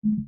Ooh.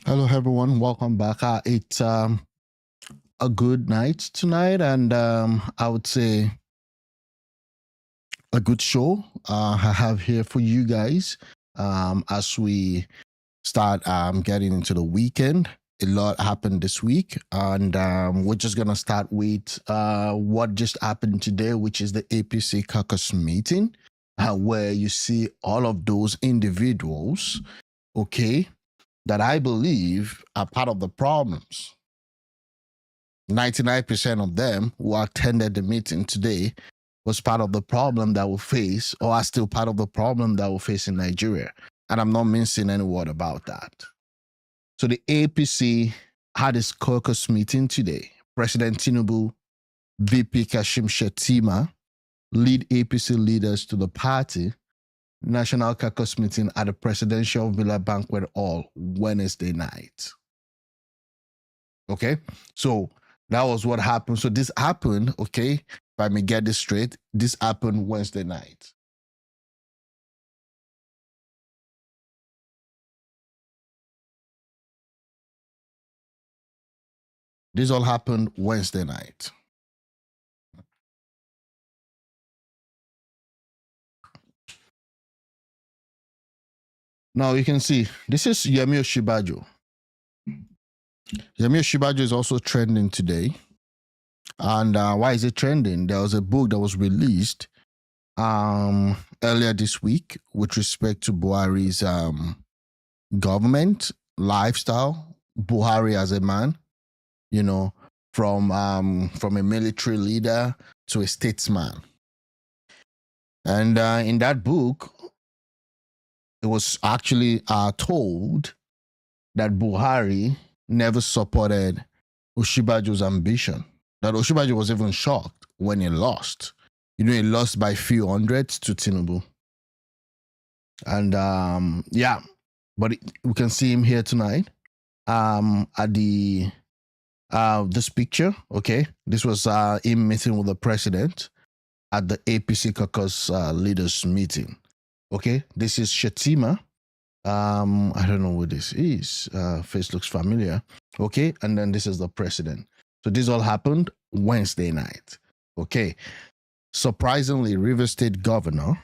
Hello, everyone. Welcome back. It's a good night tonight, and I would say a good show I have here for you guys as we start getting into the weekend. A lot happened this week, and we're just gonna start with what just happened today, which is the APC CAUCUS meeting, where you see all of those individuals, okay, that I believe are part of the problems. 99% of them who attended the meeting today was part of the problem that we face, or are still part of the problem that we face in Nigeria. And I'm not mincing any word about that. So the APC had its caucus meeting today. President Tinubu, VP Kashim Shettima, lead APC leaders to the party national caucus meeting at the Presidential Villa Banquet Hall Wednesday night. Okay, so that was what happened. So this happened, okay, if I may get this straight, this happened Wednesday night. This all happened Wednesday night. Now you can see this is Yemi Osinbajo. Yemi Osinbajo is also trending today. And why is it trending? There was a book that was released earlier this week with respect to Buhari's government lifestyle. Buhari as a man, you know, from a military leader to a statesman. And in that book, it was actually told that Buhari never supported Osinbajo's ambition. That Osinbajo was even shocked when he lost. You know, he lost by few hundreds to Tinubu. And yeah, but we can see him here tonight at the this picture. Okay, this was him meeting with the president at the APC CAUCUS leaders meeting. Okay, this is Shetima. I don't know what this is. Face looks familiar. Okay, and then this is the president. So this all happened Wednesday night. Okay, surprisingly, Rivers Governor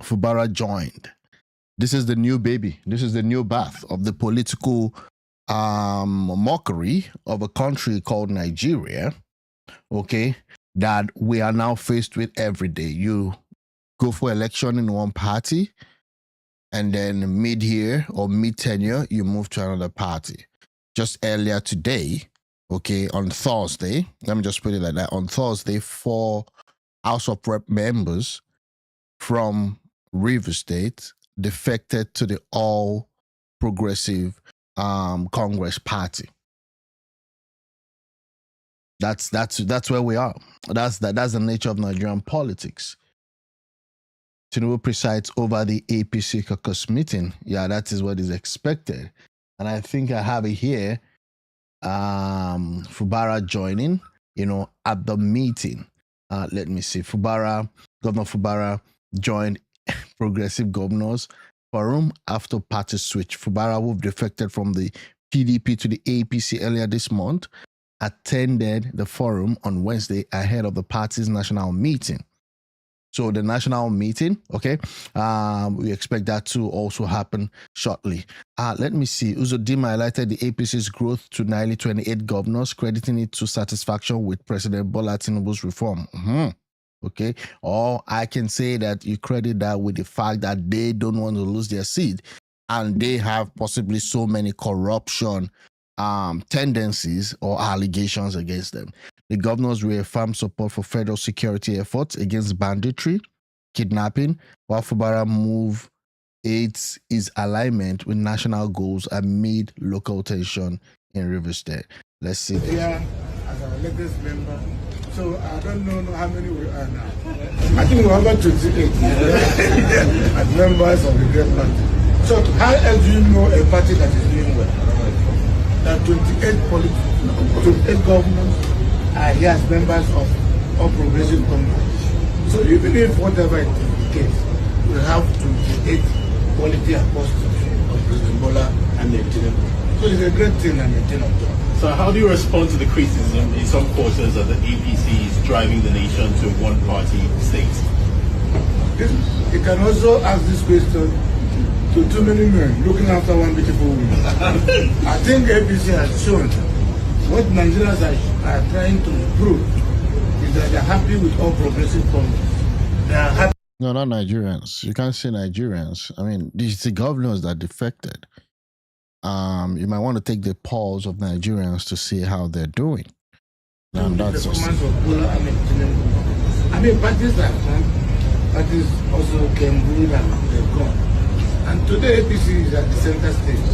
Fubara joined. This is the new baby. This is the new bath of the political mockery of a country called Nigeria. Okay, that we are now faced with every day. You go for election in one party, and then mid-year or mid-tenure, you move to another party. Just earlier today, okay, on Thursday, let me just put it like that. On Thursday, 4 House of Rep members from Rivers State defected to the All Progressive Congress Party. That's where we are. That's the nature of Nigerian politics. Tinubu presides over the APC CAUCUS meeting. Yeah, that is what is expected. And I think I have it here. Fubara joining, you know, at the meeting. Let me see. Governor Fubara joined Progressive Governors Forum after party switch. Fubara, who defected from the PDP to the APC earlier this month, attended the forum on Wednesday ahead of the party's national meeting. So the national meeting, okay, we expect that to also happen shortly. Let me see. Uzodinma highlighted the APC's growth to nearly 28 governors, crediting it to satisfaction with President Bola Tinubu's reform. Okay, or I can say that you credit that with the fact that they don't want to lose their seat, and they have possibly so many corruption tendencies or allegations against them. The governors reaffirmed support for federal security efforts against banditry, kidnapping, while Fubara move aids his alignment with national goals amid local tension in Rivers State. Let's see this. Yeah, as our latest member, so I don't know how many we are now. I think we're about 28 as members of the Great Party. So how else do you know a party that is doing well? There are 28 governors are here as members of All Progressive Congress. So even if whatever it is the case, we have 28 quality apostles of President Bola and the Tinubu. So it's a great thing and a thing of joy. So how do you respond to the criticism in some quarters that the APC is driving the nation to one-party state? You can also ask this question to too many men looking after one beautiful woman. I think APC has shown what Nigerians are trying to prove is that they're happy with All Progressive Congress. They are happy. No, not Nigerians. You can't say Nigerians. I mean, these are the governors that defected. You might want to take the pulse of Nigerians to see how they're doing. And that's performance of Bola and Tinubu. I mean, parties have come, parties also came good and they've gone. And today APC is at the center stage.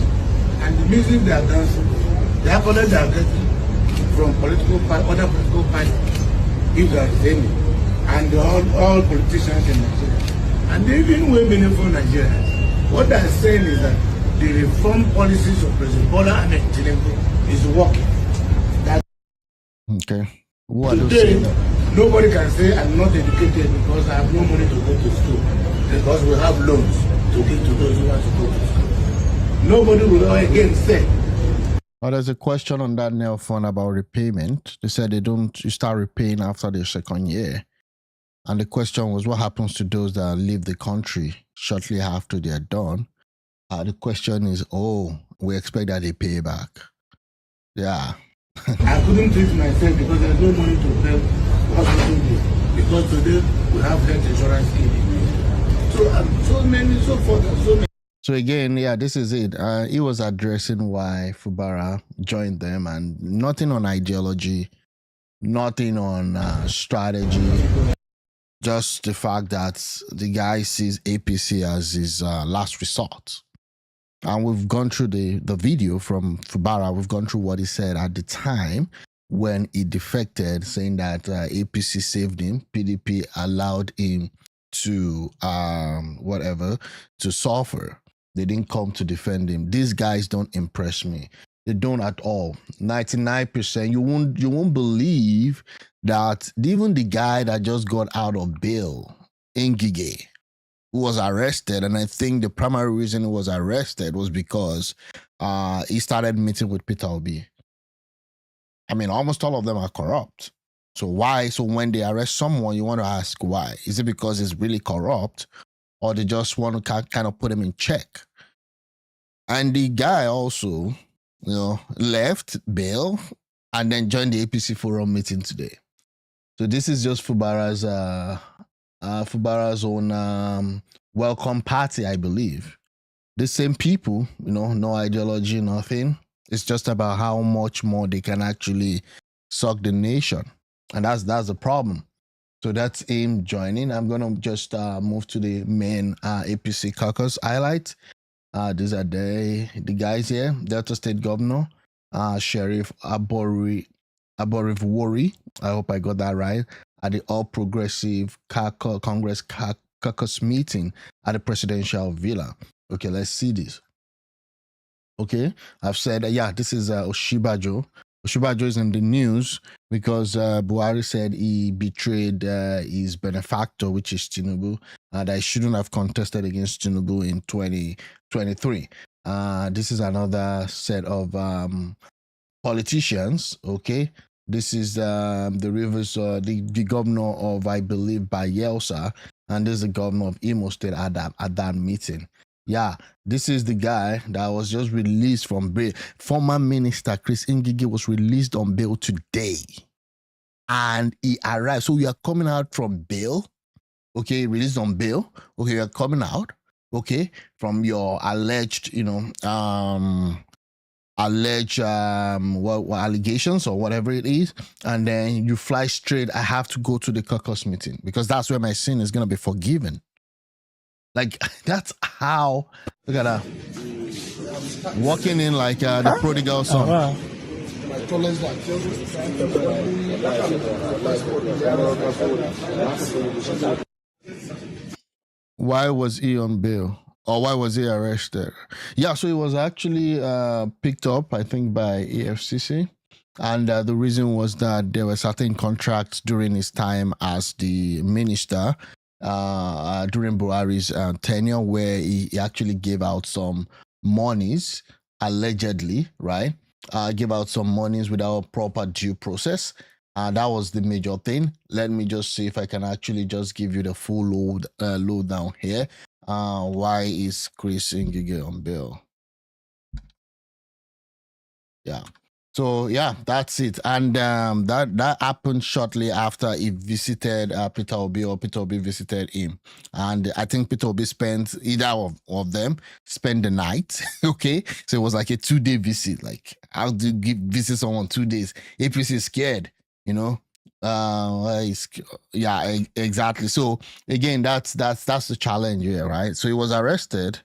And the music they are dancing, the accolades they are getting from other political parties, if there is any, and all politicians in Nigeria. And even women from Nigeria, what they are saying is that the reform policies of President Bola and Tinubu is working. Okay. What today, nobody can say I'm not educated because I have no money to go to school. Because we have loans to give to those who want to go to school. nobody will again say. Well, there's a question on that nail phone about repayment. They said you start repaying after the second year. And the question was, what happens to those that leave the country shortly after they are done? The question is, we expect that they pay back. Yeah. I couldn't treat myself because there's no money to pay hospital bill. Because today we have health insurance scheme. So many, so forth and so many. So again, yeah, this is it. He was addressing why Fubara joined them, and nothing on ideology, nothing on strategy, just the fact that the guy sees APC as his last resort. And we've gone through the video from Fubara. We've gone through what he said at the time when he defected, saying that APC saved him, PDP allowed him to to suffer. They didn't come to defend him. These guys don't impress me. They don't at all. 99%. You won't believe that even the guy that just got out of bail, Ngige, who was arrested, and I think the primary reason he was arrested was because he started meeting with Peter Obi. I mean, almost all of them are corrupt. So why? So when they arrest someone, you want to ask why? Is it because it's really corrupt, or they just want to kind of put him in check? And the guy also, left bail and then joined the APC forum meeting today. So this is just Fubara's own welcome party, I believe. The same people, no ideology, nothing. It's just about how much more they can actually suck the nation, and that's the problem. So that's him joining. I'm gonna just move to the main APC caucus highlight. These are the guys here. Delta State Governor, Sheriff Aborivwori. I hope I got that right. At the All Progressive Congress caucus meeting at the Presidential Villa. Okay, let's see this. Okay, I've said, this is Oshibajo. Oshibajo is in the news because Buhari said he betrayed his benefactor, which is Tinubu, that he shouldn't have contested against Tinubu in 2023. This is another set of politicians, okay? This is the Rivers, the governor of, I believe, Bayelsa, and this is the governor of Imo State at that meeting. Yeah, this is the guy that was just released from bail. Former Minister Chris Ngige was released on bail today. And he arrived. So you are coming out from bail, okay, released on bail. Okay, you are coming out, okay, from your alleged, allegations or whatever it is, and then you fly straight. I have to go to the caucus meeting because that's where my sin is going to be forgiven. Like, that's how, look at that. Walking in like the prodigal son. Wow. Why was he on bail? Or why was he arrested? Yeah, so he was actually picked up, I think, by AFCC. And the reason was that there were certain contracts during his time as the minister, during Buhari's tenure, where he actually gave out some monies, allegedly, right? Gave out some monies without proper due process. That was the major thing. Let me just see if I can actually just give you the full load down here. Why is Chris Ngige on bail? Yeah. So yeah, that's it. And that happened shortly after he visited Peter Obi, or Peter Obi visited him. And I think Peter Obi spent, either of them spent the night. Okay, so it was like a 2-day visit. Like, how do you visit someone 2 days? APC is scared, yeah, exactly. So again, that's the challenge here, right? So he was arrested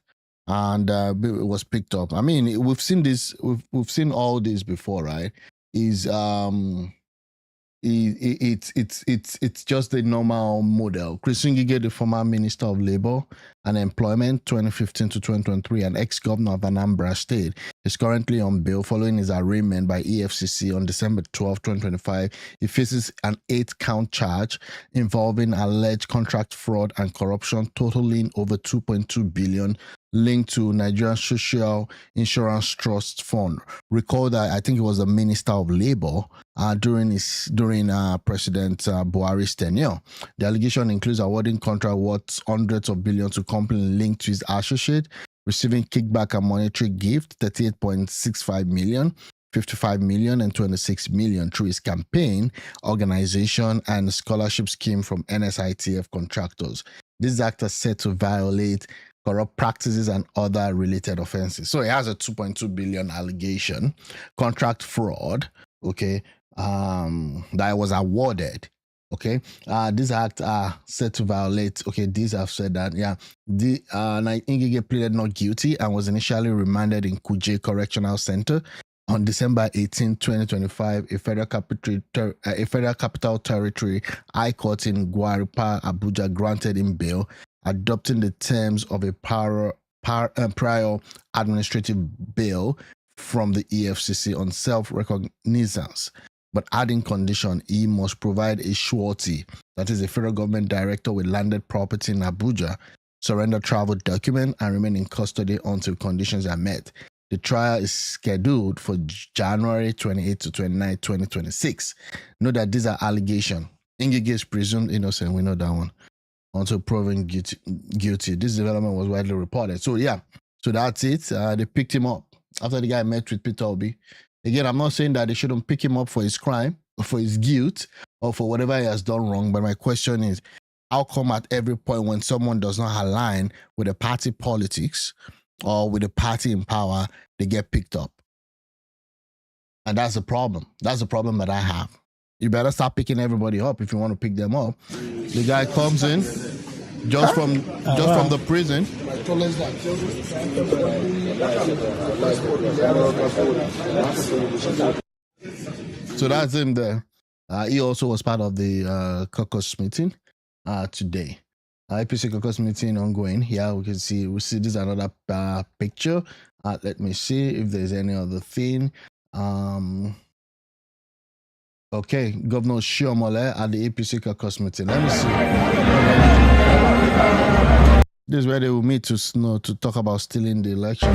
and it was picked up. I mean, we've seen this, we've seen all this before, right? It's just the normal model. Chris Ngige, the former Minister of Labor and Employment, 2015 to 2023, and ex-governor of Anambra State. He's currently on bail following his arraignment by EFCC on December 12, 2025. He faces an 8-count charge involving alleged contract fraud and corruption totaling over 2.2 billion linked to Nigerian Social Insurance Trust Fund. Recall that I think it was the Minister of Labour during President Buhari's tenure. The allegation includes awarding contract worth hundreds of billions to companies linked to his associate, receiving kickback and monetary gift, 38.65 million, 55 million, and 26 million through his campaign, organization, and scholarship scheme from NSITF contractors. This act is said to violate corrupt practices and other related offenses. So he has a 2.2 billion allegation, contract fraud, okay, that was awarded. Okay, this act said to violate. Okay, these have said that. Yeah, the Ngige pleaded not guilty and was initially remanded in Kuje Correctional Center on December 18, 2025. A federal capital territory High Court in Guaripa, Abuja, granted him bail, adopting the terms of a prior administrative bail from the EFCC on self-recognizance, but adding condition he must provide a surety, that is a federal government director with landed property in Abuja, surrender travel document, and remain in custody until conditions are met. The trial is scheduled for January 28 to 29, 2026. Note that these are allegations. Ngige is presumed innocent. We know that one. Until proven guilty. This development was widely reported. So yeah, so that's it. They picked him up after the guy met with Peter Obi. Again, I'm not saying that they shouldn't pick him up for his crime, or for his guilt, or for whatever he has done wrong. But my question is, how come at every point when someone does not align with the party politics or with the party in power, they get picked up? And that's the problem. That's the problem that I have. You better start picking everybody up if you want to pick them up. The guy comes in just from the prison. So that's him there. He also was part of the CAUCUS meeting today. APC CAUCUS meeting ongoing. Here we see this is another picture. Let me see if there's any other thing. Okay, Governor Shiomole at the APC CAUCUS meeting. Let me see. This is where they will meet to talk about stealing the election.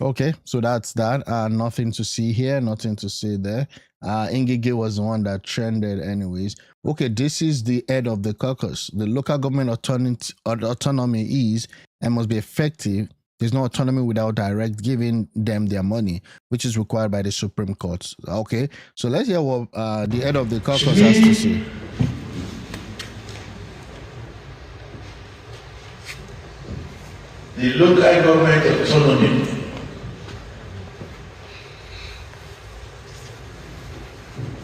Okay, so that's that. Nothing to see here, nothing to see there. Ngige was the one that trended anyways. Okay, this is the head of the CAUCUS. The local government autonomy is and must be effective. There's no autonomy without direct giving them their money, which is required by the Supreme Court. Okay, so let's hear what the head of the CAUCUS has to say. The local government autonomy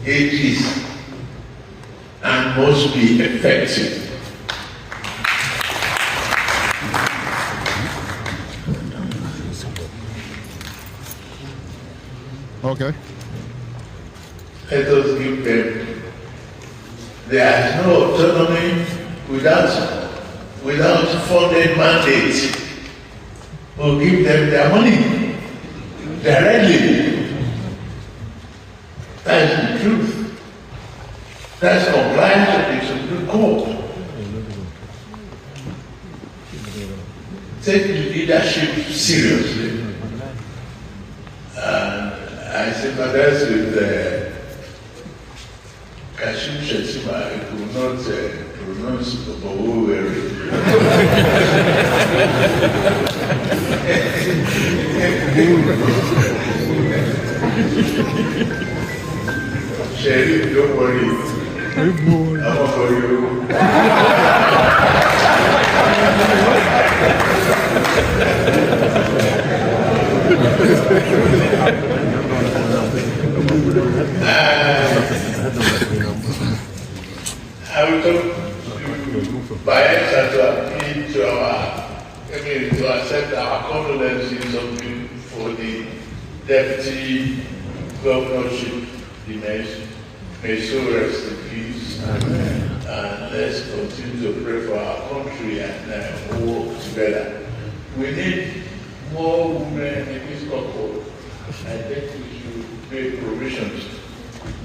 it is and must be effective. Okay. Let us give them. There is no autonomy without funded mandates. We'll give them their money directly. That's the truth. That's compliance with the Supreme Court. Take leadership seriously. I sympathize with Kashim Shettima, who could not pronounce Oboweri. Sheriff, don't worry. I'm for you. I will talk to Bayelsa to appeal to to accept our condolences for the deputy governorship. May so rest in peace. Amen. And let's continue to pray for our country and work together. We need more women in this country. I think we should make provisions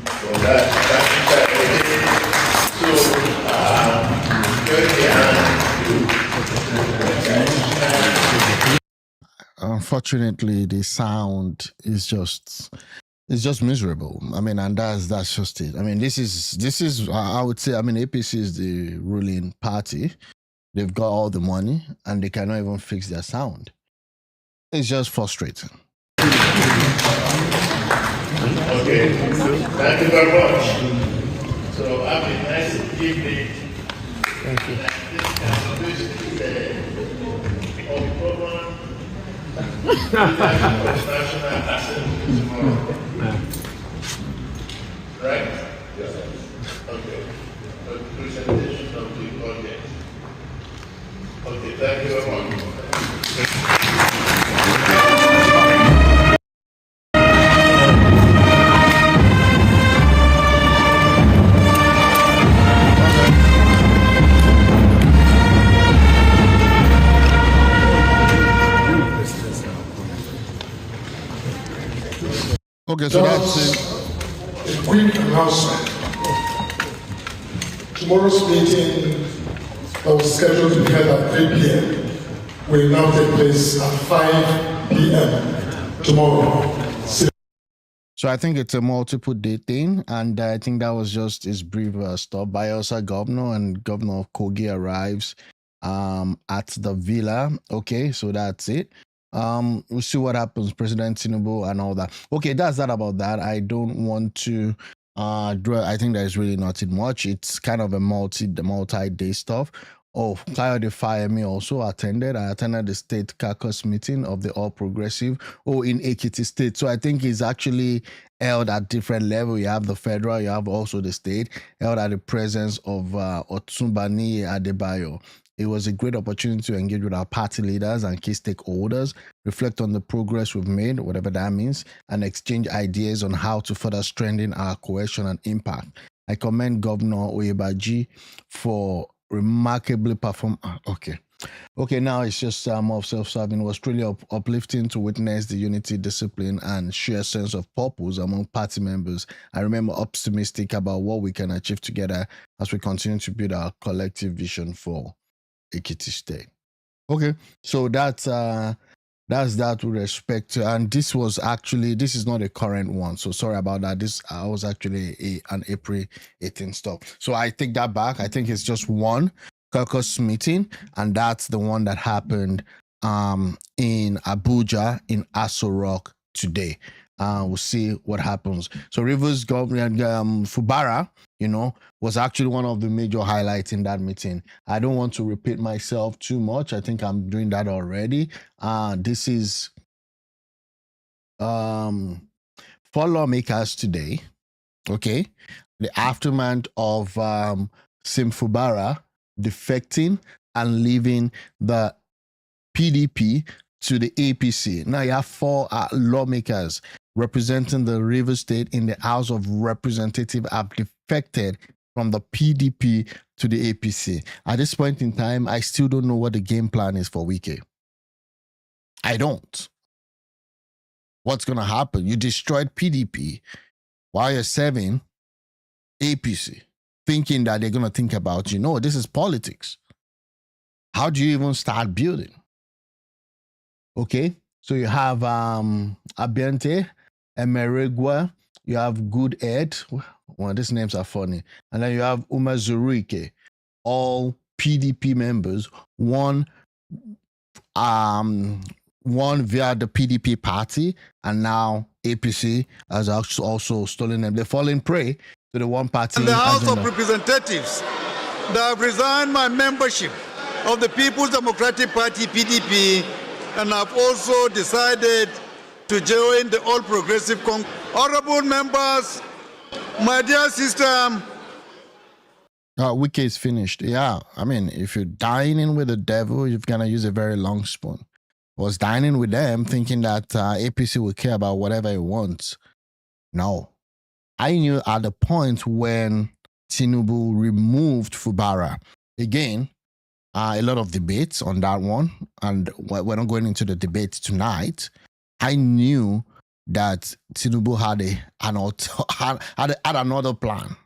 for that. Unfortunately, the sound is just it's just miserable. I mean, and that's just it. I mean, this is I would say, I mean, APC is the ruling party. They've got all the money and they cannot even fix their sound. It's just frustrating. Okay, thank you very much. So have a nice evening. Thank you. National Assembly tomorrow. Right? Yes. Okay. The presentation of the audience. Okay, thank you very much. Okay, so that's it. A quick announcement. Tomorrow's meeting that was scheduled to be held at 3 p.m. will now take place at 5 p.m. tomorrow. So I think it's a multiple day thing, and I think that was just his brief stop. Bayelsa governor and governor of Kogi arrives at the villa. Okay, so that's it. We'll see what happens, President Tinubu and all that. Okay, that's that about that. I don't want to I think there's really nothing much. It's kind of a multi-day stuff. Oh, Kayode Fayemi also attended. I attended the state CAUCUS meeting of the All Progressive in Ekiti State. So I think it's actually held at different level. You have the federal, you have also the state, held at the presence of Otunbani Adebayo. It was a great opportunity to engage with our party leaders and key stakeholders, reflect on the progress we've made, whatever that means, and exchange ideas on how to further strengthen our cohesion and impact. I commend Governor Oyebaji for remarkably perform. Okay, now it's just more self-serving. It was truly uplifting to witness the unity, discipline, and sheer sense of purpose among party members. I remember optimistic about what we can achieve together as we continue to build our collective vision for Ekiti State. Okay, so that's that with respect to, and this is not a current one, so sorry about that. This was actually an April 18th stuff, so I take that back. I think it's just one CAUCUS meeting, and that's the one that happened in Abuja in Aso Rock today. We'll see what happens. So Rivers Governor Fubara, was actually one of the major highlights in that meeting. I don't want to repeat myself too much. I think I'm doing that already. This is for lawmakers today. Okay, the aftermath of Sim Fubara defecting and leaving the PDP to the APC. Now you have 4 lawmakers representing the Rivers State in the House of Representatives have defected from the PDP to the APC. At this point in time, I still don't know what the game plan is for Wike. I don't. What's going to happen? You destroyed PDP while you're serving APC, thinking that they're going to think about you. No, this is politics. How do you even start building? Okay, so you have Abiante, Emeregua, you have Good Ed. Well, these names are funny. And then you have Uma Zurike, all PDP members, one via the PDP party, and now APC has also stolen them. They're falling prey to the one party. In the House agenda. of Representatives, that have resigned my membership of the People's Democratic Party, PDP, and I've also decided to join the All Progressive Congress. Honorable members, my dear sister. Wiki is finished. Yeah, I mean, if you're dining with the devil, you're going to use a very long spoon. I was dining with them thinking that APC would care about whatever it wants. No. I knew at the point when Tinubu removed Fubara, again, a lot of debates on that one, and we're not going into the debate tonight. I knew that Tinubu had another plan.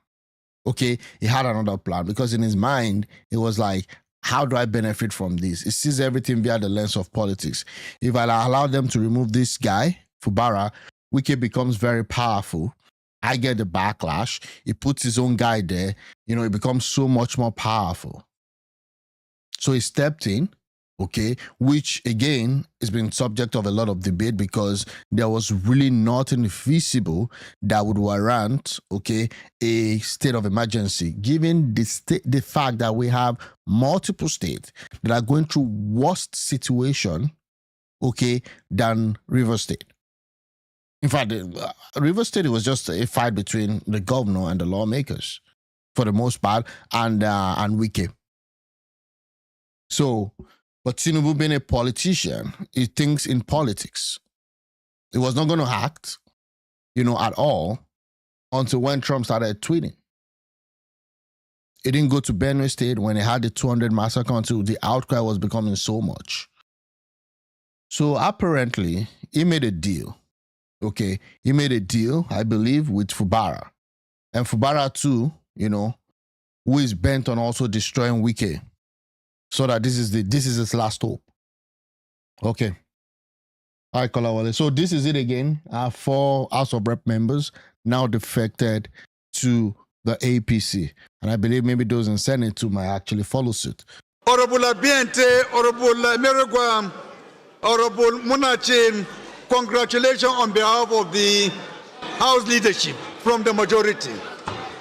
Okay, he had another plan because in his mind, it was like, how do I benefit from this? He sees everything via the lens of politics. If I allow them to remove this guy, Fubara, Wike becomes very powerful. I get the backlash. He puts his own guy there. It becomes so much more powerful. So he stepped in, okay, which again has been subject of a lot of debate because there was really nothing feasible that would warrant, okay, a state of emergency, given the fact that we have multiple states that are going through worse situation, okay, than River State. In fact, River State, it was just a fight between the governor and the lawmakers, for the most part, and Wike. So, but Tinubu being a politician, he thinks in politics. He was not going to act, at all until when Trump started tweeting. He didn't go to Benue State when he had the 200 massacre until the outcry was becoming so much. So apparently, he made a deal. Okay, he made a deal, I believe, with Fubara. And Fubara too, who is bent on also destroying Wike. So that this is his last hope. Okay. All right, Kolawole. So this is it again. 4 House of Rep members now defected to the APC. And I believe maybe those in Senate too might actually follow suit. Honorable Abiente, Honorable Merigwam, Honorable Munachin, congratulations on behalf of the House leadership from the majority.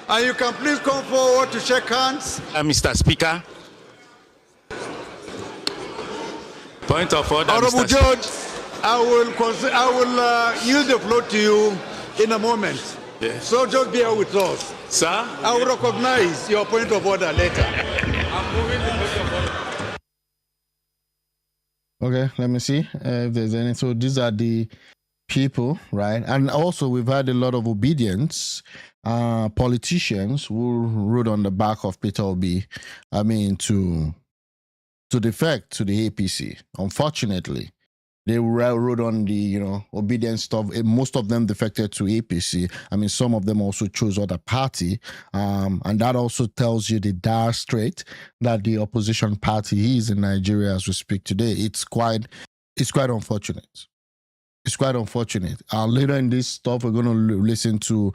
And you can please come forward to shake hands. Mr. Speaker. Point of order, Honorable Judge, I will yield the floor to you in a moment. Yes. So just bear with us. Sir? I will recognize your point of order later. I'm moving the point of order. Okay, let me see if there's any. So these are the people, right? And also we've had a lot of obedience politicians who rode on the back of Peter Obi, to defect to the APC. Unfortunately, they rode on the obedience stuff. Most of them defected to APC. Some of them also chose other party, and that also tells you the dire strait that the opposition party is in Nigeria as we speak today. It's quite unfortunate. It's quite unfortunate. Later in this stuff, we're going to listen to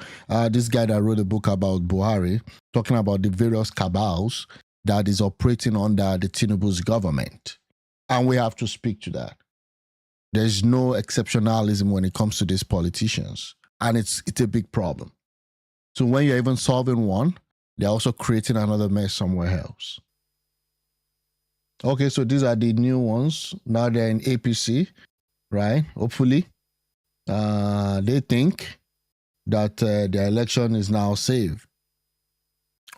this guy that wrote a book about Buhari, talking about the various cabals that is operating under the Tinubu's government. And we have to speak to that. There's no exceptionalism when it comes to these politicians. And it's a big problem. So when you're even solving one, they're also creating another mess somewhere else. Okay, so these are the new ones. Now they're in APC, right? Hopefully. They think that the election is now safe.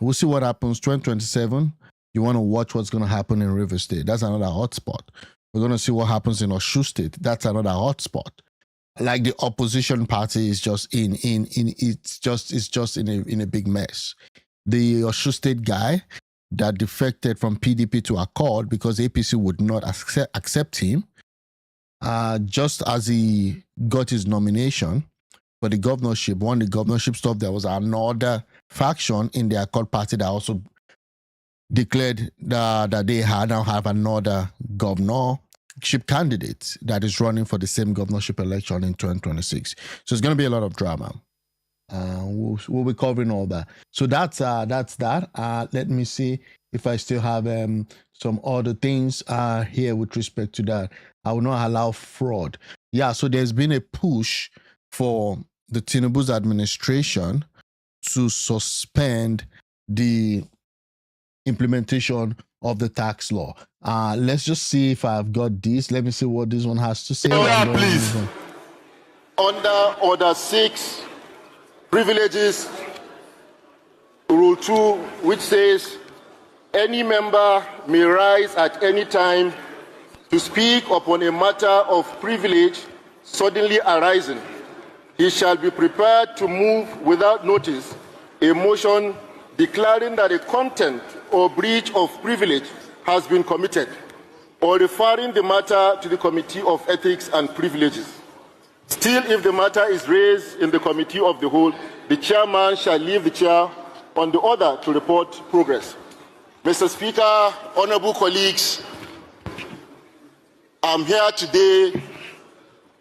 We'll see what happens 2027. You want to watch what's going to happen in River State. That's another hotspot. We're going to see what happens in Osun State. That's another hotspot. Like the opposition party is just in a big mess. The Osun State guy that defected from PDP to Accord because APC would not accept him, just as he got his nomination for the governorship, won the governorship stuff, there was another faction in the Accord party that also declared that they now have another governorship candidate that is running for the same governorship election in 2026. So it's going to be a lot of drama. We'll be covering all that. So that's that. Let me see if I still have some other things here with respect to that. I will not allow fraud. Yeah, so there's been a push for the Tinubu's administration to suspend the implementation of the tax law. Let's just see if I've got this. Let me see what this one has to say. Please. Under Order 6, Privileges, Rule 2, which says, any member may rise at any time to speak upon a matter of privilege suddenly arising. he shall be prepared to move without notice a motion declaring that a contempt or breach of privilege has been committed, or referring the matter to the Committee of Ethics and Privileges. Still, if the matter is raised in the Committee of the Whole, the chairman shall leave the chair on the order to report progress. Mr. Speaker, honorable colleagues, I'm here today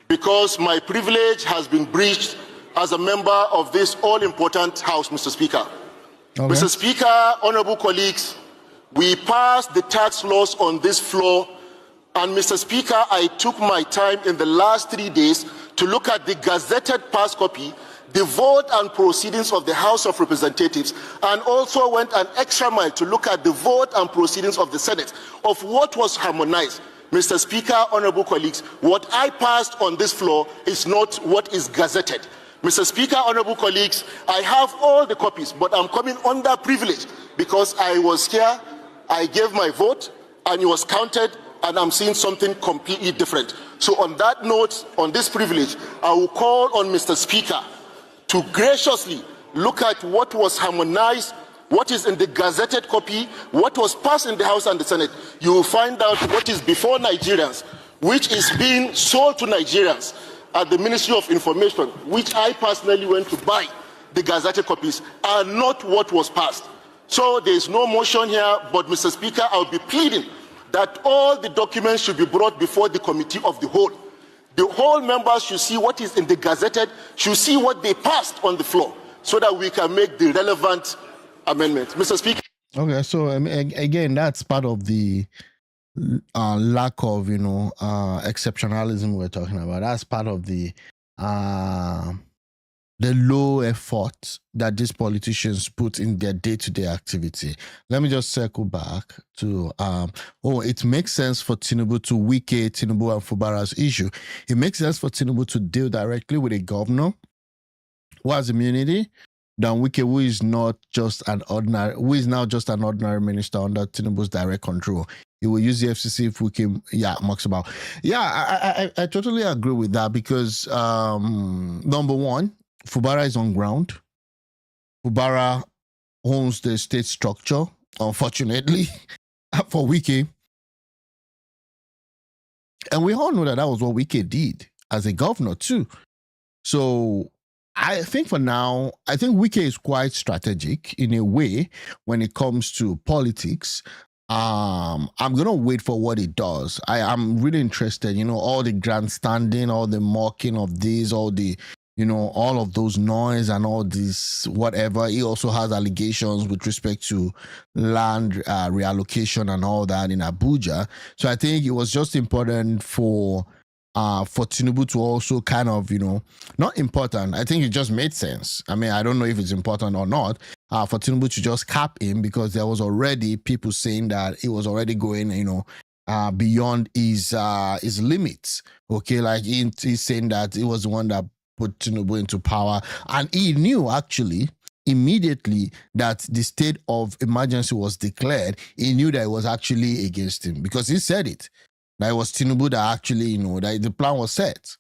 because my privilege has been breached as a member of this all-important House, Mr. Speaker. Okay. Mr. Speaker, honorable colleagues, we passed the tax laws on this floor, and Mr. Speaker, I took my time in the last 3 days to look at the gazetted pass copy, the vote and proceedings of the House of Representatives, and also went an extra mile to look at the vote and proceedings of the Senate of what was harmonized. Mr. Speaker, honorable colleagues, what I passed on this floor is not what is gazetted. Mr. Speaker, honorable colleagues, I have all the copies, but I'm coming under privilege because I was here, I gave my vote, and it was counted, and I'm seeing something completely different. So on that note, on this privilege, I will call on Mr. Speaker to graciously look at what was harmonized, what is in the gazetted copy, what was passed in the House and the Senate. You will find out what is before Nigerians, which is being sold to Nigerians at the Ministry of Information, which I personally went to buy the gazetted copies, and not what was passed. So there is no motion here, but Mr. Speaker, I will be pleading that all the documents should be brought before the Committee of the Whole. The whole members should see what is in the gazetted, should see what they passed on the floor, so that we can make the relevant amendments. Mr. Speaker. Okay, so again, that's part of the lack of, exceptionalism we're talking about. That's part of the low effort that these politicians put in their day-to-day activity. Let me just circle back to, it makes sense for Tinubu to Wike, Tinubu and Fubara's issue. It makes sense for Tinubu to deal directly with a governor who has immunity than Wike, who is now just an ordinary minister under Tinubu's direct control. He will use the FCC if Wike, mucks about. Yeah, I totally agree with that because, number one, Fubara is on ground. Fubara owns the state structure, unfortunately, for Wike. And we all know that was what Wike did as a governor too. So I think for now, I think Wike is quite strategic in a way when it comes to politics. I'm going to wait for what it does. I'm really interested, all the grandstanding, all the mocking of this, all the all of those noise and all this, whatever. He also has allegations with respect to land reallocation and all that in Abuja. So I think it was just important for Tinubu to also kind of, not important. I think it just made sense. I mean, I don't know if it's important or not, for Tinubu to just cap him because there was already people saying that he was already going, beyond his limits. Okay, like he's saying that he was the one that put Tinubu into power, and he knew actually immediately that the state of emergency was declared. He knew that it was actually against him because he said it. That it was Tinubu that actually, that the plan was set.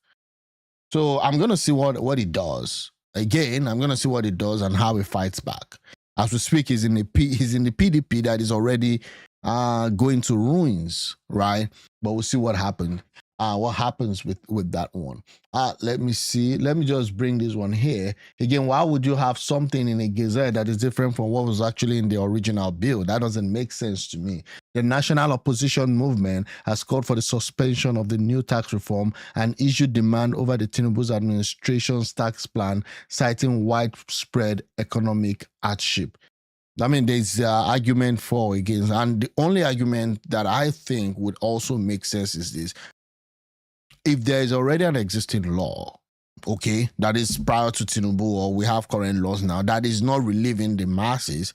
So I'm going to see what it does. Again, I'm going to see what it does and how it fights back. As we speak, he's in the PDP that is already going to ruins, right? But we'll see what happens. What happens with that one. Let me see. Let me just bring this one here. Again, why would you have something in a gazette that is different from what was actually in the original bill? That doesn't make sense to me. The national opposition movement has called for the suspension of the new tax reform and issued demand over the Tinubu's administration's tax plan, citing widespread economic hardship. I mean, there's argument for or against, and the only argument that I think would also make sense is this. If there is already an existing law, okay, that is prior to Tinubu, or we have current laws now, that is not relieving the masses,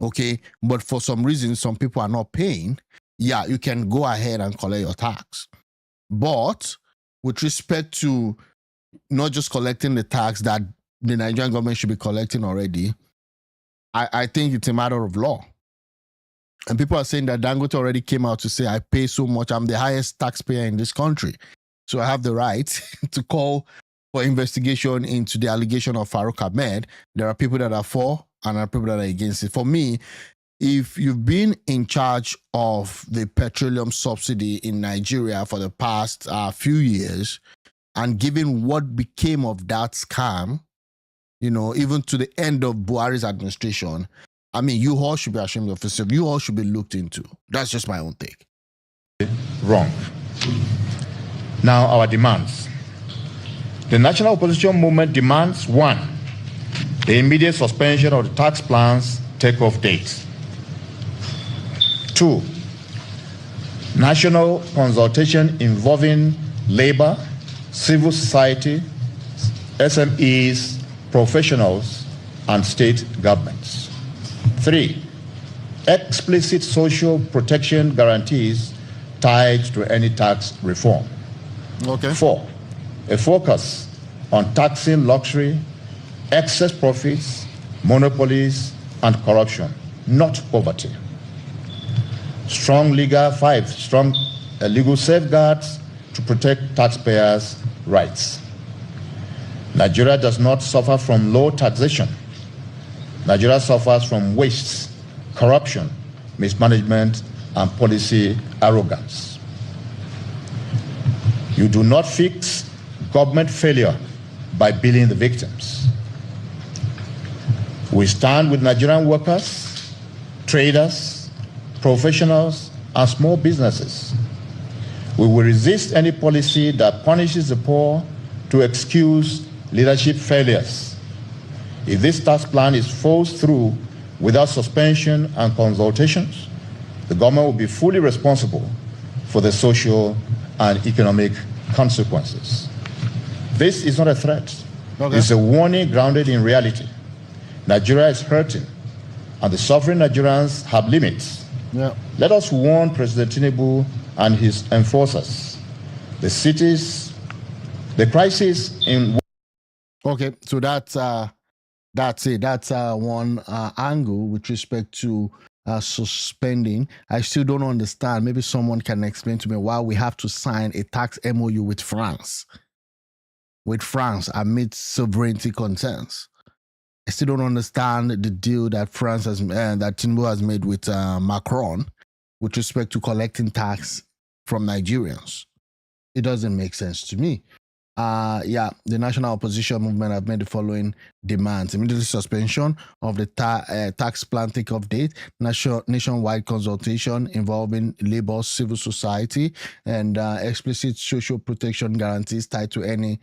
okay, but for some reason, some people are not paying, you can go ahead and collect your tax. But with respect to not just collecting the tax that the Nigerian government should be collecting already, I think it's a matter of law. And people are saying that Dangote already came out to say, I pay so much, I'm the highest taxpayer in this country. So I have the right to call for investigation into the allegation of FAROUK AHMED. There are people that are for and there are people that are against it. For me, if you've been in charge of the petroleum subsidy in Nigeria for the past few years, and given what became of that scam, you know, even to the end of Buhari's administration, I mean, you all should be ashamed of yourself. You all should be looked into. That's just my own take. Wrong. Now, our demands. The National Opposition Movement demands: 1, the immediate suspension of the tax plan's takeoff date. 2, national consultation involving labor, civil society, SMEs, professionals, and state governments. 3, explicit social protection guarantees tied to any tax reform. Okay. 4, a focus on taxing luxury, excess profits, monopolies, and corruption, not poverty. 5, strong legal safeguards to protect taxpayers' rights. Nigeria does not suffer from low taxation. Nigeria suffers from waste, corruption, mismanagement, and policy arrogance. You do not fix government failure by billing the victims. We stand with Nigerian workers, traders, professionals, and small businesses. We will resist any policy that punishes the poor to excuse leadership failures. If this tax plan is forced through without suspension and consultations, the government will be fully responsible for the social and economic consequences. This is not a threat. Okay. It's a warning grounded in reality. Nigeria is hurting, and the suffering Nigerians have limits. Yeah. Let us warn President Tinubu and his enforcers. The crisis in... Okay, so that's it. That's one angle with respect to suspending. I still don't understand. Maybe someone can explain to me why we have to sign a tax MOU with France. Amid sovereignty concerns. I still don't understand the deal that that Tinubu has made with Macron with respect to collecting tax from Nigerians. It doesn't make sense to me. The National Opposition Movement have made the following demands: immediate suspension of the tax plan takeoff date, nationwide consultation involving labor, civil society, and explicit social protection guarantees tied to any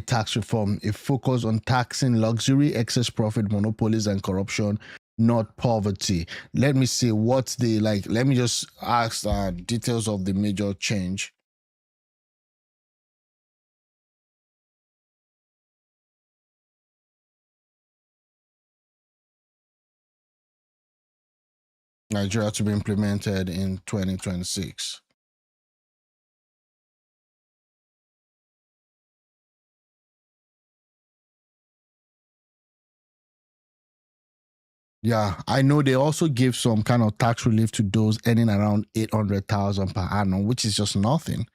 tax reform. A focus on taxing luxury, excess profit, monopolies, and corruption, not poverty. Let me see what's the let me just ask details of the major change. Nigeria to be implemented in 2026. Yeah, I know they also give some kind of tax relief to those earning around 800,000 per annum, which is just nothing.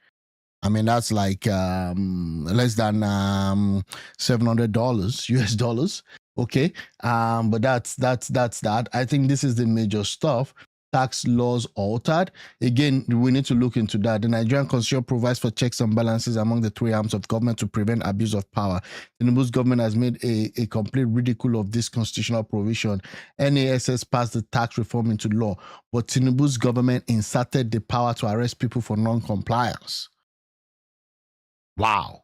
I mean, that's like less than $700 US dollars. Okay, but that's that. I think this is the major stuff. Tax laws altered. Again, we need to look into that. The Nigerian Constitution provides for checks and balances among the three arms of government to prevent abuse of power. Tinubu's government has made a complete ridicule of this constitutional provision. NASS passed the tax reform into law, but Tinubu's government inserted the power to arrest people for non-compliance. Wow.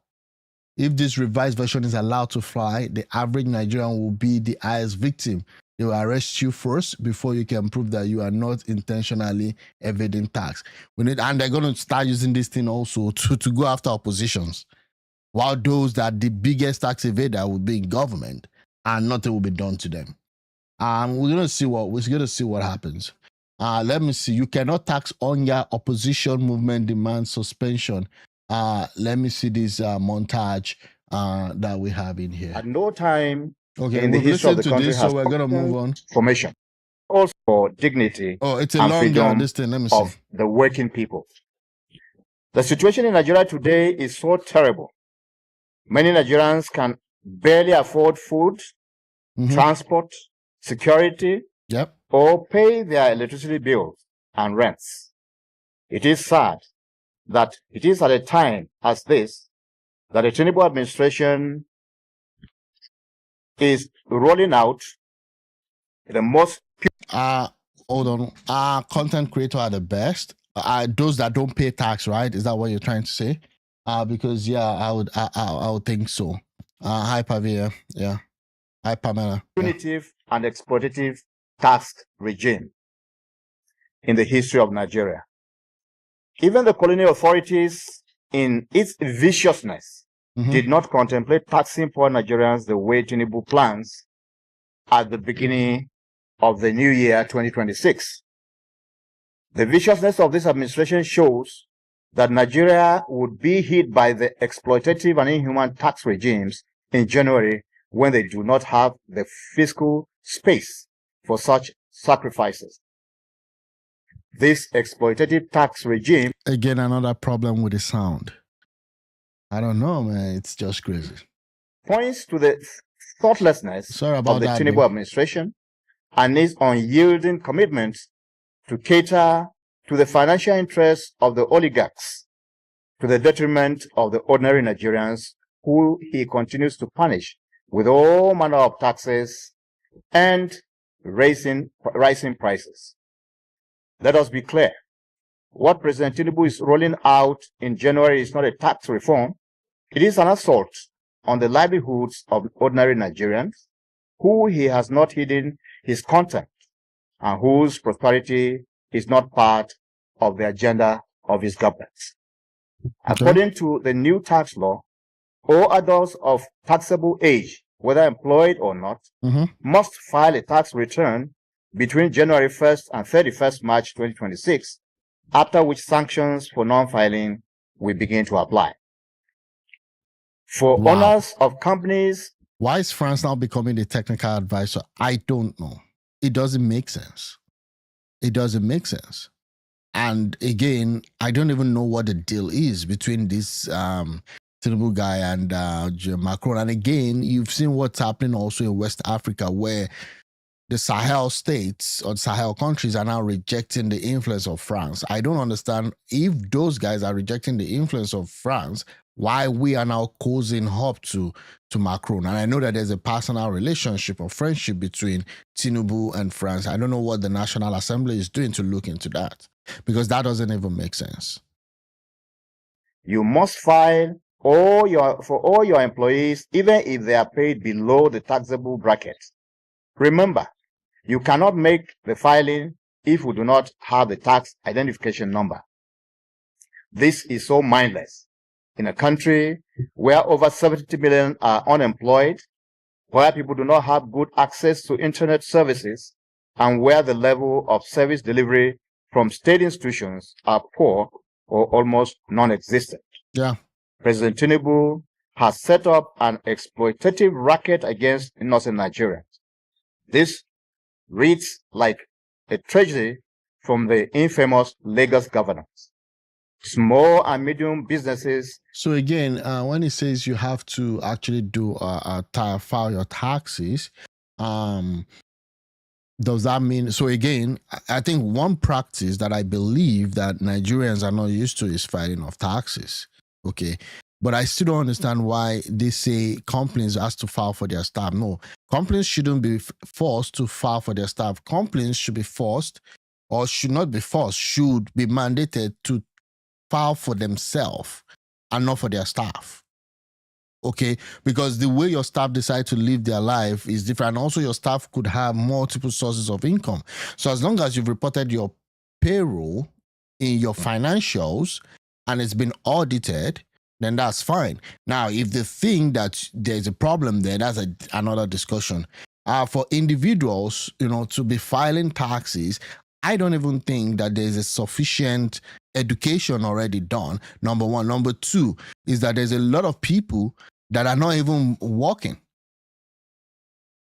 If this revised version is allowed to fly, the average Nigerian will be the highest victim. They will arrest you first before you can prove that you are not intentionally evading tax. And they're going to start using this thing also to go after oppositions. While those that the biggest tax evader will be in government and nothing will be done to them. We're going to see what happens. Let me see. You cannot tax on your opposition movement demand suspension. Let me see this montage that we have in here. At no time in the history of the country this, so we're going to move on. Formation. Also for dignity it's a and long freedom this thing. Let me see. of the working people. The situation in Nigeria today is so terrible Many Nigerians can barely afford food, transport, security, or pay their electricity bills and rents. It is sad that it is at a time as this that the Tinubu administration is rolling out the most hold on. Content creator are the best. Those that don't pay tax, right? Is that what you're trying to say? Because yeah, I would think so. Hi Pavia, yeah. Hi Pamela. Punitive and exploitative tax regime in the history of Nigeria. Even the colonial authorities, in its viciousness, did not contemplate taxing poor Nigerians the way Tinubu plans at the beginning of the new year 2026. The viciousness of this administration shows that Nigeria would be hit by the exploitative and inhuman tax regimes in January when they do not have the fiscal space for such sacrifices. This exploitative tax regime... Again, another problem with the sound. I don't know, man. It's just crazy. ...points to the thoughtlessness of the Tinubu administration and its unyielding commitment to cater to the financial interests of the oligarchs to the detriment of the ordinary Nigerians who he continues to punish with all manner of taxes and rising prices. Let us be clear. What President Tinubu is rolling out in January is not a tax reform. It is an assault on the livelihoods of ordinary Nigerians who he has not hidden his contempt and whose prosperity is not part of the agenda of his government. According to the new tax law, all adults of taxable age, whether employed or not, must file a tax return between January 1st and 31st March 2026, after which sanctions for non-filing will begin to apply. For owners of companies... Why is France now becoming the technical advisor? I don't know. It doesn't make sense. It doesn't make sense. And again, I don't even know what the deal is between this Tinubu guy and Macron. And again, you've seen what's happening also in West Africa, where the Sahel states or Sahel countries are now rejecting the influence of France. I don't understand if those guys are rejecting the influence of France, why we are now causing up to Macron. And I know that there's a personal relationship or friendship between Tinubu and France. I don't know what the National Assembly is doing to look into that, because that doesn't even make sense. You must file for all your employees, even if they are paid below the taxable bracket. Remember, you cannot make the filing if you do not have the tax identification number. This is so mindless in a country where over 70 million are unemployed, where people do not have good access to internet services, and where the level of service delivery from state institutions are poor or almost non-existent. Yeah. President Tinubu has set up an exploitative racket against innocent Nigerians. This reads like a tragedy from the infamous Lagos governance. Small and medium businesses. So again, when it says you have to actually do file your taxes, does that mean, so again, I think one practice that I believe that Nigerians are not used to is filing of taxes. Okay. But I still don't understand why they say companies has to file for their staff. No, companies shouldn't be forced to file for their staff. Companies should be forced, or should not be forced, should be mandated to file for themselves and not for their staff. Okay, because the way your staff decide to live their life is different. Also, your staff could have multiple sources of income. So as long as you've reported your payroll in your financials and it's been audited, then that's fine. Now, if they think that there's a problem there, that's another discussion. For individuals, to be filing taxes, I don't even think that there's a sufficient education already done, number one. Number two is that there's a lot of people that are not even working,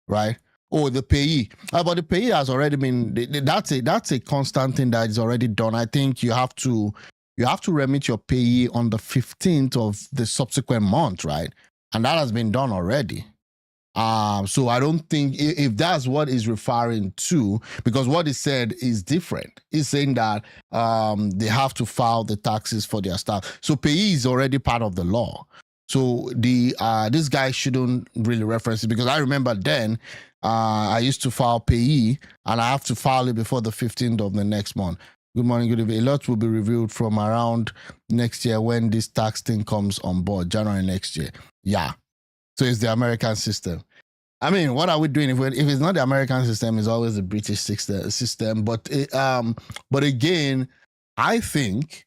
right? Oh, the payee. But the payee has already been, that's a constant thing that is already done. I think you have to remit your payee on the 15th of the subsequent month, right? And that has been done already. So I don't think if that's what is referring to, because what he said is different. He's saying that they have to file the taxes for their staff. So payee is already part of the law. So this guy shouldn't really reference it, because I remember then I used to file payee, and I have to file it before the 15th of the next month. Good morning, good evening. A lot will be reviewed from around next year when this tax thing comes on board, January next year. Yeah. So it's the American system. I mean, what are we doing? If it's not the American system, it's always the British system. But again, I think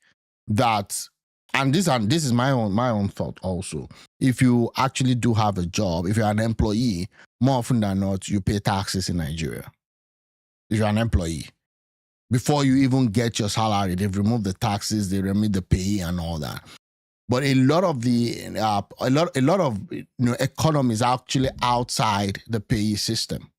that, and this is my own thought also. If you actually do have a job, if you're an employee, more often than not, you pay taxes in Nigeria. If you're an employee, before you even get your salary, they've removed the taxes, they remove the pay and all that. But a lot of economies are actually outside the payee system.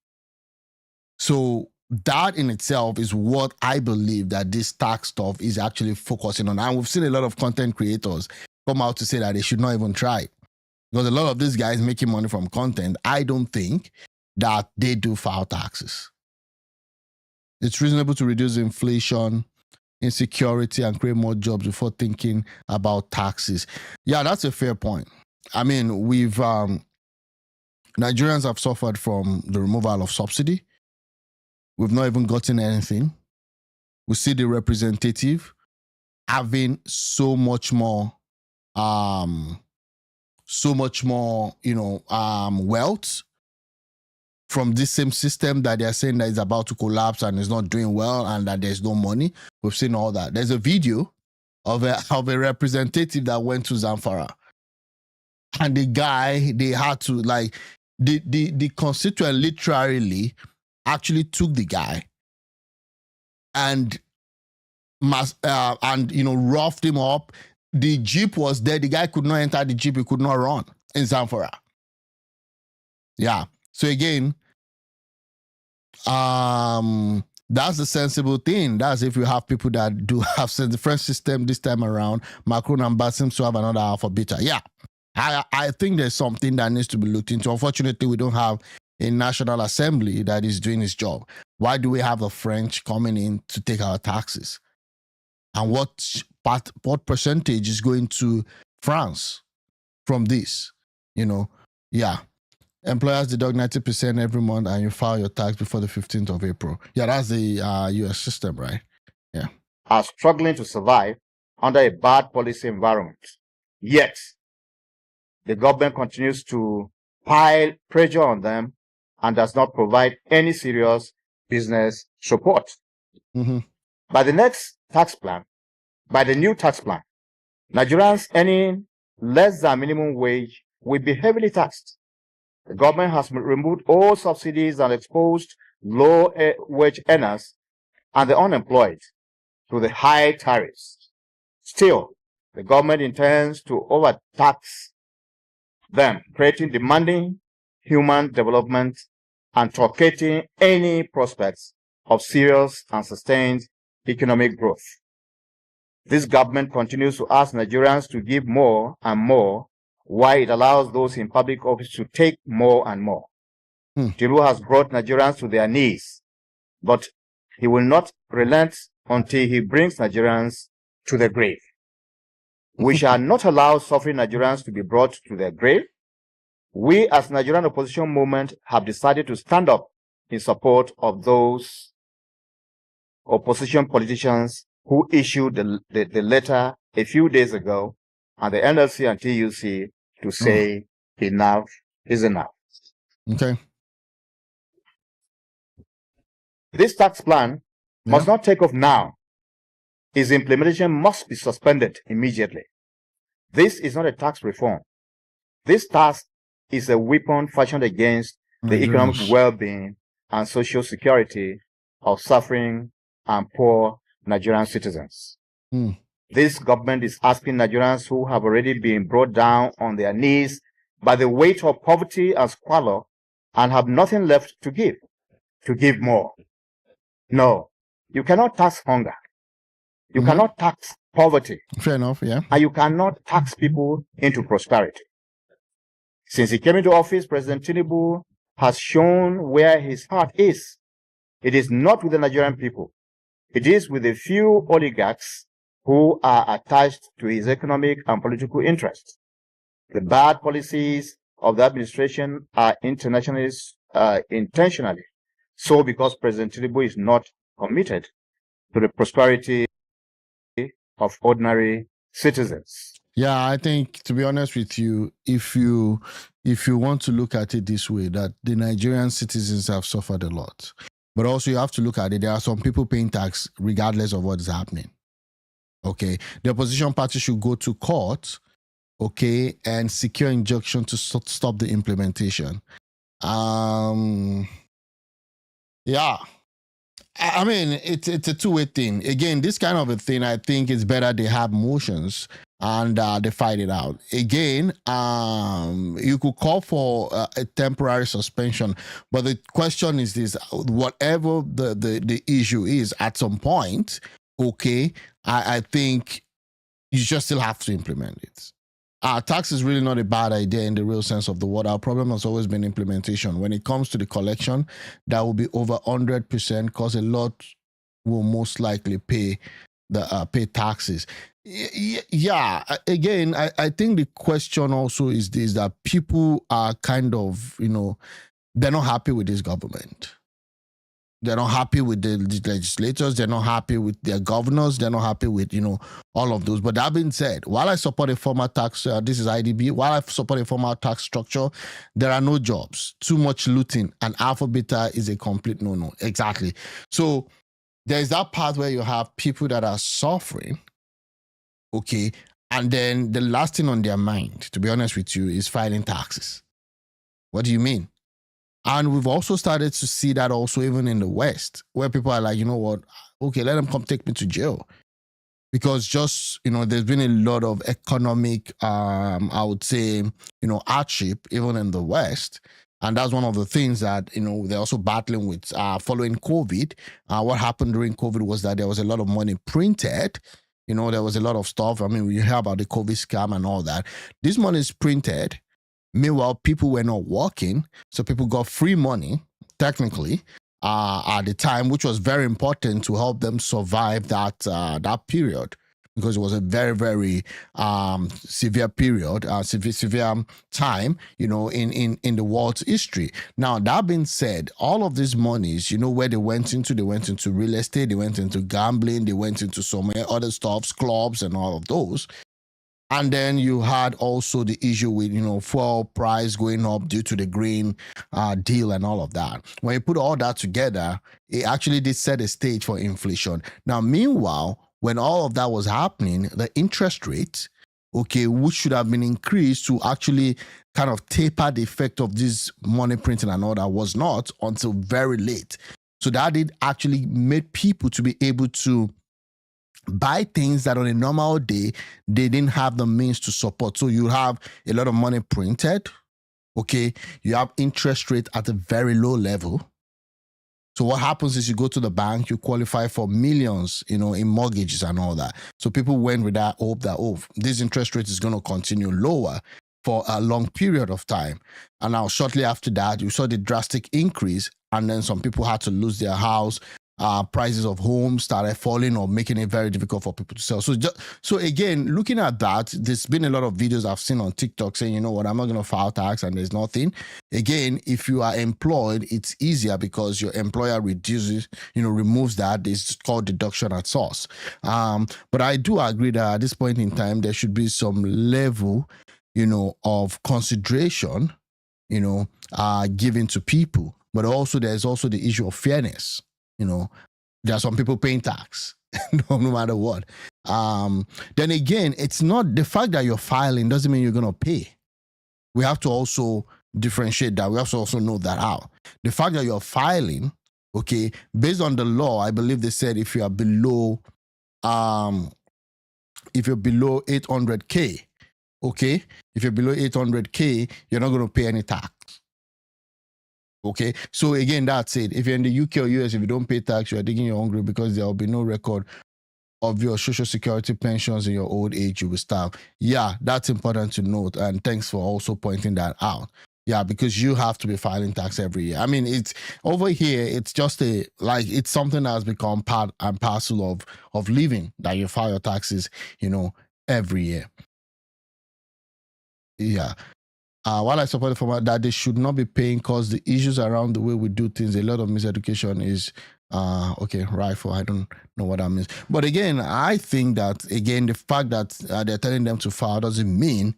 So that in itself is what I believe that this tax stuff is actually focusing on. And we've seen a lot of content creators come out to say that they should not even try. Because a lot of these guys making money from content, I don't think that they do file taxes. It's reasonable to reduce inflation, insecurity, and create more jobs before thinking about taxes. Yeah, that's a fair point. I mean, Nigerians have suffered from the removal of subsidy. We've not even gotten anything. We see the representative having so much more, wealth from this same system that they're saying that is about to collapse and is not doing well and that there's no money. We've seen all that. There's a video of a representative that went to Zamfara. And the guy, they had to, like, the constituent literally actually took the guy and roughed him up. The Jeep was there. The guy could not enter the Jeep. He could not run in Zamfara. Yeah. So again, that's the sensible thing. That's if you have people that do have a different system this time around. Macron and Bas seems to have another alpha beta. Yeah, I think there's something that needs to be looked into. Unfortunately, we don't have a National Assembly that is doing its job. Why do we have the French coming in to take our taxes? And what percentage is going to France from this? Yeah. Employers deduct 90% every month and you file your tax before the 15th of April. Yeah, that's the US system, right? Yeah. Are struggling to survive under a bad policy environment. Yet, the government continues to pile pressure on them and does not provide any serious business support. Mm-hmm. By the new tax plan, Nigerians earning less than minimum wage will be heavily taxed. The government has removed all subsidies and exposed low-wage earners and the unemployed to the high tariffs. Still, the government intends to overtax them, creating demanding human development and truncating any prospects of serious and sustained economic growth. This government continues to ask Nigerians to give more and more, while it allows those in public office to take more and more. Tinubu has brought Nigerians to their knees, but he will not relent until he brings Nigerians to the grave. We shall not allow suffering Nigerians to be brought to their grave. We, as Nigerian opposition movement, have decided to stand up in support of those opposition politicians who issued the letter a few days ago, and the NLC and TUC to say enough is enough. Okay. This tax plan must not take off now. Its implementation must be suspended immediately. This is not a tax reform. This tax is a weapon fashioned against the economic well-being and social security of suffering and poor Nigerian citizens. This government is asking Nigerians who have already been brought down on their knees by the weight of poverty and squalor and have nothing left to give more. No, you cannot tax hunger. You cannot tax poverty. Fair enough, yeah. And you cannot tax people into prosperity. Since he came into office, President Tinubu has shown where his heart is. It is not with the Nigerian people. It is with a few oligarchs who are attached to his economic and political interests. The bad policies of the administration are intentionally so because President Tinubu is not committed to the prosperity of ordinary citizens. Yeah, I think, to be honest with you, if you want to look at it this way, that the Nigerian citizens have suffered a lot, but also you have to look at it. There are some people paying tax regardless of what is happening. Okay, the opposition party should go to court, okay, and secure injunction to stop the implementation. Yeah. I mean, it's a two-way thing. Again, this kind of a thing, I think it's better they have motions and they fight it out. Again, you could call for a temporary suspension, but the question is this: whatever the issue is, at some point, okay, I think you just still have to implement it. Tax is really not a bad idea in the real sense of the word. Our problem has always been implementation. When it comes to the collection, that will be over 100% because a lot will most likely pay taxes. Yeah, again, I think the question also is this, that people are kind of, they're not happy with this government. They're not happy with the legislators. They're not happy with their governors. They're not happy with, all of those. But that being said, while I support a former tax, this is IDB, while I support a former tax structure, there are no jobs. Too much looting, and alpha beta is a complete no-no. Exactly. So there's that part where you have people that are suffering, okay, and then the last thing on their mind, to be honest with you, is filing taxes. What do you mean? And we've also started to see that also even in the West, where people are like, you know what, okay, let them come take me to jail. Because just, there's been a lot of economic, I would say, hardship, even in the West. And that's one of the things that, they're also battling with following COVID. What happened during COVID was that there was a lot of money printed. There was a lot of stuff. I mean, we hear about the COVID scam and all that. This money is printed. Meanwhile, people were not working, so people got free money, technically, at the time, which was very important to help them survive that period, because it was a very, very severe period, severe time, in the world's history. Now, that being said, all of these monies, where they went into real estate, they went into gambling, they went into so many other stuffs, clubs, and all of those. And then you had also the issue with, fuel price going up due to the green deal and all of that. When you put all that together, it actually did set a stage for inflation. Now, meanwhile, when all of that was happening, the interest rate, okay, which should have been increased to actually kind of taper the effect of this money printing and all that, was not until very late. So that did actually make people to be able to buy things that on a normal day, they didn't have the means to support. So you have a lot of money printed, okay? You have interest rate at a very low level. So what happens is you go to the bank, you qualify for millions, in mortgages and all that. So people went with that hope that, this interest rate is going to continue lower for a long period of time. And now shortly after that, you saw the drastic increase, and then some people had to lose their house. Prices of homes started falling or making it very difficult for people to sell. So again, looking at that, there's been a lot of videos I've seen on TikTok saying, I'm not going to file tax and there's nothing. Again, if you are employed, it's easier because your employer removes that. It's called deduction at source. But I do agree that at this point in time, there should be some level, of consideration, given to people. But also there's also the issue of fairness. There are some people paying tax, no matter what. Then again, it's not the fact that you're filing doesn't mean you're going to pay. We have to also differentiate that. We have to also know that out. The fact that you're filing, okay, based on the law, I believe they said if you are below 800K, okay, if you're below 800K, you're not going to pay any tax. Okay, so again, that's it. If you're in the UK or US, if you don't pay tax, you are digging your own grave because there will be no record of your social security pensions in your old age, you will starve. Yeah, that's important to note. And thanks for also pointing that out. Yeah, because you have to be filing tax every year. I mean, it's over here, it's just it's something that has become part and parcel of living, that you file your taxes, every year. Yeah. While I support the format that they should not be paying, because the issues around the way we do things, a lot of miseducation is rifle. I don't know what that means. But again, I think that, again, the fact that they're telling them to file doesn't mean,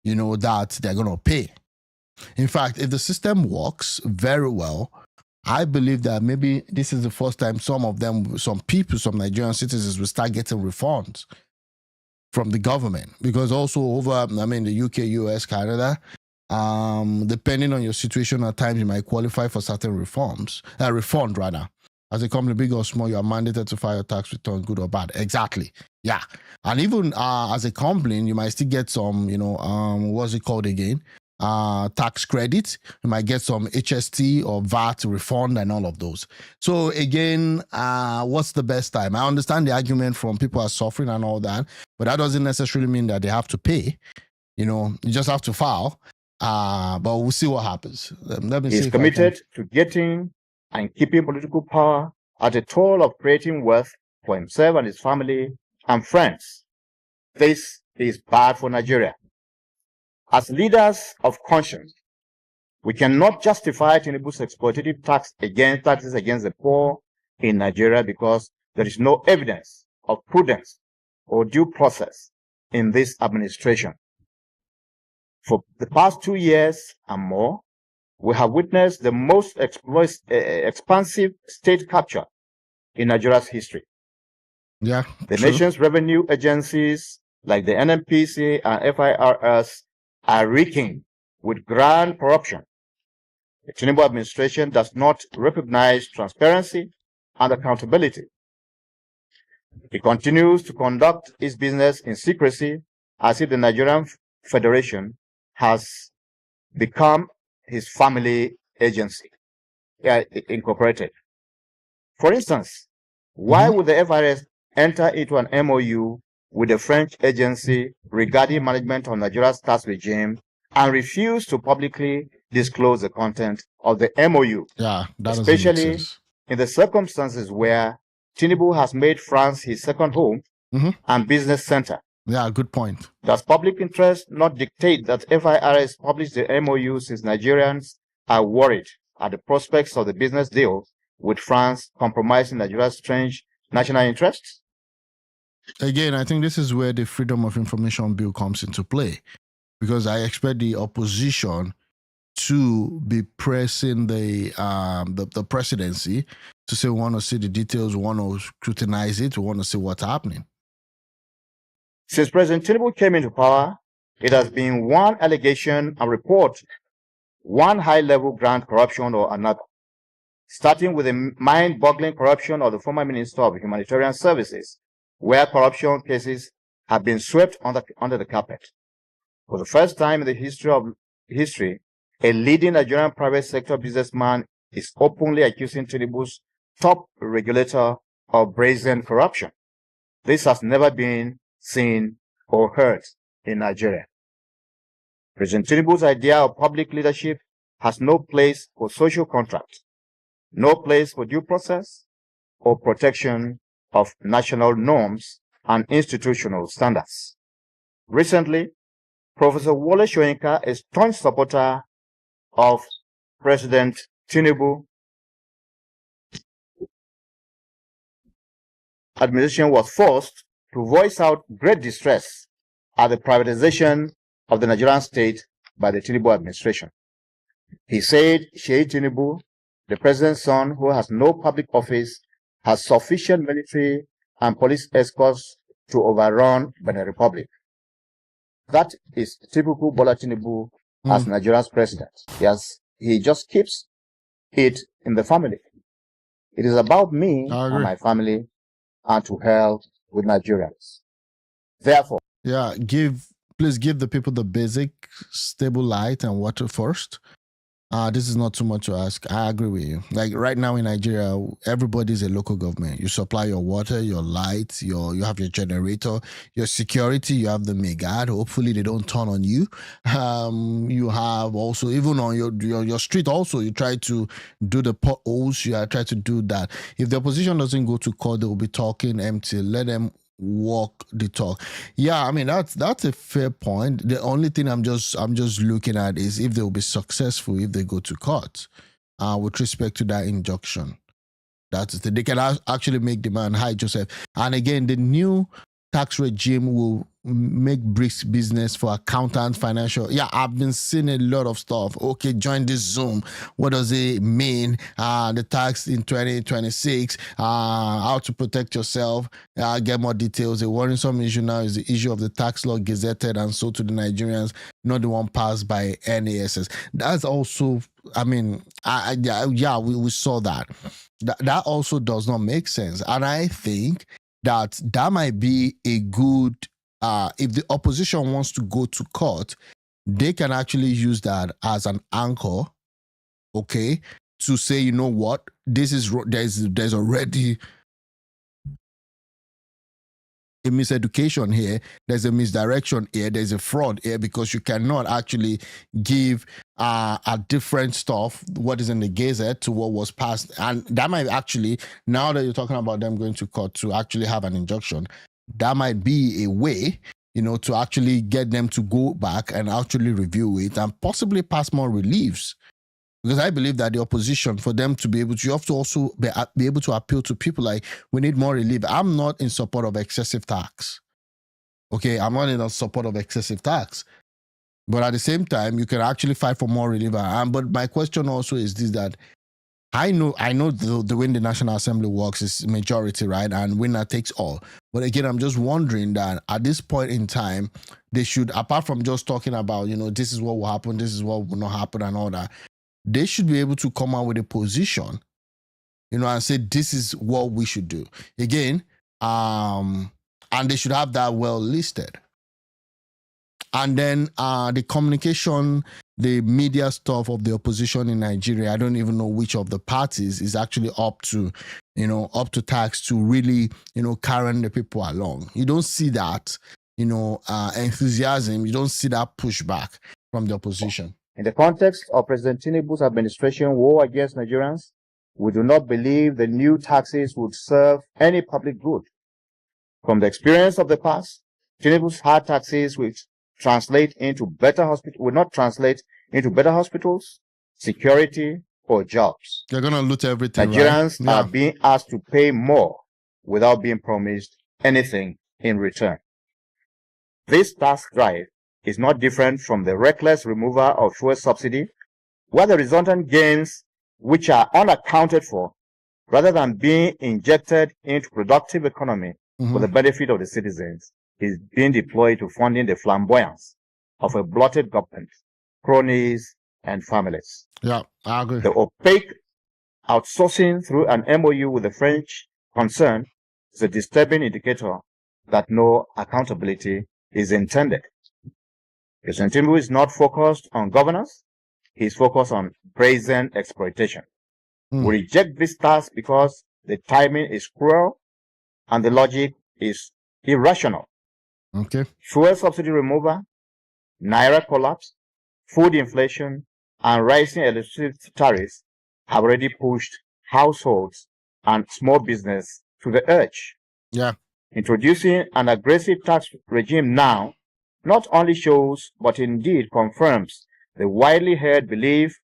that they're going to pay. In fact, if the system works very well, I believe that maybe this is the first time some Nigerian citizens will start getting refunds from the government, because also over, the UK, US, Canada, depending on your situation, at times you might qualify for certain refund rather. As a company, big or small, you are mandated to file your tax return, good or bad. Exactly. Yeah. And even as a company, you might still get some, what's it called again? Tax credit. You might get some HST or VAT refund and all of those. So again, what's the best time? I understand the argument from people are suffering and all that, but that doesn't necessarily mean that they have to pay. You just have to file. But we'll see what happens. Let me see. He's committed to getting and keeping political power at a toll of creating wealth for himself and his family and friends. This is bad for Nigeria. As leaders of conscience, we cannot justify Tinubu's exploitative taxes against the poor in Nigeria, because there is no evidence of prudence or due process in this administration. For the past 2 years and more, we have witnessed the most expansive state capture in Nigeria's history. Yeah, the nation's revenue agencies like the NPC and FAROK are reeking with grand corruption. The Tinubu administration does not recognize transparency and accountability. It continues to conduct its business in secrecy, as if the Nigerian Federation has become his family agency, incorporated. For instance, why would the FRS enter into an MOU with the French agency regarding management of Nigeria's tax regime and refuse to publicly disclose the content of the MOU? Yeah, that especially in the circumstances where Tinubu has made France his second home and business center. Yeah, good point. Does public interest not dictate that FIRS publish the MOU, since Nigerians are worried at the prospects of the business deal with France compromising Nigeria's strange national interests? Again, I think this is where the Freedom of Information Bill comes into play, because I expect the opposition to be pressing the presidency to say we want to see the details, we want to scrutinize it, we want to see what's happening. Since President Tinubu came into power, it has been one allegation and report, one high-level grand corruption or another, starting with the mind-boggling corruption of the former Minister of Humanitarian Services, where corruption cases have been swept under the carpet. For the first time in the history, a leading Nigerian private sector businessman is openly accusing Tinubu's top regulator of brazen corruption. This has never been seen or heard in Nigeria. President Tinubu's idea of public leadership has no place for social contract, no place for due process or protection of national norms and institutional standards. Recently, Professor Wole Soyinka, a staunch supporter of President Tinubu administration, was forced to voice out great distress at the privatization of the Nigerian state by the Tinubu administration. He said Sheikh Tinubu, the president's son, who has no public office, has sufficient military and police escorts to overrun Benin Republic. That is typical Bola Tinubu as Nigeria's president. Yes, he just keeps it in the family. It is about me and my family, and to hell with Nigerians. Therefore, please give the people the basic stable light and water first. This is not too much to ask. I agree with you. Like right now in Nigeria, everybody's a local government. You supply your water, your lights, you have your generator, your security. You have the megad. Hopefully they don't turn on you. You have also even on your street. Also, you try to do the potholes. You try to do that. If the opposition doesn't go to court, they will be talking empty. Let them walk the talk. Yeah, I mean that's a fair point. The only thing I'm just looking at is if they'll be successful if they go to court with respect to that injunction. That's the, they can actually make demand high, Joseph. And again, the new tax regime will make bricks business for accountants, financial. Yeah, I've been seeing a lot of stuff. Okay, join this Zoom. What does it mean? The tax in 2026, how to protect yourself, get more details. A worrisome issue now is the issue of the tax law gazetted and sold to the Nigerians, not the one passed by NASS. That's also, I mean, we saw that. That also does not make sense. And I think that might be a good, if the opposition wants to go to court, they can actually use that as an anchor, okay, to say, you know what, this is, there's already a miseducation here, there's a misdirection here, there's a fraud here, because you cannot actually give a different stuff, what is in the Gazette to what was passed. And that might actually, now that you're talking about them going to court to actually have an injunction, that might be a way, you know, to actually get them to go back and actually review it and possibly pass more reliefs. Because I believe that the opposition, for them to be able to, you have to also be able to appeal to people like, we need more relief. I'm not in support of excessive tax. Okay, I'm not in support of excessive tax. But at the same time, you can actually fight for more relief. But my question also is this, that I know the way the National Assembly works is majority, right? And winner takes all. But again, I'm just wondering that at this point in time, they should, apart from just talking about, you know, this is what will happen, this is what will not happen and all that, they should be able to come out with a position, you know, and say, this is what we should do. Again, and they should have that well listed. And then the communication, the media stuff of the opposition in Nigeria, I don't even know which of the parties is actually up to tax to really, you know, carrying the people along. You don't see that, you know, enthusiasm. You don't see that pushback from the opposition. In the context of President Tinubu's administration war against Nigerians, we do not believe the new taxes would serve any public good. From the experience of the past, Tinubu's hard taxes will not translate into better hospitals, security, or jobs. They're going to loot everything. Nigerians right? are being asked to pay more without being promised anything in return. This tax drive is not different from the reckless removal of fuel subsidy, where the resultant gains, which are unaccounted for, rather than being injected into productive economy for the benefit of the citizens, is being deployed to funding the flamboyance of a bloated government, cronies, and families. Yeah, I agree. The opaque outsourcing through an MOU with the French concern is a disturbing indicator that no accountability is intended. President Tinubu is not focused on governance. He is focused on brazen exploitation. We reject this task because the timing is cruel and the logic is irrational. Okay. Fuel subsidy removal, naira collapse, food inflation, and rising electricity tariffs have already pushed households and small business to the edge. Yeah. Introducing an aggressive tax regime now not only shows, but indeed confirms the widely held belief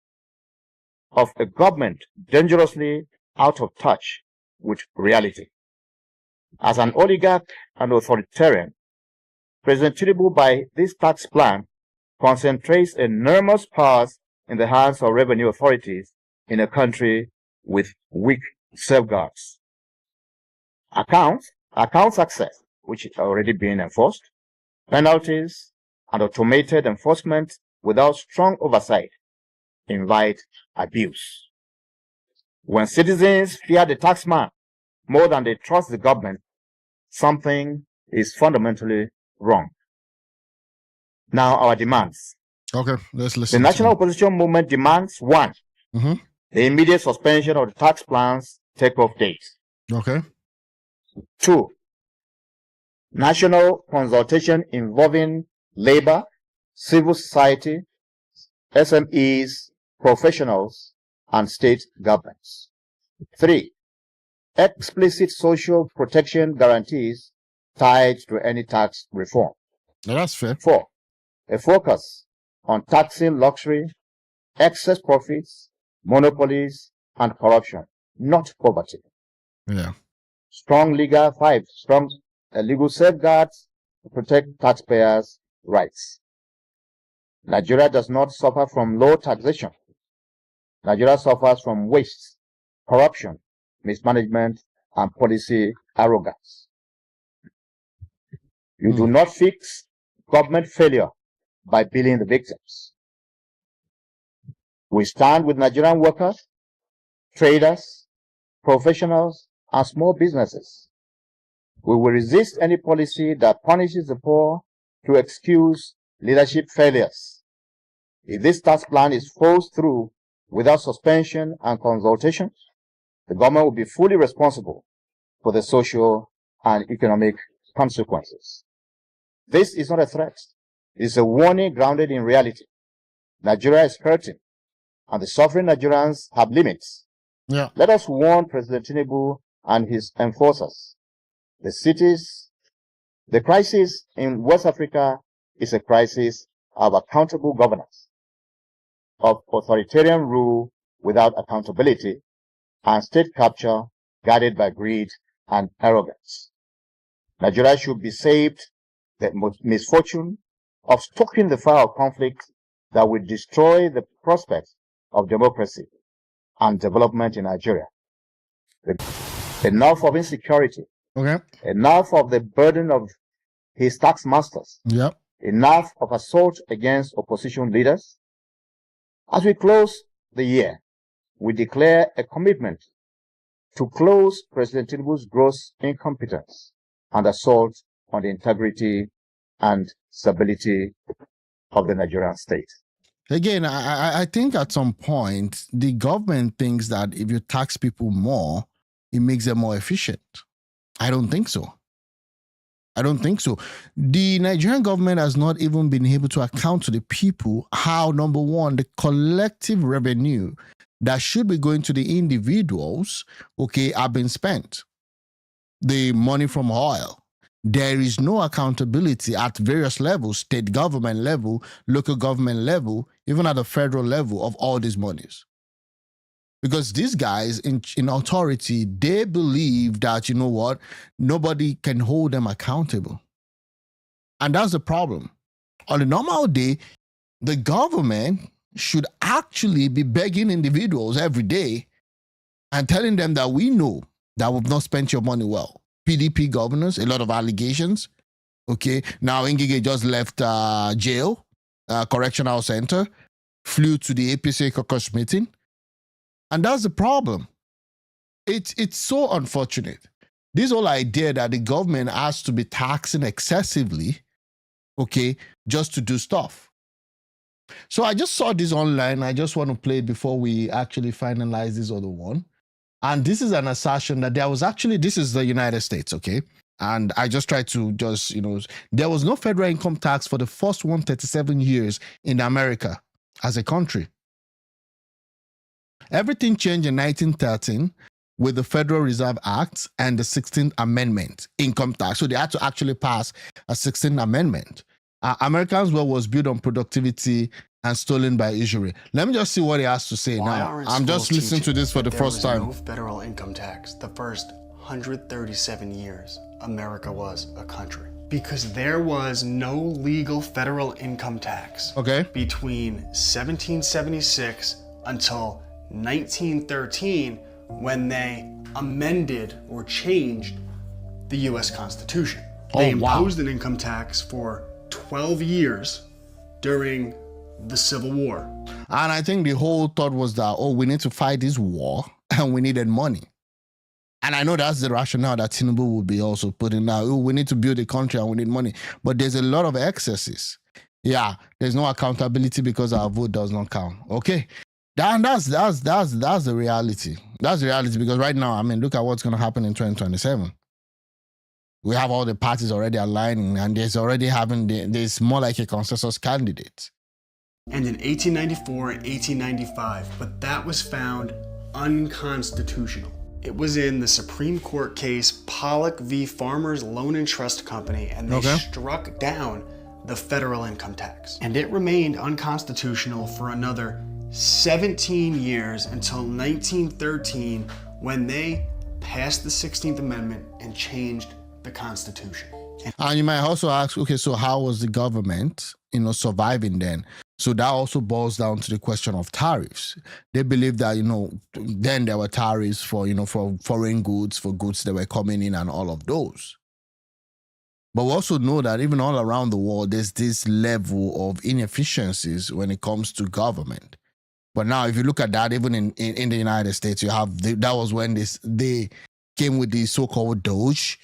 of a government dangerously out of touch with reality. As an oligarch and authoritarian, President Tinubu, by this tax plan, concentrates enormous powers in the hands of revenue authorities in a country with weak safeguards. Accounts access, which is already being enforced, penalties, and automated enforcement without strong oversight invite abuse. When citizens fear the taxman more than they trust the government, something is fundamentally wrong. Now, our demands. Okay, let's listen. The national opposition movement demands 1, the immediate suspension of the tax plan's takeoff date. Okay. 2, national consultation involving labor, civil society, SMEs, professionals, and state governments. 3, explicit social protection guarantees tied to any tax reform. Now that's fair. 4, a focus on taxing luxury, excess profits, monopolies, and corruption, not poverty. Yeah. Strong legal safeguards to protect taxpayers' rights. Nigeria does not suffer from low taxation. Nigeria suffers from waste, corruption, mismanagement, and policy arrogance. You do not fix government failure by billing the victims. We stand with Nigerian workers, traders, professionals, and small businesses. We will resist any policy that punishes the poor to excuse leadership failures. If this tax plan is forced through without suspension and consultation, the government will be fully responsible for the social and economic consequences. This is not a threat. It is a warning grounded in reality. Nigeria is hurting, and the suffering Nigerians have limits. Yeah. Let us warn President Tinubu and his enforcers. The crisis in West Africa is a crisis of accountable governance, of authoritarian rule without accountability, and state capture guided by greed and arrogance. Nigeria should be saved the misfortune of stoking the fire of conflict that will destroy the prospects of democracy and development in Nigeria. Enough of insecurity. Okay. Enough of the burden of his tax masters. Yep. Enough of assault against opposition leaders. As we close the year, we declare a commitment to close President Tinubu's gross incompetence and assault on the integrity and stability of the Nigerian state. Again, I think at some point, the government thinks that if you tax people more, it makes them more efficient. I don't think so. I don't think so. The Nigerian government has not even been able to account to the people how, number one, the collective revenue that should be going to the individuals, okay, have been spent. The money from oil. There is no accountability at various levels, state government level, local government level, even at the federal level of all these monies. Because these guys in authority, they believe that, you know what, nobody can hold them accountable. And that's the problem. On a normal day, the government should actually be begging individuals every day and telling them that we know that we've not spent your money well. PDP governors, a lot of allegations. Okay, now Ngige just left jail, correctional center, flew to the APC CAUCUS meeting. And that's the problem. It's so unfortunate. This whole idea that the government has to be taxing excessively, okay, just to do stuff. So I just saw this online. I just want to play it before we actually finalize this other one. And this is an assertion that there was actually, this is the United States, okay? And I just tried to just, there was no federal income tax for the first 137 years in America as a country. Everything changed in 1913 with the Federal Reserve Act and the 16th Amendment, income tax. So they had to actually pass a 16th Amendment. Americans' wealth was built on productivity and stolen by usury. Let me just see what he has to say now. I'm just listening to this for the first time. There was no federal income tax the first 137 years America was a country. Because there was no legal federal income tax between 1776 until 1913 when they amended or changed the U.S. Constitution. They imposed an income tax for 12 years during the Civil War. And I think the whole thought was that, we need to fight this war and we needed money. And I know that's the rationale that Tinubu would be also putting now. We need to build a country and we need money. But there's a lot of excesses. Yeah, there's no accountability because our vote does not count. Okay. That's the reality. That's the reality because right now, I mean, look at what's going to happen in 2027. We have all the parties already aligning and there's already there's more like a consensus candidate. And in 1894 and 1895, but that was found unconstitutional. It was in the Supreme Court case Pollock v. Farmers Loan and Trust Company, and they struck down the federal income tax. And it remained unconstitutional for another 17 years until 1913 when they passed the 16th Amendment and changed the Constitution. And you might also ask, okay, so how was the government, surviving then? So that also boils down to the question of tariffs. They believe that, then there were tariffs for, for foreign goods, for goods that were coming in and all of those. But we also know that even all around the world, there's this level of inefficiencies when it comes to government. But now, if you look at that, even in the United States, you have, that was when they came with the so-called DOGE,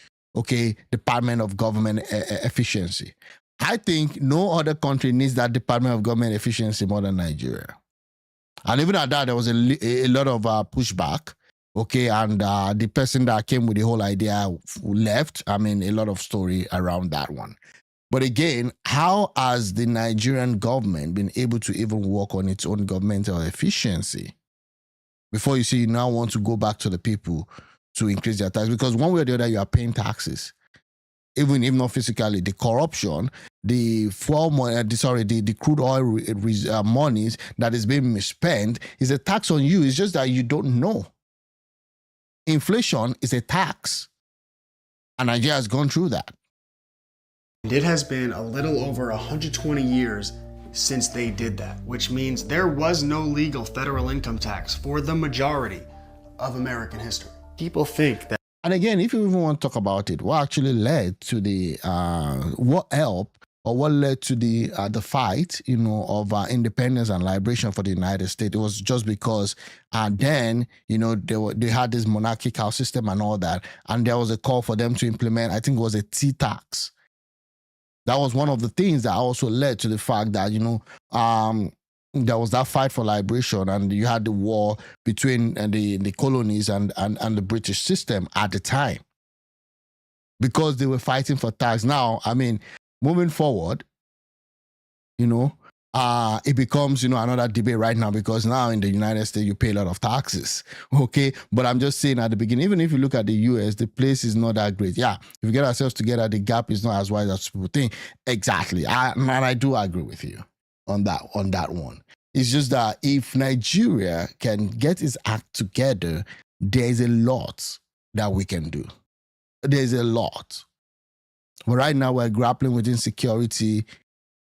Department of Government Efficiency. I think no other country needs that Department of Government Efficiency more than Nigeria. And even at that, there was a lot of pushback, and the person that came with the whole idea left. I mean, a lot of story around that one. But again, how has the Nigerian government been able to even work on its own governmental efficiency? Before you now want to go back to the people to increase their tax, because one way or the other, you are paying taxes. Even if not physically, the corruption, the crude oil monies that is being misspent is a tax on you. It's just that you don't know. Inflation is a tax. And Nigeria has gone through that. And it has been a little over 120 years since they did that, which means there was no legal federal income tax for the majority of American history. People think that. And again, if you even want to talk about it, what actually led to what helped or what led to the fight, of independence and liberation for the United States? It was just because then, they had this monarchical system and all that, and there was a call for them to implement, I think it was a tea tax. That was one of the things that also led to the fact that, there was that fight for liberation, and you had the war between the colonies and the British system at the time, because they were fighting for tax. Now, I mean, moving forward, it becomes, another debate right now, because now in the United States, you pay a lot of taxes. But I'm just saying at the beginning, even if you look at the US, the place is not that great. Yeah, if we get ourselves together, the gap is not as wide as people think. Exactly. And I do agree with you on that one. It's just that if Nigeria can get its act together, there's a lot that we can do. There's a lot. But right now we're grappling with insecurity.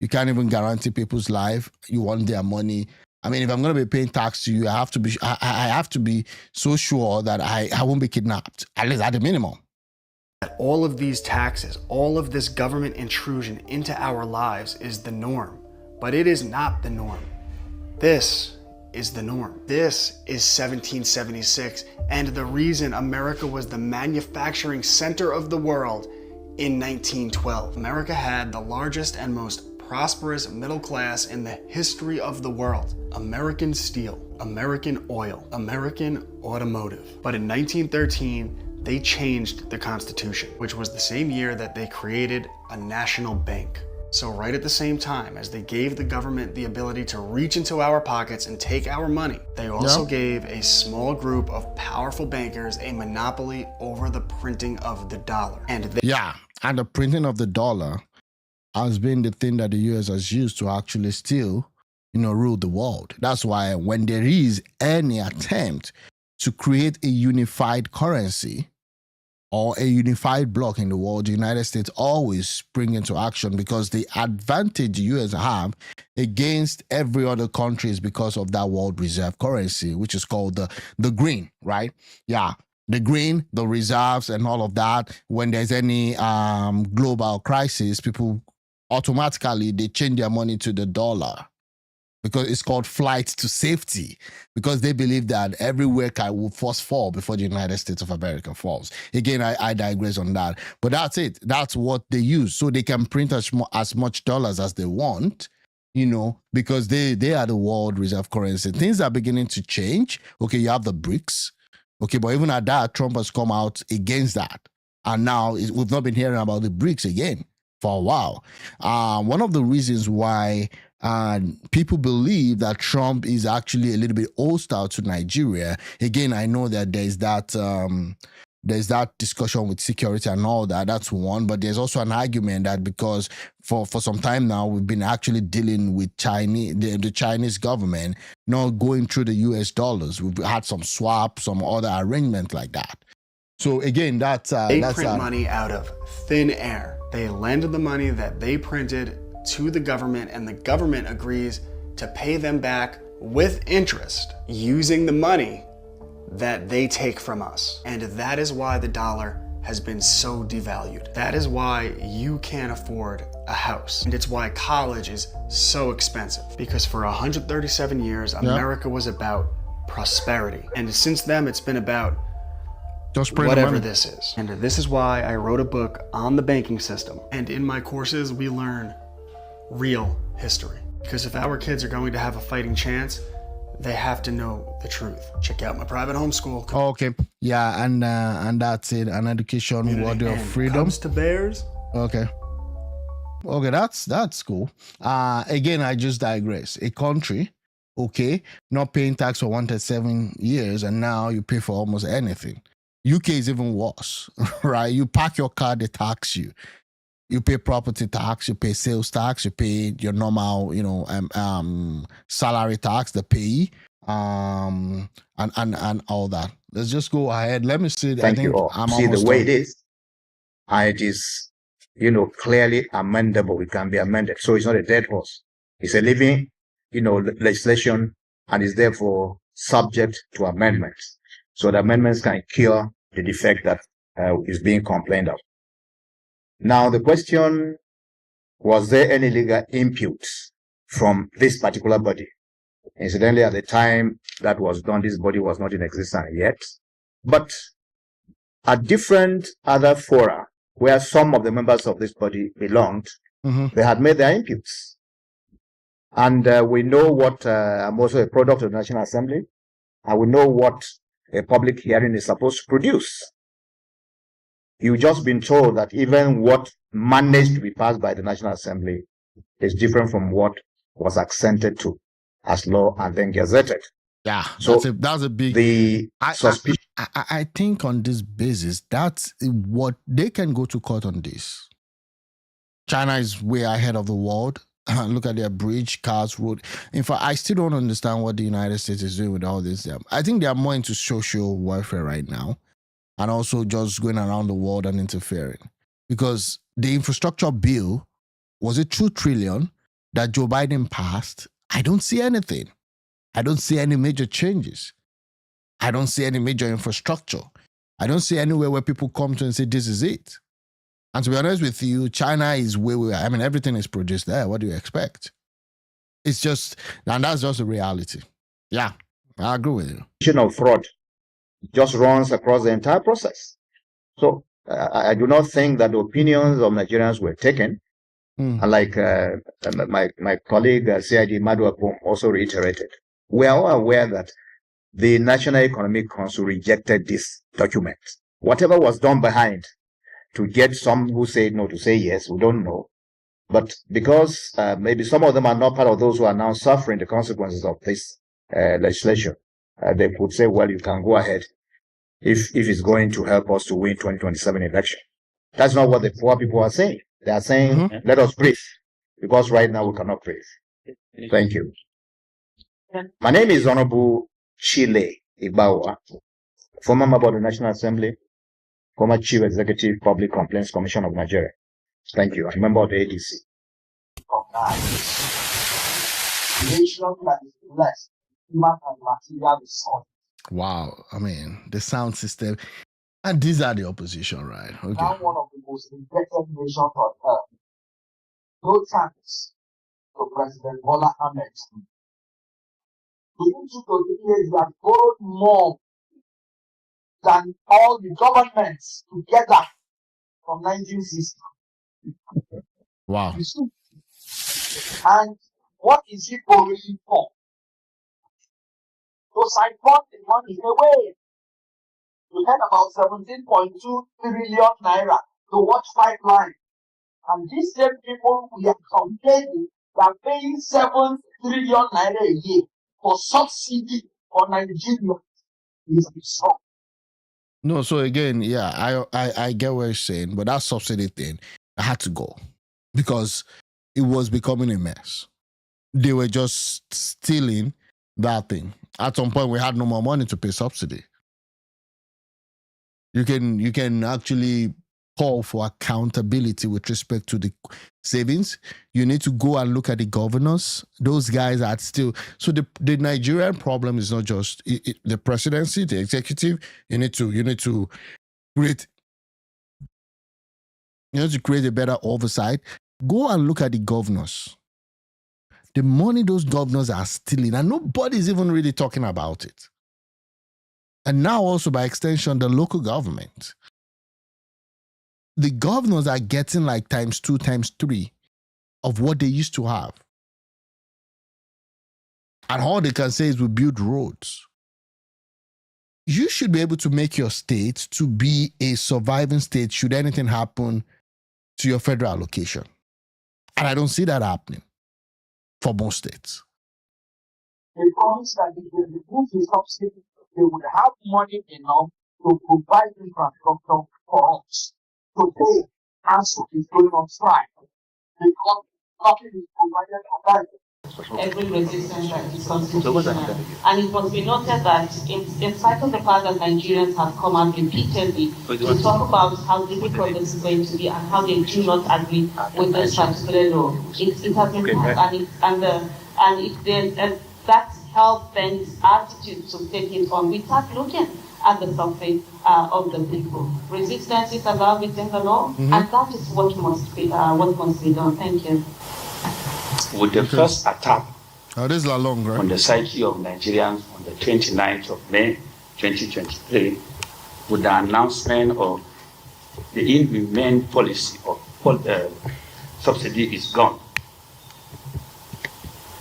You can't even guarantee people's life. You want their money. I mean, if I'm going to be paying tax to you, I have to be so sure that I won't be kidnapped, at least at the minimum. All of these taxes, all of this government intrusion into our lives is the norm. But it is not the norm. This is the norm. This is 1776, and the reason America was the manufacturing center of the world in 1912. America had the largest and most prosperous middle class in the history of the world. American steel, American oil, American automotive. But in 1913, they changed the Constitution, which was the same year that they created a national bank. So right at the same time as they gave the government the ability to reach into our pockets and take our money, they also gave a small group of powerful bankers a monopoly over the printing of the dollar. And the printing of the dollar has been the thing that the US has used to actually still, rule the world. That's why when there is any attempt to create a unified currency or a unified bloc in the world, the United States always spring into action, because the advantage the US have against every other country is because of that world reserve currency, which is called the green, right? Yeah, the green, the reserves and all of that. When there's any global crisis, people automatically, they change their money to the dollar, because it's called flight to safety, because they believe that everywhere will first fall before the United States of America falls. Again, I digress on that. But that's it. That's what they use. So they can print as much dollars as they want, you know, because they are the world reserve currency. Things are beginning to change. Okay, you have the BRICS. Okay, but even at that, Trump has come out against that. And now we've not been hearing about the BRICS again for a while. One of the reasons why people believe that Trump is actually a little bit hostile to Nigeria. Again, I know that there's that discussion with security and all that. That's one. But there's also an argument that because for some time now, we've been actually dealing with the Chinese government, not going through the US dollars. We've had some swap, some other arrangement like that. So again, they print money out of thin air. They lend the money that they printed to the government, and the government agrees to pay them back with interest using the money that they take from us. And that is why the dollar has been so devalued. That is why you can't afford a house. And it's why college is so expensive. Because for 137 years, America was about prosperity. And since then, it's been about whatever this is. And this is why I wrote a book on the banking system. And in my courses, we learn real history. Because if our kids are going to have a fighting chance, they have to know the truth. Check out my private homeschool. Oh, okay. Yeah, and that's it. An education worthy of freedom. Comes to bears. Okay. Okay, that's cool. Again, I just digress. A country, okay, not paying tax for 137 years, and now you pay for almost anything. UK is even worse, right? You park your car, they tax you. You pay property tax, you pay sales tax, you pay your normal, salary tax, the pay, and all that. Let's just go ahead. Let me see. Thank you all. See the way it is, and it is, clearly amendable. It can be amended. So it's not a dead horse. It's a living, legislation, and is therefore subject to amendments. So the amendments can cure the defect that is being complained of. Now, the question, was there any legal input from this particular body? Incidentally, at the time that was done, this body was not in existence yet. But at different other fora, where some of the members of this body belonged, they had made their inputs. And we know what, I'm also a product of the National Assembly, and we know what a public hearing is supposed to produce. You've just been told that even what managed to be passed by the National Assembly is different from what was assented to as law and then gazetted. Yeah, so that's a big suspicion. I think on this basis, that's what they can go to court on this. China is way ahead of the world. Look at their bridge, cars, road. In fact, I still don't understand what the United States is doing with all this. I think they are more into social warfare right now, and also just going around the world and interfering. Because the infrastructure bill, was it 2 trillion that Joe Biden passed? I don't see anything. I don't see any major changes. I don't see any major infrastructure. I don't see anywhere where people come to and say, this is it. And to be honest with you, China is where we are. I mean, everything is produced there. What do you expect? It's just, and that's just a reality. Yeah, I agree with you. Of fraud just runs across the entire process. So I do not think that the opinions of Nigerians were taken. And like my colleague CID Maduapong also reiterated, we are all aware that the National Economic Council rejected this document. Whatever was done behind to get some who say no to say yes, we don't know. But because maybe some of them are not part of those who are now suffering the consequences of this legislation, they could say, well, you can go ahead if it's going to help us to win 2027 election. That's not what the poor people are saying. They are saying, let us breathe, because right now we cannot breathe. Thank you. My name is Honorable Chile Ibawa, former member of the National Assembly, former Chief Executive Public Complaints Commission of Nigeria. Thank you. I'm a member of the ADC. Wow. I mean, the sound system. And these are the opposition, right? Okay. Now one of the most indebted nations on earth. No thanks to President Bola Ahmed within 2 to 3 years, we have borrowed more than all the governments together from 1960. Wow. You see? And what is he borrowing for? To siphon the money away. You had about 17.2 trillion naira to watch pipeline. And these same people we are complaining, they are paying 7 trillion naira a year for subsidy for Nigeria. It's absurd. No, so again, yeah, I get what you're saying, but that subsidy thing, I had to go because it was becoming a mess. They were just stealing that thing. At some point, we had no more money to pay subsidy. You can actually call for accountability with respect to the savings. You need to go and look at the governors. Those guys are still. So the Nigerian problem is not just the presidency, the executive. You need to create a better oversight. Go and look at the governors. The money those governors are stealing, and nobody's even really talking about it. And now also by extension, the local government. The governors are getting like times 2, times 3 of what they used to have. And all they can say is we build roads. You should be able to make your state to be a surviving state should anything happen to your federal allocation. And I don't see that happening for most states. They promised that if they remove the subsidy, they would have money enough to provide infrastructure for us. Today, council is going on strike because nothing is provided on that. Every resistance that is constitutional. And it must be noted that in spite of the fact that Nigerians have come out repeatedly to talk about how difficult this is going to be and how they do not agree with this particular law, it has been passed, and if there's that hell-bent attitude to take it on without looking at the suffering of the people. Resistance is allowed within the law, and that is what must be done. Thank you. With the first attack this is long, right? on the psyche of Nigerians on the 29th of May 2023, with the announcement of the inhumane policy of subsidy is gone,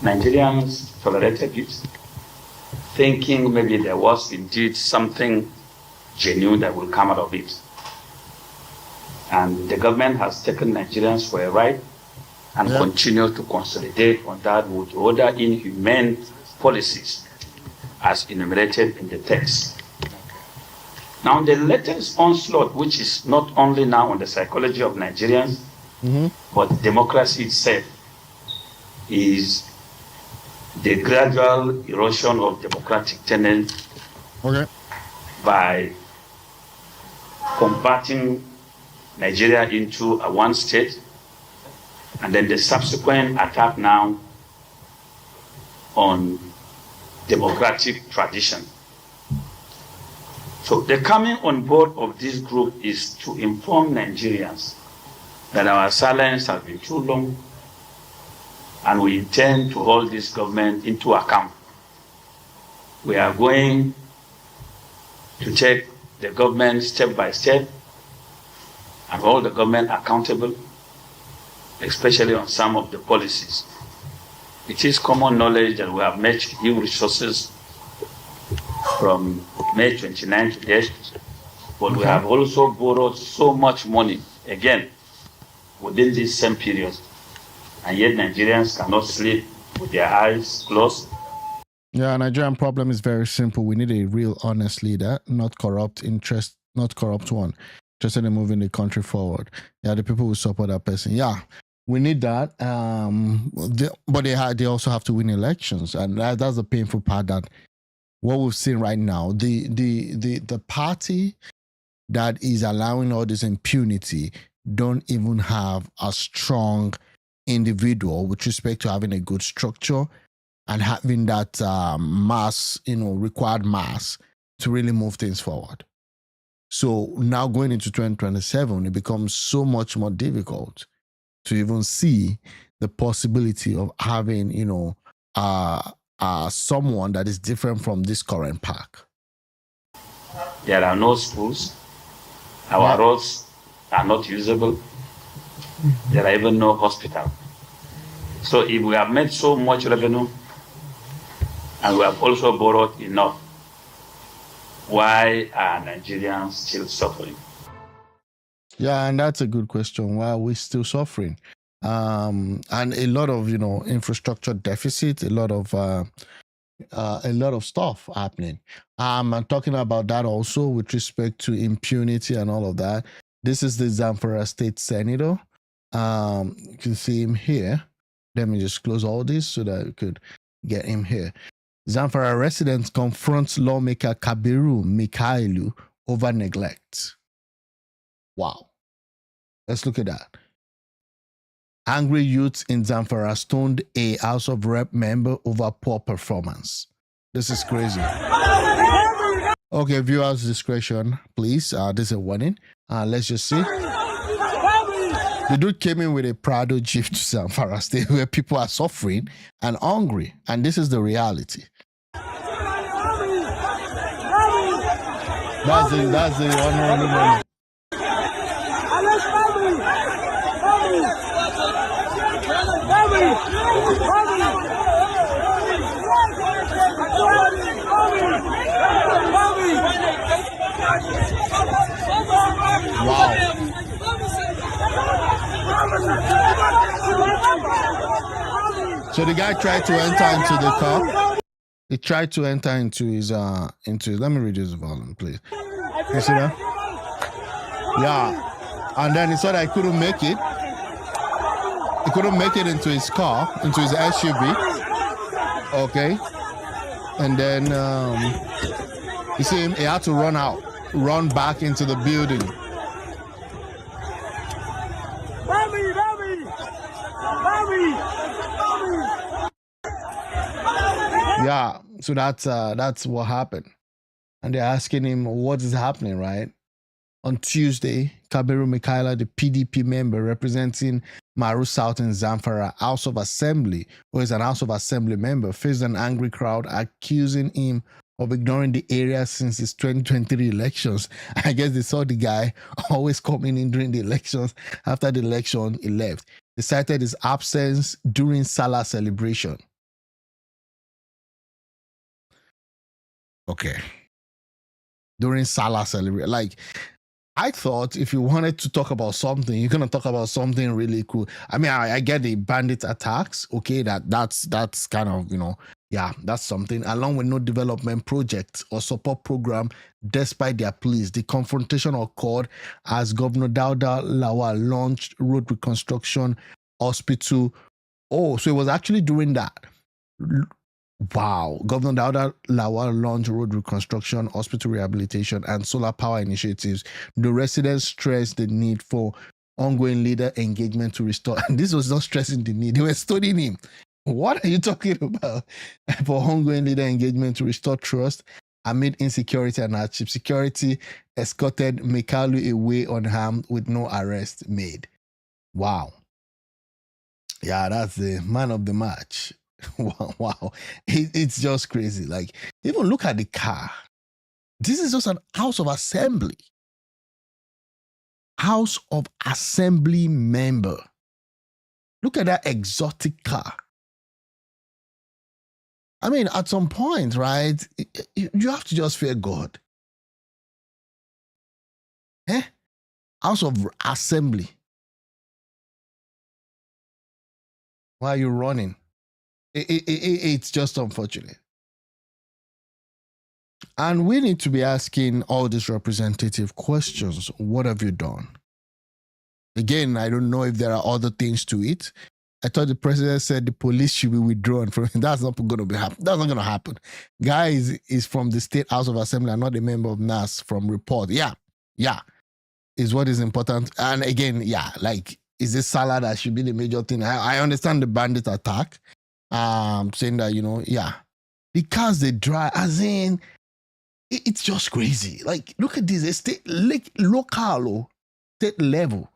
Nigerians tolerated it, thinking maybe there was indeed something genuine that will come out of it. And the government has taken Nigerians for a ride and continue to consolidate on that with other inhumane policies as enumerated in the text. Now, the latest onslaught, which is not only now on the psychology of Nigerians, but democracy itself, is the gradual erosion of democratic tenets by converting Nigeria into a one state, and then the subsequent attack now on democratic tradition. So the coming on board of this group is to inform Nigerians that our silence has been too long, and we intend to hold this government into account. We are going to take the government step by step and hold the government accountable, especially on some of the policies. It is common knowledge that we have met new resources from May 29 to date, but we have also borrowed so much money, again, within this same period. And yet Nigerians cannot sleep with their eyes closed. Yeah, Nigerian problem is very simple. We need a real honest leader, not corrupt one, interested in moving the country forward. Yeah, the people who support that person. Yeah, we need that. But they also have to win elections. And that's the painful part, that what we've seen right now, the party that is allowing all this impunity don't even have a strong individual with respect to having a good structure and having that mass, required mass to really move things forward. So now going into 2027, it becomes so much more difficult to even see the possibility of having, someone that is different from this current park? There are no schools. Our roads are not usable. There are even no hospital. So if we have made so much revenue and we have also borrowed enough, why are Nigerians still suffering? Yeah, and that's a good question. Why are we still suffering? And a lot of infrastructure deficit, a lot of stuff happening. I'm talking about that also with respect to impunity and all of that. This is the Zamfara State Senator. You can see him here. Let me just close all this so that we could get him here. Zamfara residents confronts lawmaker Kabiru Mikailu over neglect. Wow. Let's look at that. Angry youths in Zamfara stoned a House of Rep member over poor performance. This is crazy. Okay, viewers' discretion, please. This is a warning. Let's just see. The dude came in with a Prado Jeep to Zamfara State where people are suffering and hungry. And this is the reality. That's the honorable moment. Wow. So the guy tried to enter into the car. He tried to enter into his let me reduce the volume, please. You see that? Yeah. And then he said I couldn't make it. He couldn't make it into his car, into his SUV. Okay. And then you see him, he had to run back into the building. Yeah, so that's what happened. And they're asking him what is happening, right? On Tuesday, Kabiru Mikaila, the PDP member representing Maru South in Zamfara House of Assembly, who is an House of Assembly member, faced an angry crowd accusing him of ignoring the area since his 2023 elections. I guess they saw the guy always coming in during the elections. After the election, he left. They cited his absence during Salah celebration. Okay. During Salah celebration. Like, I thought if you wanted to talk about something, you're gonna talk about something really cool. I mean, I get the bandit attacks. Okay, that's kind of, yeah, that's something. Along with no development project or support program, despite their pleas, the confrontation occurred as Governor Dauda Lawal launched road reconstruction hospital. Oh, so it was actually during that. Wow. Governor Dauda Lawal launched road reconstruction, hospital rehabilitation, and solar power initiatives. The residents stressed the need for ongoing leader engagement to restore. And this was not stressing the need. They were studying him. What are you talking about? For ongoing leader engagement to restore trust amid insecurity and hardship. Security escorted Mikalu away unharmed with no arrest made. Wow. Yeah, that's the man of the match. Wow. It's just crazy. Like, even look at the car. This is just an House of Assembly. House of Assembly member. Look at that exotic car. I mean, at some point, right, you have to just fear God. House of Assembly. Why are you running? It's just unfortunate. And we need to be asking all these representative questions. What have you done? Again, I don't know if there are other things to it. I thought the president said the police should be withdrawn from it. That's not going to be happen. That's not going to happen. Guy is from the State House of Assembly and not a member of NAS from report. Yeah, is what is important. And again, like, is this Salah that should be the major thing? I understand the bandit attack. Saying that, the cars they drive, as in, it's just crazy. Like, look at this, local, state level.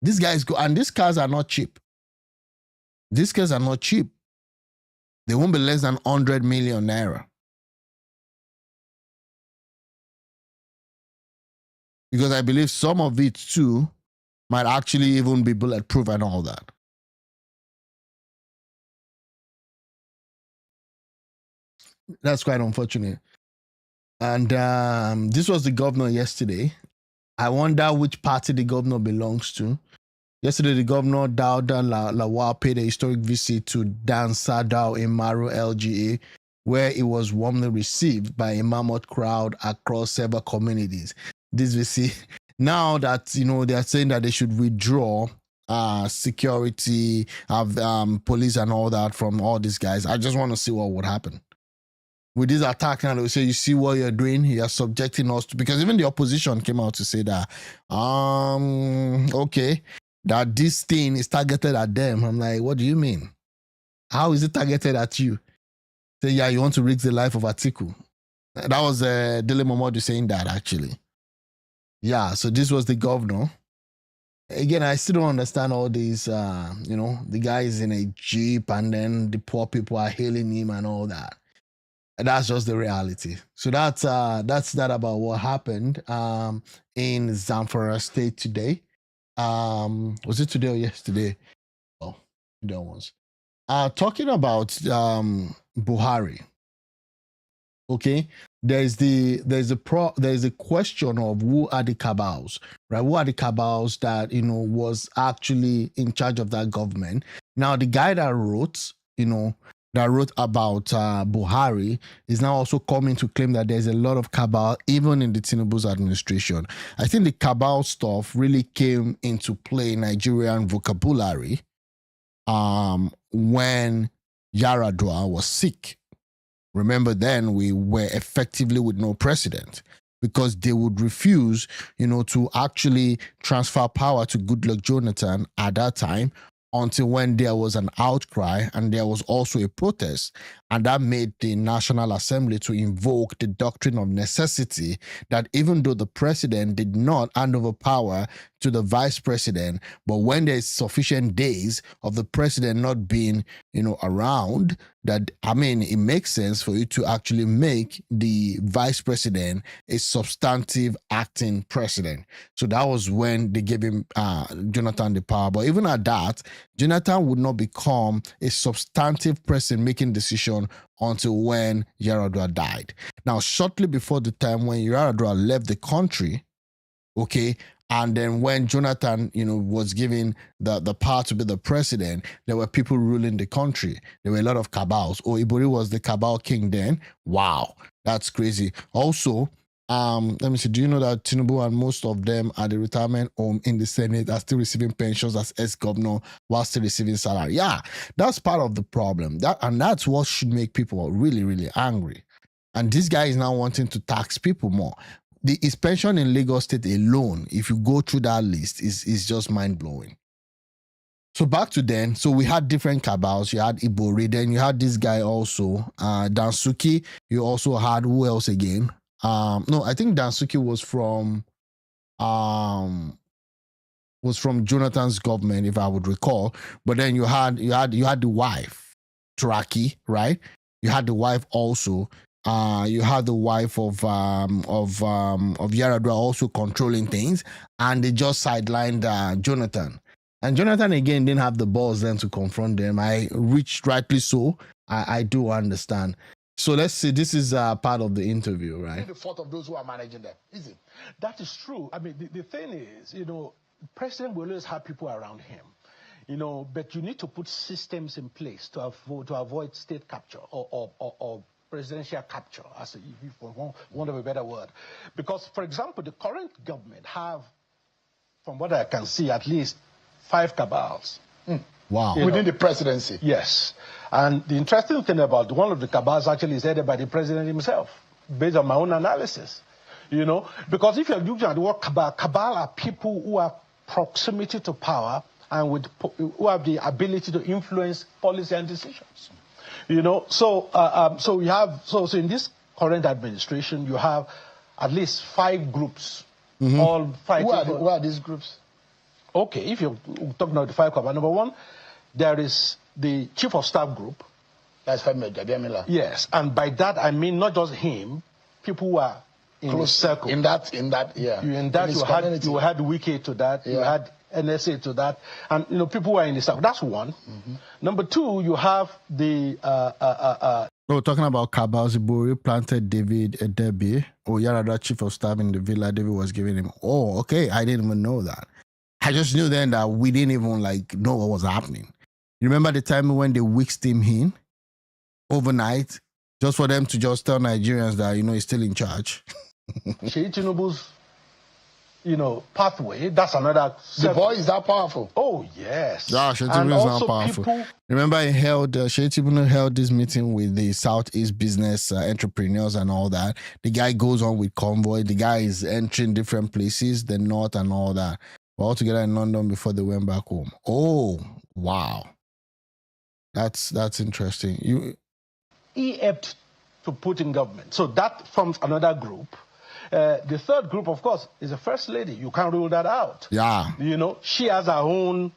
These guys go, and these cars are not cheap. These cars are not cheap. They won't be less than 100 million naira. Because I believe some of it too might actually even be bulletproof and all that. That's quite unfortunate. And this was the governor yesterday. I wonder which party the governor belongs to. Yesterday, the governor Dauda Lawal paid a historic visit to Dan Sadao in Maru, LGA, where it was warmly received by a mammoth crowd across several communities. This visit, now that they are saying that they should withdraw security, police and all that from all these guys. I just want to see what would happen. With this attack now, they will say, you see what you're doing? You're subjecting us to, because even the opposition came out to say that, okay, that this thing is targeted at them. I'm like, what do you mean? How is it targeted at you? Say, yeah, you want to risk the life of Atiku. That was Dele Momodu saying that, actually. Yeah, so this was the governor. Again, I still don't understand all these, the guy is in a Jeep and then the poor people are hailing him and all that. That's just the reality. So that's that about what happened in Zamfara State today. Was it today or yesterday? Oh, that was. Talking about Buhari. Okay, there's a question of who are the cabals, right? Who are the cabals that was actually in charge of that government? Now, the guy that wrote about Buhari is now also coming to claim that there's a lot of cabal even in the Tinubu's administration. I think the cabal stuff really came into play in Nigerian vocabulary when Yaradua was sick. Remember then we were effectively with no president because they would refuse, to actually transfer power to Goodluck Jonathan at that time until when there was an outcry and there was also a protest. And that made the National Assembly to invoke the doctrine of necessity that even though the president did not hand over power to the vice president, but when there's sufficient days of the president not being, around, that, it makes sense for you to actually make the vice president a substantive acting president. So that was when they gave him, Jonathan, the power. But even at that, Jonathan would not become a substantive person making decisions until when Yaradua died. Now, shortly before the time when Yaradua left the country, okay, and then when Jonathan, was given the power to be the president, there were people ruling the country. There were a lot of cabals. Oh, Ibori was the cabal king then. Wow, that's crazy. Also, let me see, do you know that Tinubu and most of them at the retirement home in the Senate are still receiving pensions as ex-governor while still receiving salary? Yeah, that's part of the problem. And that's what should make people really, really angry. And this guy is now wanting to tax people more. His pension in Lagos State alone, if you go through that list, is just mind-blowing. So back to then, so we had different cabals. You had Ibori, then you had this guy also, Dansuki. You also had, who else again? No, I think Dansuki was from Jonathan's government, if I would recall. But then you had the wife, Turaki, right? You had the wife also. You had the wife of Yaradua also controlling things, and they just sidelined Jonathan. And Jonathan again didn't have the balls then to confront them. Rightly so. I do understand. So let's see, this is part of the interview, right? The fault of those who are managing them, is it? That is true. The thing is, president will always have people around him, but you need to put systems in place to avoid state capture or presidential capture, if you want a better word. Because, for example, the current government have, from what I can see, at least 5 cabals. Wow. Within the presidency. Yes. And the interesting thing about one of the cabals actually is headed by the president himself, based on my own analysis. Because if you're looking at the word cabal are people who have proximity to power and who have the ability to influence policy and decisions. So in this current administration, you have at least 5 groups, all fighting. Who are these groups? Okay, if you're talking about the 5 cabals, number 1, there is the chief of staff group. That's Femi Ojabiamila. Yes, and by that I mean not just him, people who are in close circle. In that, yeah. In that you had Wiki to that, you had NSA to that, and people who are in the circle. That's one. Number two, you have the talking about Kabals, Ibori planted David Edebe, Yarada chief of staff in the villa David was giving him. Oh, okay, I didn't even know that. I just knew then that we didn't even know what was happening. You remember the time when they whisked him in overnight, just for them to just tell Nigerians that he's still in charge. Sheikh Tinubu's, pathway. That's another. The boy is that powerful. Oh yes. Yeah, Sheikh Tinubu is not powerful. Remember, Sheikh Tinubu held this meeting with the Southeast business entrepreneurs and all that. The guy goes on with convoy. The guy is entering different places, the north and all that. We're all together in London before they went back home. Oh wow, that's interesting. He helped to put in government. So that forms another group. The third group, of course, is the First Lady. You can't rule that out. Yeah. She has her own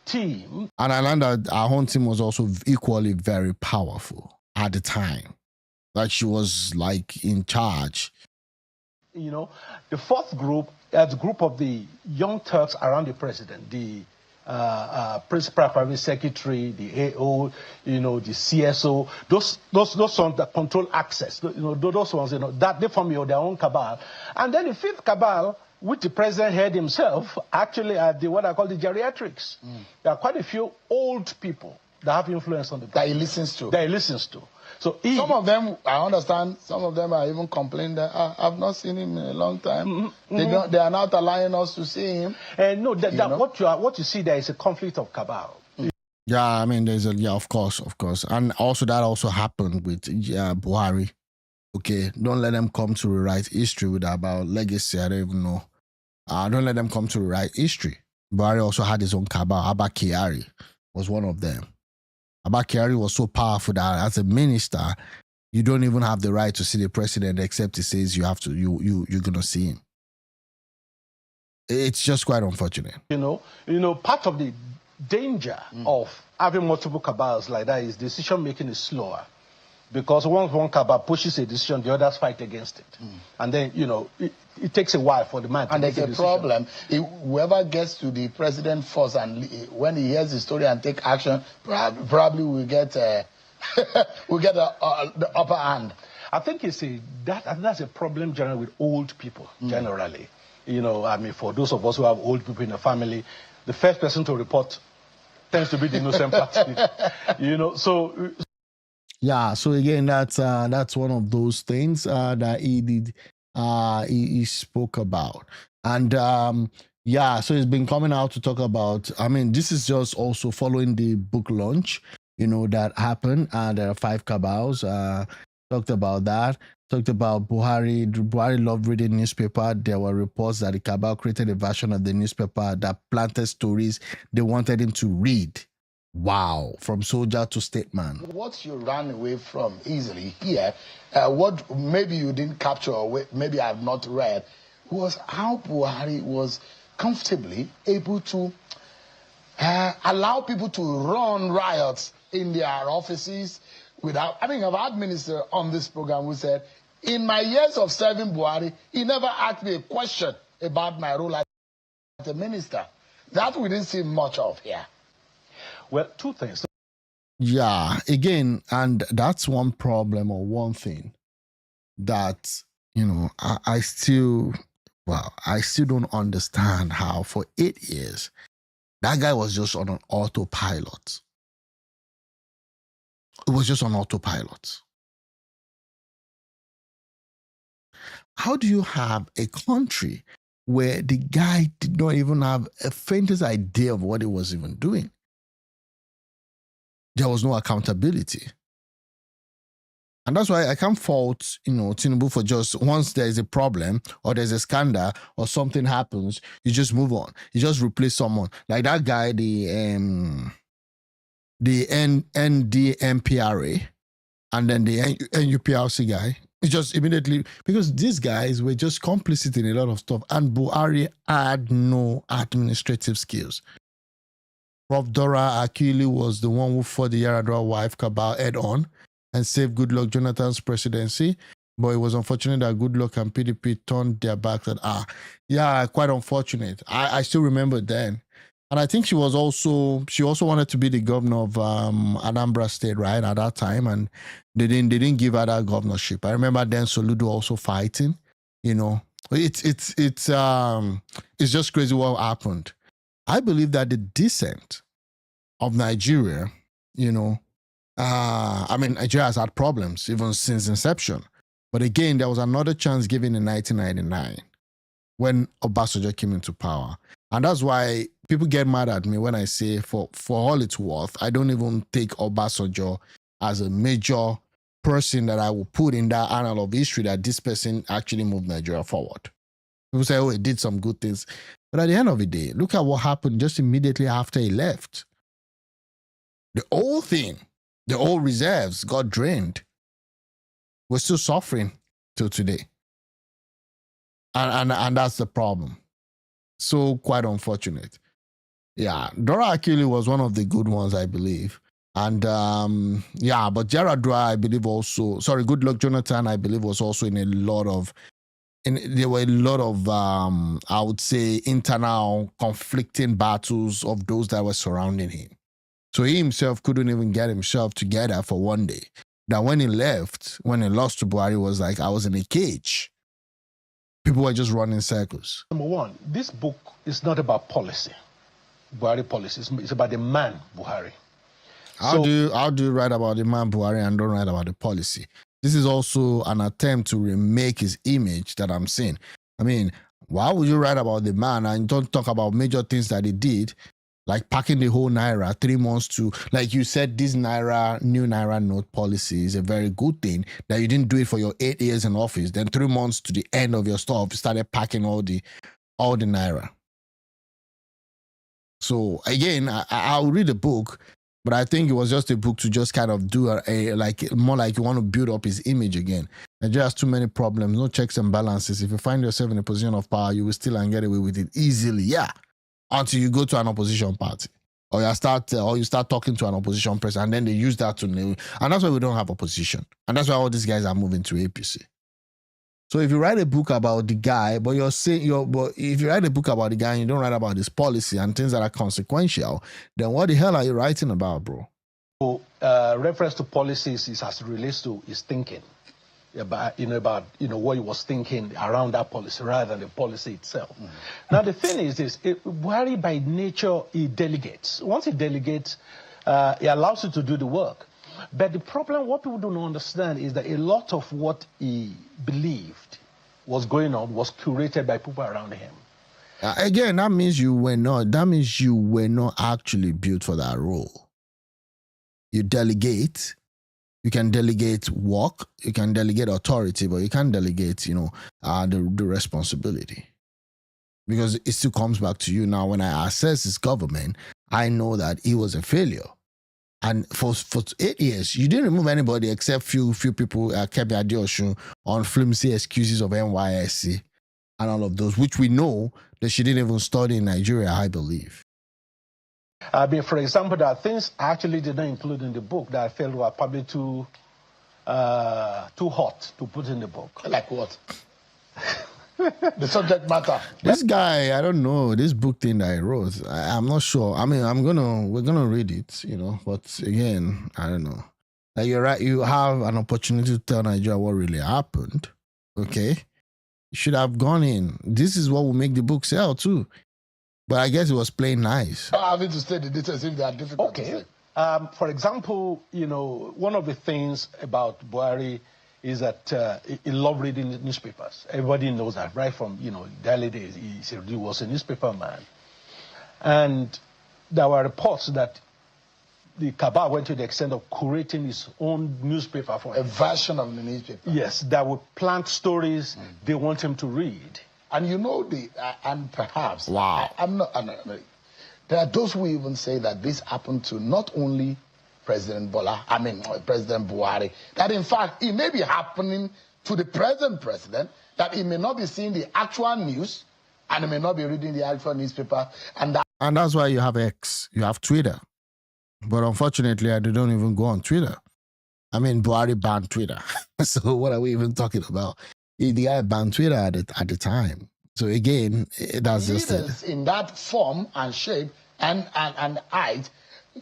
team. And I learned that our own team was also equally very powerful at the time. She was in charge. The fourth group is a group of the young Turks around the president, the principal private secretary, the AO, the CSO, those ones that control access, those ones, that they form their own cabal. And then the fifth cabal, which the president head himself, actually are what I call the geriatrics. There are quite a few old people that have influence on the president. That he listens to. So some of them, I understand, some of them are even complaining that I've not seen him in a long time. They are not allowing us to see him. No, what you see there is a conflict of cabal. Yeah, I mean, of course. And also that also happened with Buhari. Okay, don't let them come to rewrite history with about legacy. I don't even know. Don't let them come to rewrite history. Buhari also had his own cabal. Abba Kyari was one of them. Abba Kyari was so powerful that as a minister, you don't even have the right to see the president except he says you have to. You're gonna see him. It's just quite unfortunate. Part of the danger of having multiple cabals like that is decision making is slower, because once one cabal pushes a decision, the others fight against it, and then it takes a while for the man to make a decision. And there's a problem. Whoever gets to the president first, and when he hears the story and take action, probably will get the upper hand. I think that's a problem generally with old people generally. For those of us who have old people in the family, the first person to report tends to be the innocent party. So. Yeah. So again, that's one of those things that he did. He spoke about. And so he's been coming out to talk about, this is just also following the book launch, that happened. There are 5 cabals, talked about that, talked about Buhari. Buhari loved reading newspaper. There were reports that the cabal created a version of the newspaper that planted stories they wanted him to read. Wow, from soldier to statesman. What you ran away from easily here, what maybe you didn't capture or maybe I have not read, was how Buhari was comfortably able to allow people to run riots in their offices without. I've had minister on this program who said, in my years of serving Buhari, he never asked me a question about my role as a minister. That we didn't see much of here. Well, 2 things. Yeah, again, and that's one problem or one thing that, I still don't understand how for 8 years, that guy was just on an autopilot. It was just on autopilot. How do you have a country where the guy did not even have a faintest idea of what he was even doing? There was no accountability. And that's why I can't fault, Tinubu for just, once there's a problem or there's a scandal or something happens, you just move on. You just replace someone. Like that guy, the NDMPRA, and then the NUPRC guy, it's just immediately, because these guys were just complicit in a lot of stuff, and Buhari had no administrative skills. Prof. Dora Akili was the one who fought the Yaradua wife cabal head-on and saved Goodluck Jonathan's presidency. But it was unfortunate that Goodluck and PDP turned their backs at yeah, quite unfortunate. I still remember then. And I think she also wanted to be the governor of Anambra State, right, at that time, and they didn't give her that governorship. I remember then Soludo also fighting. You know, it's just crazy what happened. I believe that the descent of Nigeria, you know, I mean, Nigeria has had problems even since inception. But again, there was another chance given in 1999 when Obasanjo came into power. And that's why people get mad at me when I say, for all it's worth, I don't even take Obasanjo as a major person that I will put in that annal of history that this person actually moved Nigeria forward. People say, oh, he did some good things. But at the end of the day, look at what happened just immediately after he left. The whole thing, the old reserves got drained. We're still suffering till today. And that's the problem. So quite unfortunate. Yeah, Dora Akili was one of the good ones, I believe. And yeah, but Yaradua, I believe also, sorry, Goodluck Jonathan, I believe was also in a lot of, there were a lot of, I would say, internal conflicting battles of those that were surrounding him. So he himself couldn't even get himself together for one day. That when he left, when he lost to Buhari, was like, I was in a cage. People were just running circles. Number one, this book is not about policy, Buhari policy. It's about the man, Buhari. How do you write about the man Buhari and don't write about the policy? This is also an attempt to remake his image that I'm seeing. I mean, why would you write about the man and don't talk about major things that he did, like packing the whole Naira 3 months to, like you said, this new Naira note policy is a very good thing, that you didn't do it for your 8 years in office. Then 3 months to the end of your stuff, you started packing all the Naira. So again, I'll read the book, but I think it was just a book to just kind of do more like you want to build up his image again. Nigeria has too many problems, no checks and balances. If you find yourself in a position of power, you will steal and get away with it easily. Yeah. Until you go to an opposition party, or you start talking to an opposition person, and then they use that to nail. And that's why we don't have opposition, and that's why all these guys are moving to APC. So if you write a book about the guy, but if you write a book about the guy and you don't write about his policy and things that are consequential, then what the hell are you writing about, bro? So, reference to policies is as it relates to his thinking. About what he was thinking around that policy rather than the policy itself. Mm-hmm. Now the thing is this: Buhari by nature he delegates. Once he delegates, he allows you to do the work. But the problem, what people don't understand, is that a lot of what he believed was going on was curated by people around him. Again, that means you were not actually built for that role. You delegate. You can delegate work, you can delegate authority, but you can't delegate, the responsibility. Because it still comes back to you. Now, when I assess his government, I know that he was a failure. And for 8 years, you didn't remove anybody except few people, Kemi Adeosun, on flimsy excuses of NYSC and all of those, which we know that she didn't even study in Nigeria, I believe. I mean, for example, there are things I actually did not include in the book that I felt were probably too hot to put in the book. Like what? The subject matter. This guy, I don't know, this book thing that I wrote, I'm not sure. I mean, we're gonna read it, but again, I don't know. Like, you're right, you have an opportunity to tell Nigeria what really happened, okay? You should have gone in. This is what will make the book sell too. But I guess it was plain nice. Having to state the details if they are difficult to say. For example, one of the things about Buhari is that he loved reading newspapers. Everybody knows that, right from, the early days. He was a newspaper man. And there were reports that the cabal went to the extent of curating his own newspaper for him. A version of the newspaper. Yes, that would plant stories they want him to read. And and perhaps, wow. There are those who even say that this happened to not only President Buhari, that in fact it may be happening to the present president, that he may not be seeing the actual news and he may not be reading the actual newspaper, and that And that's why you have X, you have Twitter. But unfortunately, they don't even go on Twitter. I mean, Buhari banned Twitter. So what are we even talking about? The guy banned Twitter at the time. So again, that's just it. In that form and shape and height,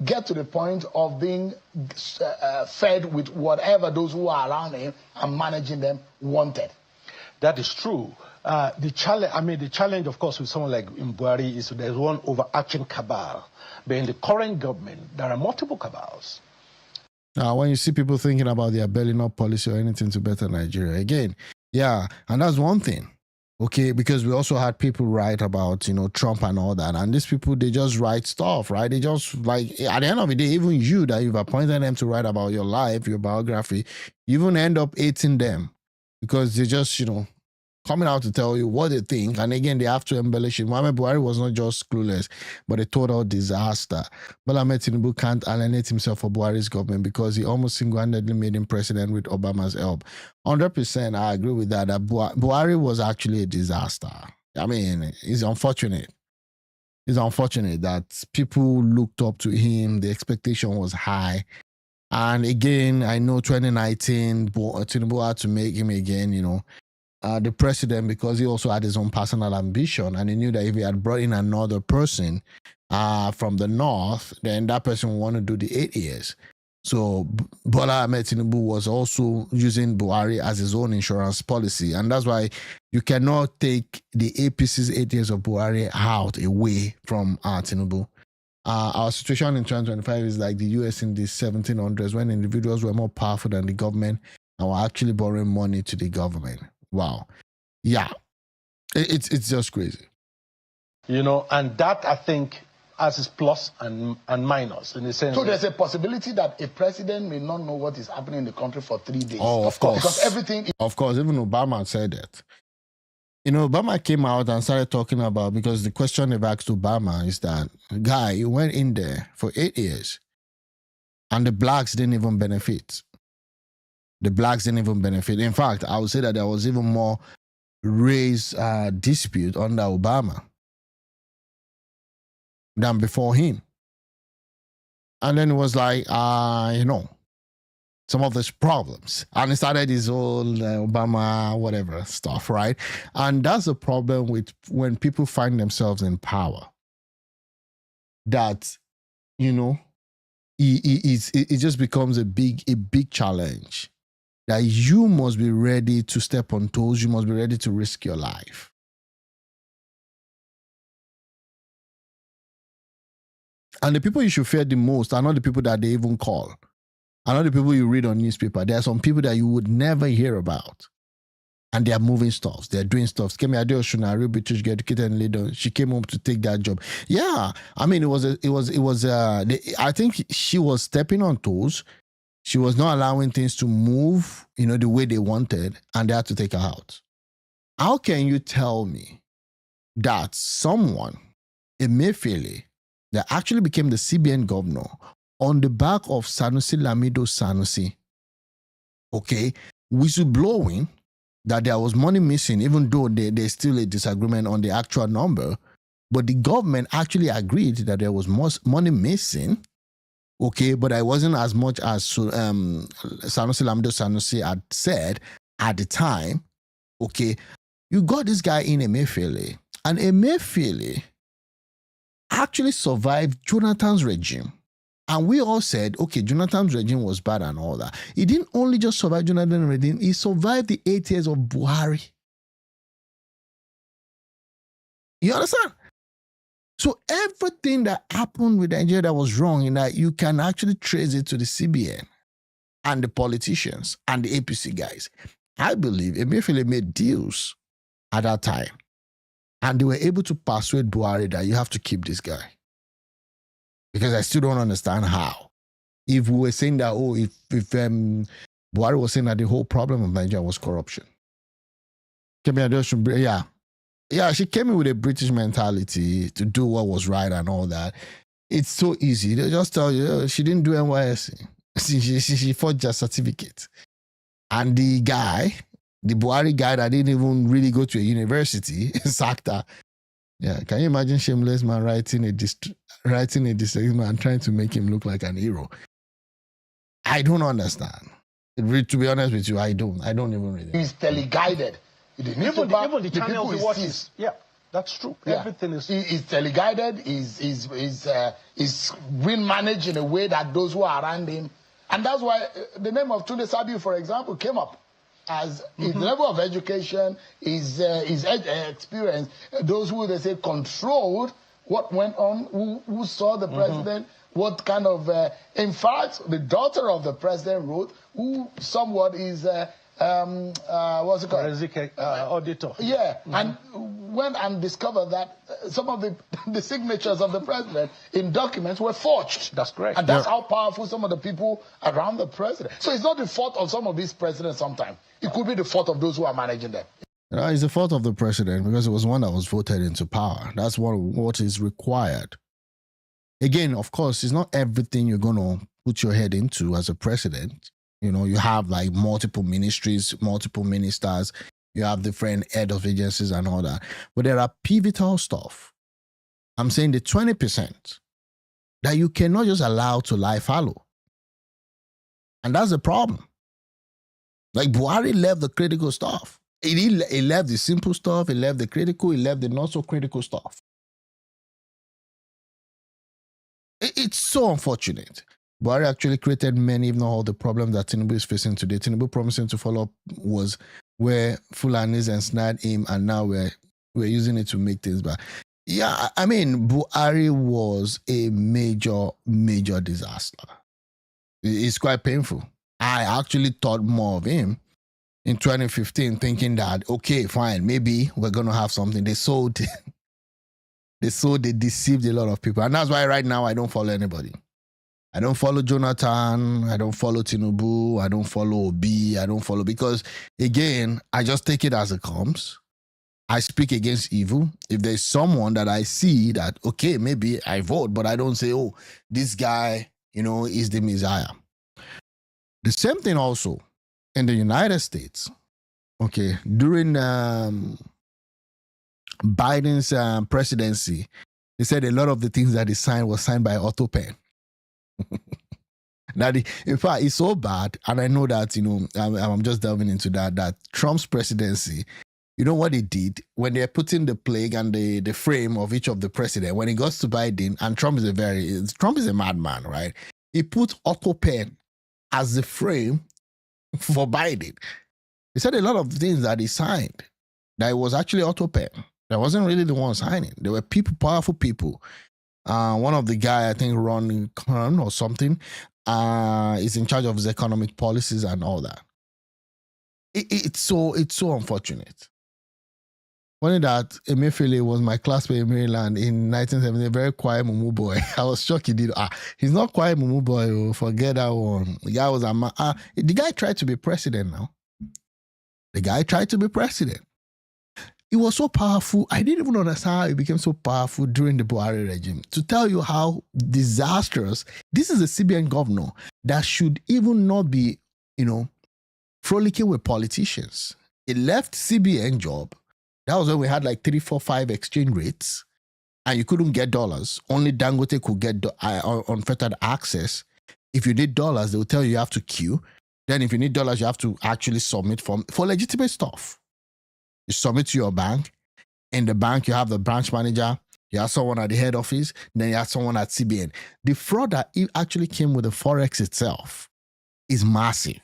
get to the point of being fed with whatever those who are around him and managing them wanted. That is true. The challenge, of course, with someone like Buhari is there's one overarching cabal. But in the current government, there are multiple cabals. Now, when you see people thinking about their belly up policy or anything to better Nigeria, again, yeah, and that's one thing. Okay, because we also had people write about, Trump and all that. And these people, they just write stuff, right? They just, like, at the end of the day, even you that you've appointed them to write about your life, your biography, you even end up hating them because they just, coming out to tell you what they think. And again, they have to embellish it. Muhammad Buhari was not just clueless, but a total disaster. But Ahmed Tinubu can't alienate himself for Buhari's government because he almost single-handedly made him president with Obama's help. 100%, I agree with that Buhari was actually a disaster. I mean, it's unfortunate. It's unfortunate that people looked up to him. The expectation was high. And again, I know 2019, Tinubu had to make him again, the president because he also had his own personal ambition, and he knew that if he had brought in another person from the north, then that person would want to do the 8 years. So Bola Ahmed Tinubu was also using Buhari as his own insurance policy, and that's why you cannot take the APC's 8 years of Buhari out away from Tinubu. Our situation in 2025 is like the US in the 1700s when individuals were more powerful than the government and were actually borrowing money to the government. Wow. Yeah. It's just crazy. And that, I think, has its plus and minus in the sense. So there's a possibility that a president may not know what is happening in the country for 3 days. Oh, of course. Because everything... Of course, even Obama said that. Obama came out and started talking about, because the question they've asked Obama is that, guy, you went in there for 8 years and the blacks didn't even benefit. The blacks didn't even benefit. In fact, I would say that there was even more race dispute under Obama than before him. And then it was like, some of these problems. And it started his whole Obama, whatever stuff, right? And that's the problem with when people find themselves in power. That, it just becomes a big challenge. That you must be ready to step on toes. You must be ready to risk your life. And the people you should fear the most are not the people that they even call. Are not the people you read on newspaper. There are some people that you would never hear about. And they are moving stuff. They are doing stuff. Kemi Adeosun, a real British girl, educated and leader. She came home to take that job. Yeah. I mean, I think she was stepping on toes. She was not allowing things to move, the way they wanted, and they had to take her out. How can you tell me that someone, Emefiele, that actually became the CBN governor on the back of Sanusi Lamido Sanusi, whistleblowing that there was money missing, even though there's still a disagreement on the actual number, but the government actually agreed that there was money missing. But it wasn't as much as Sanusi Lamido Sanusi had said at the time. You got this guy in Emefiele, and Emefiele actually survived Jonathan's regime. And we all said, Jonathan's regime was bad and all that. He didn't only just survive Jonathan's regime, he survived the 8 years of Buhari. You understand? So everything that happened with Nigeria that was wrong, in that you can actually trace it to the CBN and the politicians and the APC guys. I believe Emefiele made deals at that time, and they were able to persuade Buhari that you have to keep this guy. Because I still don't understand how. If we were saying that, if Buhari was saying that the whole problem of Nigeria was corruption. Yeah, she came in with a British mentality to do what was right and all that. It's so easy. They just tell you, she didn't do NYSC. She forged a certificate. And the Buhari guy that didn't even really go to a university, sacked her. Yeah, can you imagine shameless man writing a disgraced man trying to make him look like an hero? I don't understand. To be honest with you, I don't even really. He's teleguided. Even the channels he watches. Yeah, that's true. Yeah. Everything is. He's teleguided. He's been managed in a way that those who are around him, and that's why the name of Tunde Sabiu, for example, came up. As his level of education, his experience, those who they say controlled what went on, who saw the president, what kind of, in fact, the daughter of the president wrote, who somewhat is, what's it called? Forensic auditor. Yeah, and went and discovered that some of the signatures of the president in documents were forged. That's correct. And that's how powerful some of the people around the president. So it's not the fault of some of these presidents sometimes. It could be the fault of those who are managing them. It's the fault of the president because it was one that was voted into power. That's what is required. Again, of course, it's not everything you're going to put your head into as a president. You know, you have like multiple ministries, multiple ministers, you have different head of agencies and all that. But there are pivotal stuff. I'm saying the 20% that you cannot just allow to lie fallow. And that's the problem. Like Buhari left the critical stuff. He left the simple stuff, he left the critical, he left the not so critical stuff. It's so unfortunate. Buhari actually created many, if not all, the problems that Tinubu is facing today. Tinubu promising to follow up was where Fulanis ensnared him, and now we're using it to make things bad. Yeah, I mean, Buhari was a major, major disaster. It's quite painful. I actually thought more of him in 2015, thinking that, okay, fine, maybe we're going to have something. They deceived a lot of people. And that's why right now I don't follow anybody. I don't follow Jonathan. I don't follow Tinubu. I don't follow Obi. I don't follow, because again, I just take it as it comes. I speak against evil. If there's someone that I see that, okay, maybe I vote, but I don't say, oh, this guy, is the Messiah. The same thing also in the United States. Okay, during Biden's presidency, they said a lot of the things that he signed was signed by auto pen. Now, in fact, it's so bad, and I know that, I'm just delving into that Trump's presidency, you know what he did? When they're putting the plague and the frame of each of the president, when it goes to Biden, and Trump is a madman, right? He put auto pen as the frame for Biden. He said a lot of things that he signed, that it was actually auto pen. That wasn't really the one signing. There were people, powerful people. One of the guy, I think Ron Kern or something, is in charge of his economic policies and all that. It's so unfortunate. Funny that Emefiele was my classmate in Maryland in 1970, a very quiet mumu boy. I was shocked he did. He's not quiet mumu boy. Forget that one. The guy was the guy tried to be president now. The guy tried to be president. It was so powerful. I didn't even understand how it became so powerful during the Buhari regime. To tell you how disastrous, this is a CBN governor that should even not be, frolicking with politicians. He left CBN job. That was when we had like 3, 4, 5 exchange rates, and you couldn't get dollars. Only Dangote could get unfettered access. If you need dollars, they will tell you have to queue. Then if you need dollars, you have to actually submit for legitimate stuff. You submit to your bank. In the bank, you have the branch manager. You have someone at the head office. Then you have someone at CBN. The fraud that actually came with the Forex itself is massive.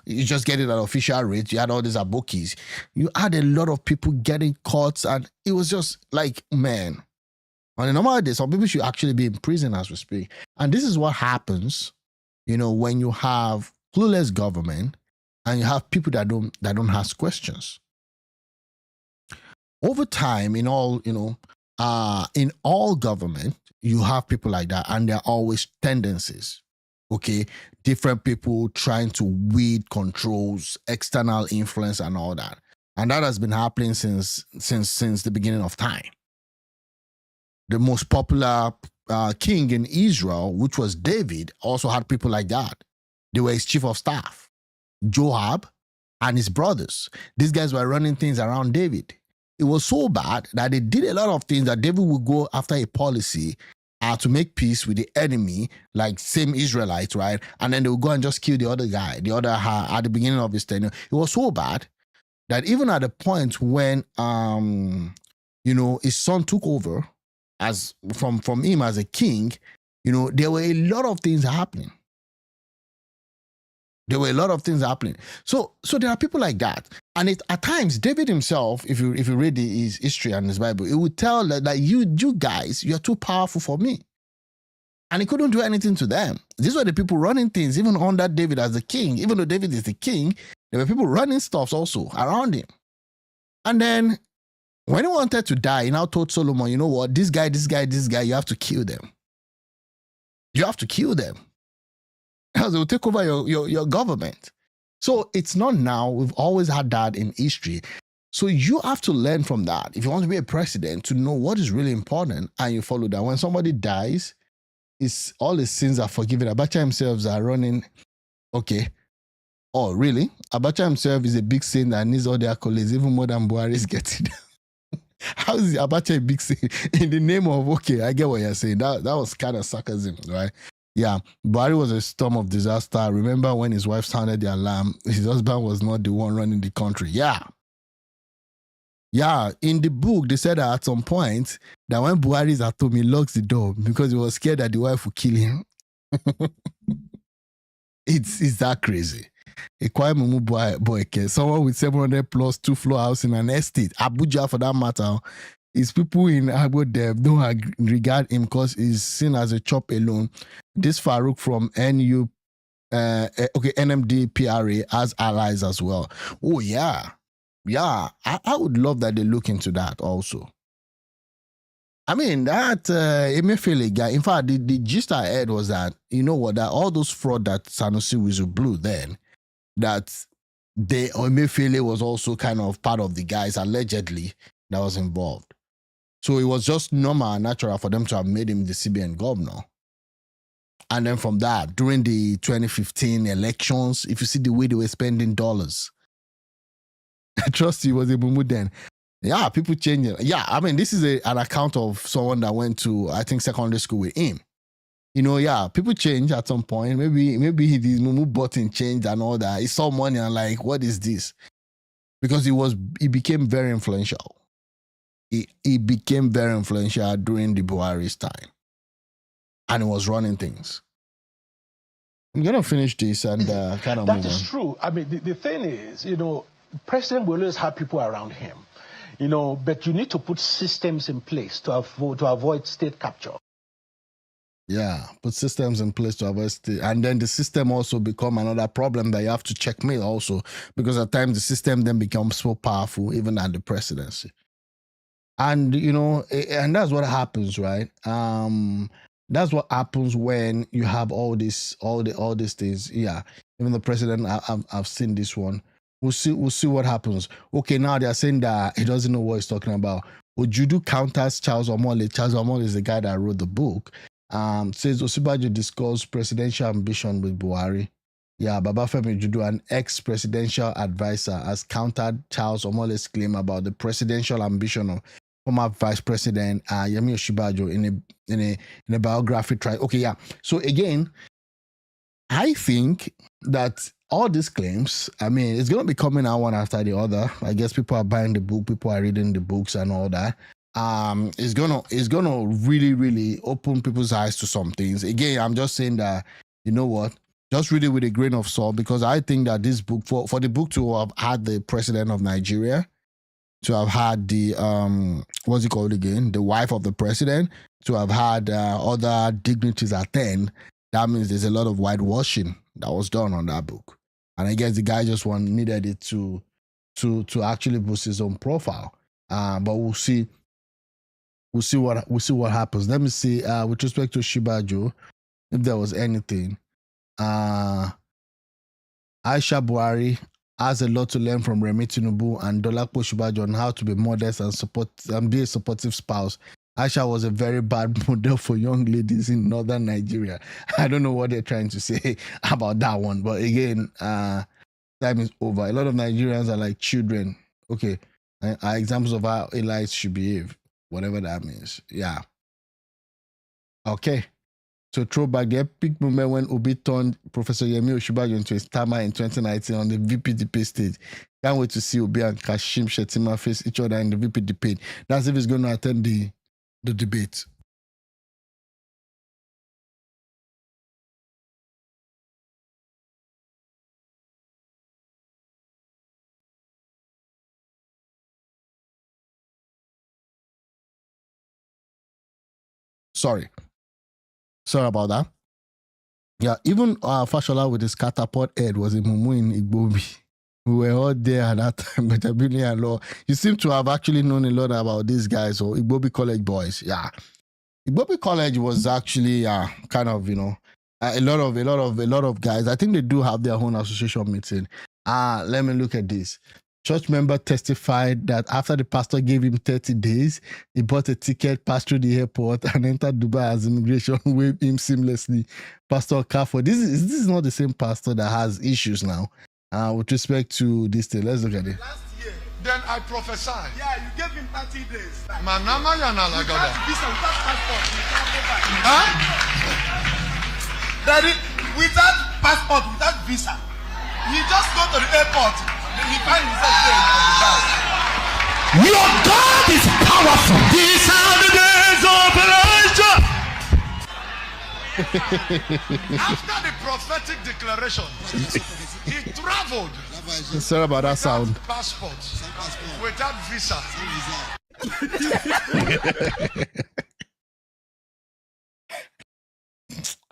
You just get it at official rates. You had all these abokis. You had a lot of people getting caught, and it was just like, man. On a normal day, some people should actually be in prison as we speak. And this is what happens, when you have clueless government and you have people that don't ask questions. Over time, in all government, you have people like that, and there are always tendencies. Okay, different people trying to weed controls, external influence, and all that, and that has been happening since the beginning of time. The most popular king in Israel, which was David, also had people like that. They were his chief of staff, Joab, and his brothers. These guys were running things around David. It was so bad that they did a lot of things that David would go after a policy to make peace with the enemy, like same Israelites, right? And then they would go and just kill the other guy, the other at the beginning of his tenure. It was so bad that even at the point when his son took over as from him as a king, there were a lot of things happening. There were a lot of things happening. So there are people like that. And at times, David himself, if you read his history and his Bible, it would tell that you guys, you're too powerful for me. And he couldn't do anything to them. These were the people running things, even under David as the king. Even though David is the king, there were people running stuff also around him. And then when he wanted to die, he now told Solomon, you know what, this guy, you have to kill them. You have to kill them. Else they will take over your government. So it's not now. We've always had that in history. So you have to learn from that. If you want to be a president, to know what is really important and you follow that. When somebody dies, all his sins are forgiven. Abacha himself are running, okay. Oh, really? Abacha himself is a big sin that needs all the accolades, even more than Buhari is getting. How is Abacha a big sin? In the name of, okay, I get what you're saying. That was kind of sarcasm, right? Yeah, Buhari was a storm of disaster. Remember when his wife sounded the alarm, his husband was not the one running the country. Yeah, in the book, they said that at some point, that when Buhari is at home, he locks the door because he was scared that the wife would kill him. It's that crazy. A quiet mumu boy, someone with 700 plus 2-floor house in an estate, Abuja for that matter, his people in Agbo Dev don't regard him because he's seen as a chop alone. This FAROUK from NMD PRA has allies as well. Oh yeah. I would love that they look into that also. I mean, that Emefiele guy, in fact, the gist I heard was that, you know what, that all those fraud that Sanusi whistle blew then, that Emefiele was also kind of part of the guys, allegedly, that was involved. So it was just normal and natural for them to have made him the CBN governor. And then from that, during the 2015 elections, if you see the way they were spending dollars, I trust he was a boo then. Yeah, people changing. Yeah, I mean, this is an account of someone that went to, I think, secondary school with him. People change at some point. Maybe his mumu button changed and all that. He saw money and like, what is this? Because he became very influential. He became very influential during the Buhari's time. And he was running things. I'm going to finish this and kind of move on. That is true. I mean, the thing is, President will always have people around him, but you need to put systems in place to avoid state capture. Yeah, put systems in place to avoid state. And then the system also become another problem that you have to checkmate also, because at times the system then becomes so powerful, even at the presidency. And, and that's what happens, right? That's what happens when you have all these things. Yeah, even the president, I've seen this one. We'll see what happens. Okay, now they're saying that he doesn't know what he's talking about. Ojudu counters Charles Omole. Charles Omole is the guy that wrote the book. Says Osibajo discussed presidential ambition with Buhari. Yeah, Babafemi Ojudu, an ex-presidential advisor, has countered Charles Omole's claim about the presidential ambition of former Vice President Yemi Osibajo in a biography. Okay, yeah. So again, I think that all these claims, I mean, it's going to be coming out one after the other. I guess people are buying the book, people are reading the books and all that. It's gonna really, really open people's eyes to some things. Again, I'm just saying that, you know what? Just read it with a grain of salt, because I think that this book, for the book to have had the president of Nigeria, to have had the what's it called again, the wife of the president, to have had other dignitaries attend, that means there's a lot of whitewashing that was done on that book. And I guess the guy just needed it to actually boost his own profile. But we'll see what happens. Let me see with respect to Shibajo, if there was anything. Aisha Buhari has a lot to learn from Remi Tinubu and Dolapo Shibajo on how to be modest and be a supportive spouse. Aisha was a very bad model for young ladies in northern Nigeria. I don't know what they're trying to say about that one, but again, time is over. A lot of Nigerians are like children. Okay, are examples of how elites should behave, whatever that means. Yeah. Okay. So throwback the epic moment when Obi turned Professor Yemi Osinbajo into a stammer in 2019 on the VP debate stage. Can't wait to see Obi and Kashim Shettima face each other in the VP debate. That's if he's going to attend the debate. Sorry about that. Yeah, even Fashola with his catapult head was a mumu in Igbobi. We were all there at that time, but and Law. You seem to have actually known a lot about these guys or Igbobi College boys. Yeah, Igbobi College was actually kind of, a lot of guys. I think they do have their own association meeting. Let me look at this. Church member testified that after the pastor gave him 30 days, he bought a ticket, passed through the airport, and entered Dubai as immigration waived him seamlessly. Pastor OKAFOR. This is not the same pastor that has issues now with respect to this thing. Let's look at it. Last year, then I prophesied. Yeah, you gave him 30 days. Manama yana Without visa, without passport, you can't go back. Huh? Daddy, without passport, without visa, you just go to the airport. He find himself there in Dubai. Your God is powerful. These are the days of Elijah. After the prophetic declaration, he traveled. Sorry about that sound. Passport, without visa.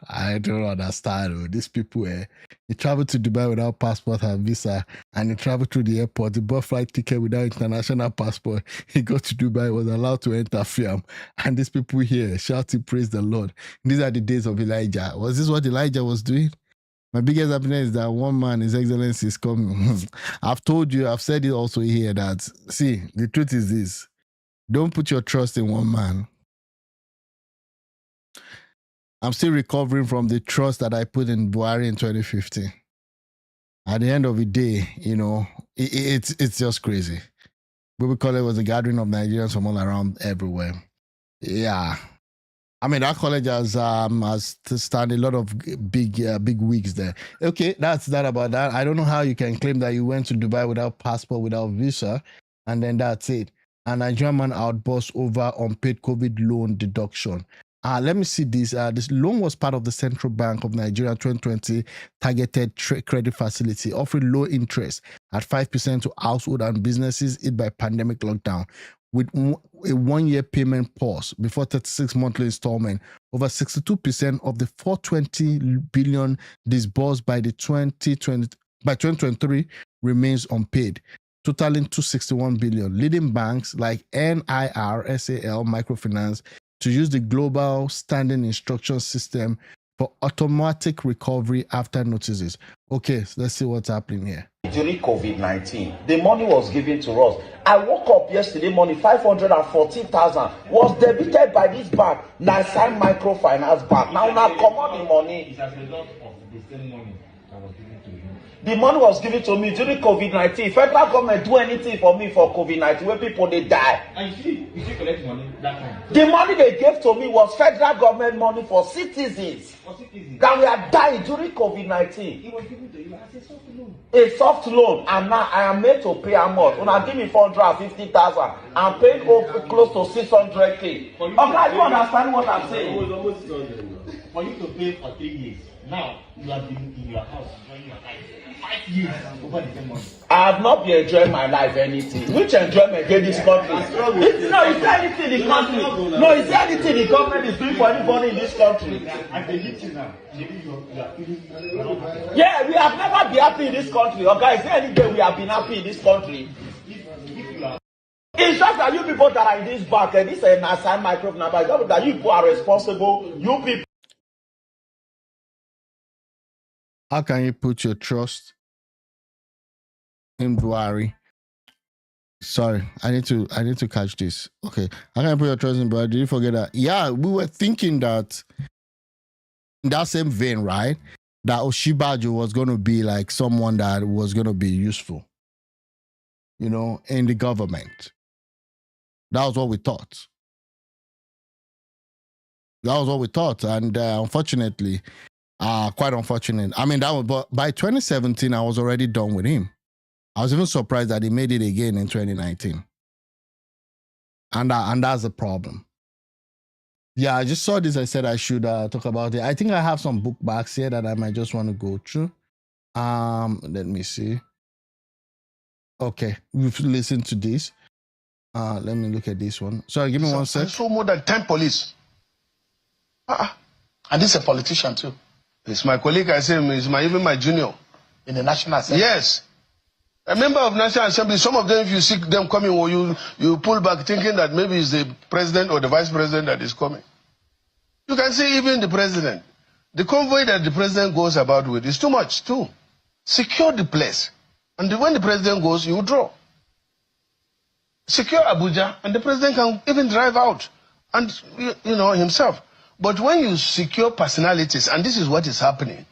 I don't understand. These people, they travel to Dubai without passport and visa, and they travel through the airport. They bought flight ticket without international passport. He got to Dubai, was allowed to enter Fiam, and these people here shouting, "Praise the Lord!" These are the days of Elijah. Was this what Elijah was doing? My biggest happiness is that one man, His Excellency, is coming. I've told you, I've said it also here that, see, the truth is this: don't put your trust in one man. I'm still recovering from the trust that I put in Buhari in 2015. At the end of the day, it's just crazy. We call it was a gathering of Nigerians from all around everywhere. Yeah. I mean, that college has stand a lot of big wigs there. Okay, that's that about that. I don't know how you can claim that you went to Dubai without passport, without visa, and then that's it. A Nigerian man outburst over unpaid COVID loan deduction. Let me see this. This loan was part of the Central Bank of Nigeria 2020 targeted credit facility, offering low interest at 5% to household and businesses hit by pandemic lockdown, with a one-year payment pause before 36 monthly installment. Over 62% of the 420 billion disbursed by 2023 remains unpaid, totaling 261 billion. Leading banks like NIR, SAL, Microfinance to use the global standing instruction system for automatic recovery after notices. Okay, so let's see what's happening here. During COVID-19, the money was given to us. I woke up yesterday morning, 514,000 was debited by this bank, Nasan Microfinance Bank. Now come on the money. It's as a result of the same money that was given to you. The money was given to me during COVID-19. Federal government do anything for me for COVID-19 when people they die. And you still collect money that time? The money they gave to me was federal government money for citizens. For citizens? That we are dying during COVID-19. It was given to you as a soft loan. A soft loan, and now I am made to pay how much? When I give me 450,000, I'm paying close to 600K. Okay, you understand what I'm saying? For you to pay for 3 years. Now you have been in your house enjoying your life 5 years over the same money. I have not been enjoying my life anything. Which enjoyment in this country? Is there anything the country? No, is there anything the government is doing for anybody in this country? And they need you now. Yeah, we have never been happy in this country. Okay, is there any day we have been happy in this country? It's just that you people that are in this bank, and this is an assigned microphone, but that you people are responsible. You people. How can you put your trust in Buhari? Sorry, I need to catch this. Okay. How can you put your trust in Buhari? Did you forget that? Yeah, we were thinking that in that same vein, right? That Osinbajo was going to be like someone that was going to be useful. in the government. That was what we thought. And unfortunately, quite unfortunate. I mean, but by 2017, I was already done with him. I was even surprised that he made it again in 2019. And that's the problem. Yeah, I just saw this. I said I should talk about it. I think I have some book backs here that I might just want to go through. Let me see. Okay, we've listened to this. Let me look at this one. Sorry, give me 1 sec. I saw more than 10 police. And this is a politician too. It's my colleague, I say, even my junior. In the National Assembly? Yes. A member of National Assembly, some of them, if you see them coming, or you pull back thinking that maybe it's the president or the vice president that is coming. You can see even the president. The convoy that the president goes about with is too much, too. Secure the place. And when the president goes, you draw. Secure Abuja, and the president can even drive out, and himself. But when you secure personalities, and this is what is happening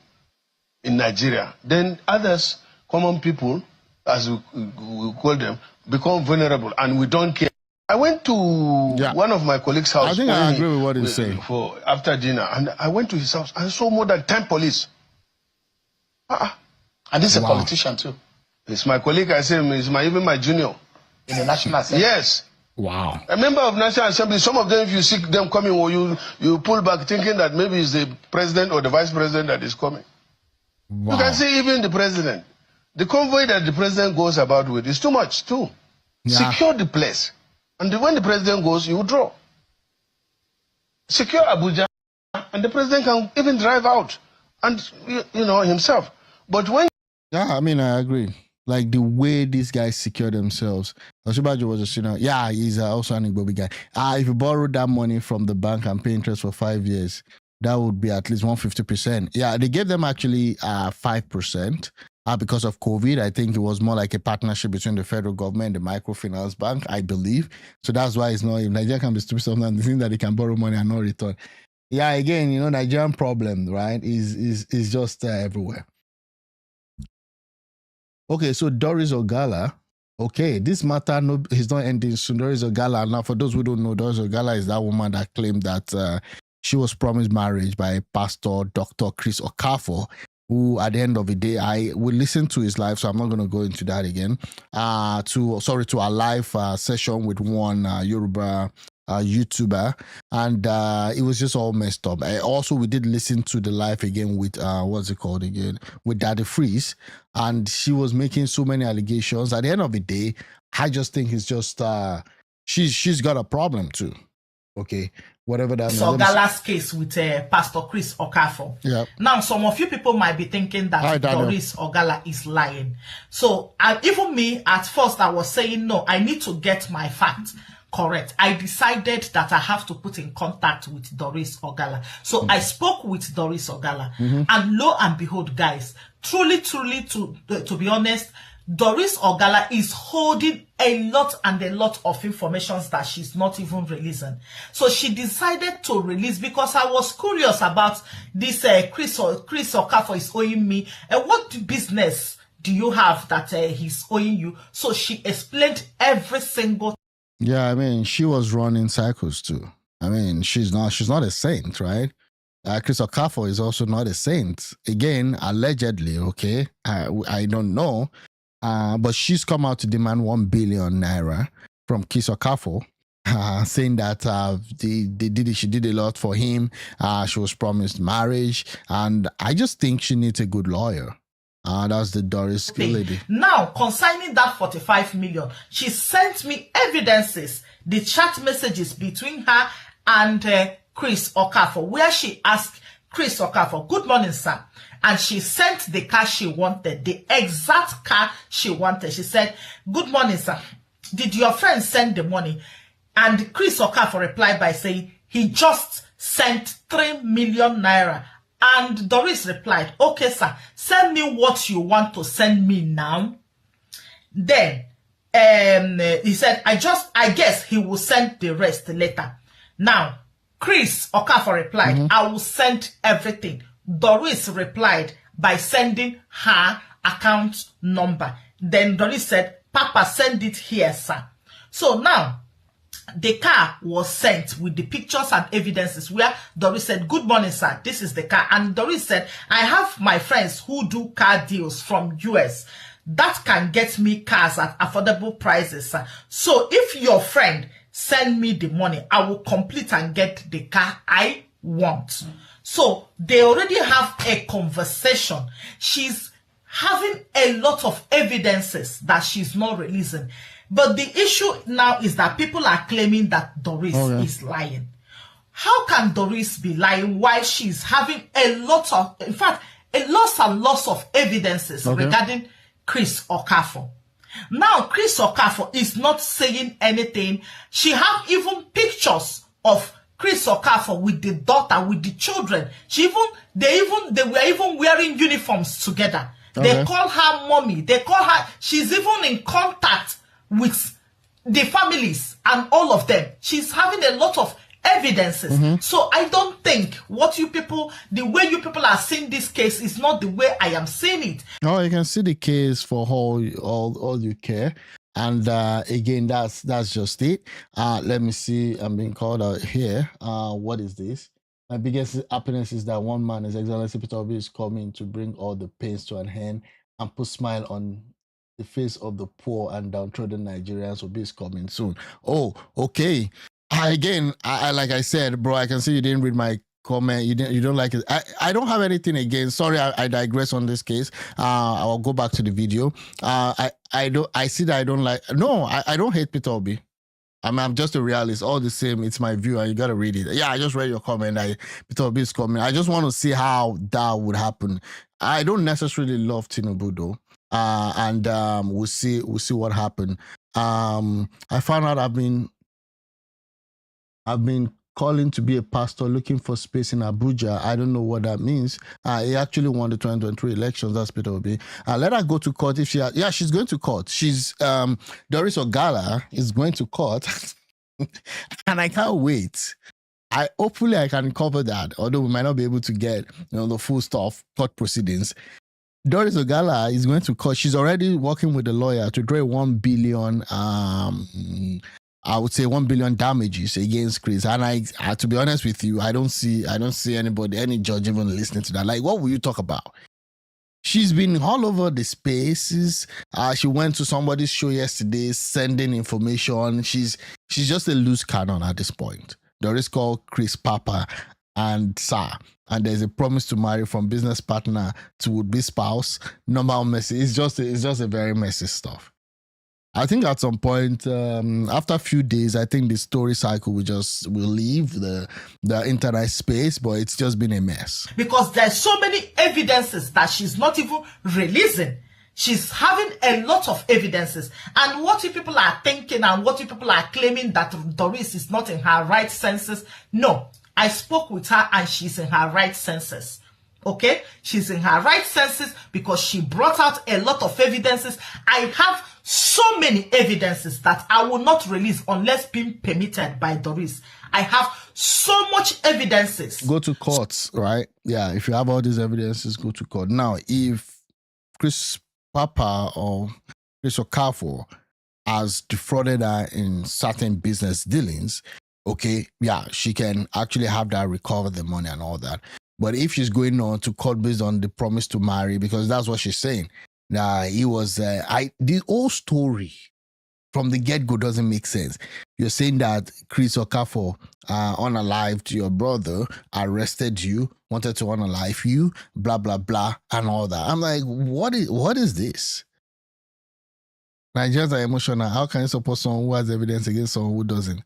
in Nigeria, then others, common people, as we call them, become vulnerable, and we don't care. I went to one of my colleagues' house. I think I agree with what he's saying. After dinner, and I went to his house. I saw more than 10 police. And this is a politician too. It's my colleague, I say, even my junior. In the National Assembly? Yes. Wow. A member of National Assembly, some of them, if you see them coming, or you pull back thinking that maybe it's the president or the vice president that is coming. Wow. You can see even the president. The convoy that the president goes about with is too much, too. Yeah. Secure the place. And when the president goes, you draw. Secure Abuja, and the president can even drive out, and himself. But when... Yeah, I mean, I agree. Like the way these guys secure themselves. Oshibajo was just, he's also an Igbobi guy. If you borrow that money from the bank and pay interest for 5 years, that would be at least 150%. Yeah, they gave them actually 5%. Because of COVID, I think it was more like a partnership between the federal government and the microfinance bank, I believe. So that's why it's not, Nigeria can be stupid sometimes, they think that they can borrow money and not return. Yeah, again, Nigerian problem, right, is just everywhere. Okay, so Doris OGALA. Okay, this matter is not ending soon. Doris OGALA. Now, for those who don't know, Doris OGALA is that woman that claimed that she was promised marriage by Pastor Dr. Chris OKAFOR, who at the end of the day, I will listen to his live, so I'm not going to go into that again. To a live session with one Yoruba YouTuber, and it was just all messed up. Also, we did listen to the live again with what's it called again, with Daddy Freeze, and she was making so many allegations. At the end of the day, I just think it's just she's got a problem too. Okay, whatever that means. So Ogala's case with Pastor Chris OKAFOR. Yeah. Now, some of you people might be thinking that Doris OGALA is lying. So even me, at first, I was saying, no, I need to get my facts correct. I decided that I have to put in contact with Doris OGALA. So I spoke with Doris OGALA, and lo and behold, guys, truly, to be honest, Doris OGALA is holding a lot of information that she's not even releasing. So she decided to release because I was curious about this Chris OKAFOR is owing me. And what business do you have that he's owing you? So she explained every single. Yeah, I mean, she was running cycles too. I mean, she's not a saint, right? Chris OKAFOR is also not a saint. Again, allegedly, okay? I don't know. But she's come out to demand 1 billion naira from Chris OKAFOR, saying that she did a lot for him. She was promised marriage, and I just think she needs a good lawyer. That's the Doris lady. Now, concerning that 45 million, she sent me evidences, the chat messages between her and Chris OKAFOR, where she asked Chris OKAFOR, "Good morning, sir." And she sent the car she wanted, the exact car she wanted. She said, "Good morning, sir. Did your friend send the money?" And Chris OKAFOR replied by saying, "He just sent 3 million naira. And Doris replied, "Okay, sir, send me what you want to send me now." Then he said, I guess he will send the rest later. Now, Chris OKAFOR replied, "I will send everything." Doris replied by sending her account number. Then Doris said, Papa send it here, sir. So now, the car was sent with the pictures and evidences where Doris said, good morning, sir, this is the car. And Doris said, I have my friends who do car deals from US that can get me cars at affordable prices, sir. So if your friend send me the money, I will complete and get the car I want. So they already have a conversation. She's having a lot of evidences that she's not releasing. But the issue now is that people are claiming that Doris is lying. How can Doris be lying while she's having a lot of, in fact, a lots of evidences regarding Chris OKAFOR? Now, Chris OKAFOR is not saying anything. She have even pictures of Chris OKAFOR with the daughter, with the children. They were even wearing uniforms together. They call her mommy. They call her, she's even in contact with the families and all of them. She's having a lot of evidences. So I don't think the way you people are seeing this case is not the way I am seeing it. No, you can see the case for all you care. And again, that's just it. Let me see. I'm being called out here. What is this? My biggest happiness is that one man, His Excellency Peter Obi, is coming to bring all the pains to an end and put smile on the face of the poor and downtrodden Nigerians. Obi is coming soon. Oh, okay. Again, like I said, bro, I can see you didn't read my comment. You don't like it. I don't have anything against. Sorry, I digress on this case. I'll go back to the video. I see that I don't like. No, I don't hate Peter Obi. I'm just a realist. All the same, it's my view, and you gotta read it. Yeah, I just read your comment. Peter Obi is coming. I just want to see how that would happen. I don't necessarily love Tinubu though, and we'll see what happened. I found out I've been calling to be a pastor, looking for space in Abuja. I don't know what that means. He actually won the 2023 elections. That's Peter Obi. Let her go to court if she's going to court. She's Doris OGALA is going to court, and I can't wait. Hopefully I can cover that, although we might not be able to get the full stuff, court proceedings. Doris OGALA is going to court. She's already working with the lawyer to draw 1 billion. I would say 1 billion damages against Chris. And I to be honest with you, I don't see anybody, any judge even listening to that. Like, what will you talk about? She's been all over the spaces. She went to somebody's show yesterday, sending information. She's just a loose cannon at this point. Doris called Chris Papa and Sir. And there's a promise to marry from business partner to would-be spouse. Normal messy. It's just a very messy stuff. I think at some point, after a few days, I think the story cycle will leave the internet space, but it's just been a mess. Because there's so many evidences that she's not even releasing. She's having a lot of evidences. And what you people are thinking and what you people are claiming that Doris is not in her right senses, no. I spoke with her and she's in her right senses. Okay? She's in her right senses because she brought out a lot of evidences. I have so many evidences that I will not release unless being permitted by Doris. I have so much evidences. Go to court, right? Yeah, if you have all these evidences, go to court. Now, if Chris Papa or Chris OKAFOR has defrauded her in certain business dealings, okay, yeah, she can actually have that, recover the money and all that. But if she's going on to court based on the promise to marry, because that's what she's saying, he was, the whole story from the get-go doesn't make sense. You're saying that Chris OKAFOR unalived your brother, arrested you, wanted to unalive you, blah, blah, blah, and all that. I'm like, what is this? Nigerians are emotional. How can you support someone who has evidence against someone who doesn't?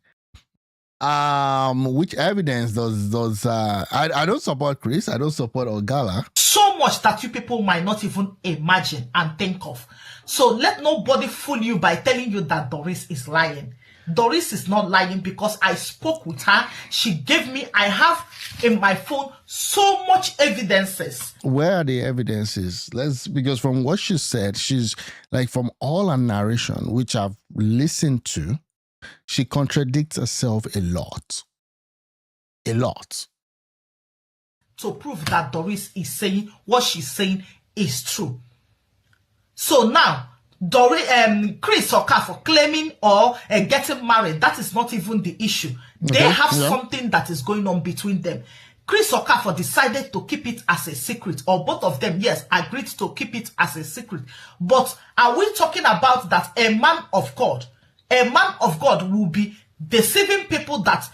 Which evidence does I don't support Chris, I don't support OGALA. So much that you people might not even imagine and think of. So let nobody fool you by telling you that Doris is lying. Doris is not lying because I spoke with her. She gave me, I have in my phone so much evidences. Where are the evidences? Because from what she said, she's like, from all her narration, which I've listened to, she contradicts herself a lot. A lot. To prove that Doris is saying what she's saying is true. So now, Chris Okafor claiming or getting married, that is not even the issue. They have something that is going on between them. Chris Okafor decided to keep it as a secret, or both of them, yes, agreed to keep it as a secret. But are we talking about that a man of God will be deceiving people that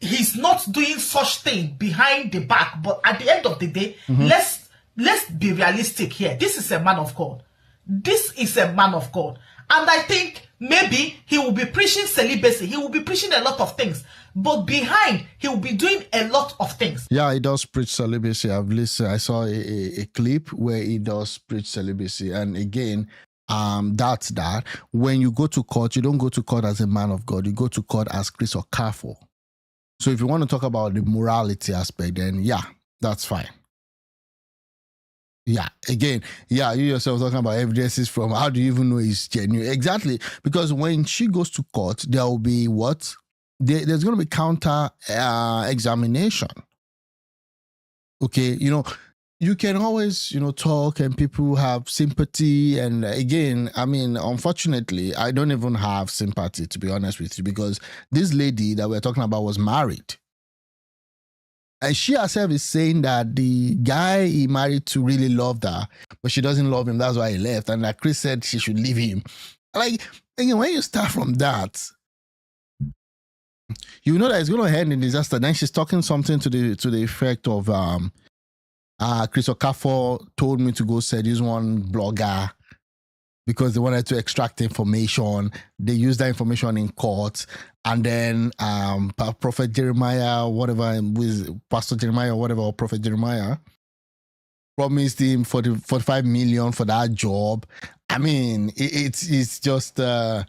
he's not doing such thing behind the back? But at the end of the day, let's be realistic here. This is a man of God. This is a man of God. And I think maybe he will be preaching celibacy. He will be preaching a lot of things. But behind, he will be doing a lot of things. Yeah, he does preach celibacy. I've listened. I saw a clip where he does preach celibacy. And again, that's that. When you go to court, you don't go to court as a man of God. You go to court as Chris Okafor. So if you want to talk about the morality aspect, then yeah, that's fine. Yeah, again, yeah, you yourself talking about evidences from how do you even know it's genuine? Exactly, because when she goes to court, there will be what? There's going to be counter examination. Okay, you can always, talk and people have sympathy. And again, I mean, unfortunately, I don't even have sympathy, to be honest with you, because this lady that we're talking about was married. And she herself is saying that the guy he married to really loved her, but she doesn't love him. That's why he left. And like Chris said, she should leave him. Like, again, when you start from that, you know that it's going to end in disaster. Then she's talking something to the effect of Chris Okafor told me to go seduce one blogger because they wanted to extract information. They used that information in court. And then Prophet Jeremiah, whatever, with Pastor Jeremiah, whatever, or Prophet Jeremiah, promised him 45 million for that job. I mean, it's just what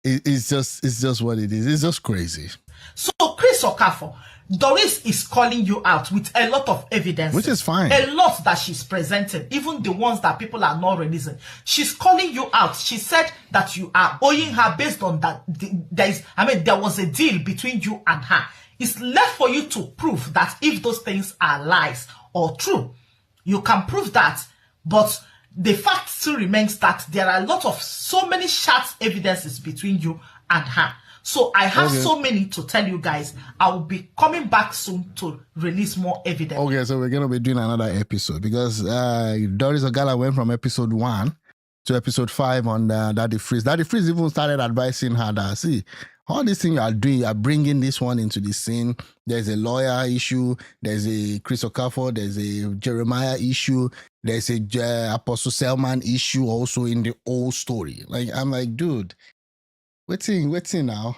it is. It's just crazy. So Chris Okafor, Doris is calling you out with a lot of evidence, which is fine. A lot that she's presenting, even the ones that people are not releasing. She's calling you out. She said that you are owing her based on that. There was a deal between you and her. It's left for you to prove that if those things are lies or true. You can prove that, but the fact still remains that there are a lot of so many sharp evidences between you and her. So I have so many to tell you guys. I will be coming back soon to release more evidence. Okay, so we're going to be doing another episode because Doris OGALA went from episode 1 to episode 5 on Daddy Freeze. Daddy Freeze even started advising her that, see, all these things you are doing, you are bringing this one into the scene. There's a lawyer issue. There's a Chris Okafor. There's a Jeremiah issue. There's a Apostle Selman issue also in the old story. Like, I'm like, dude, waiting now.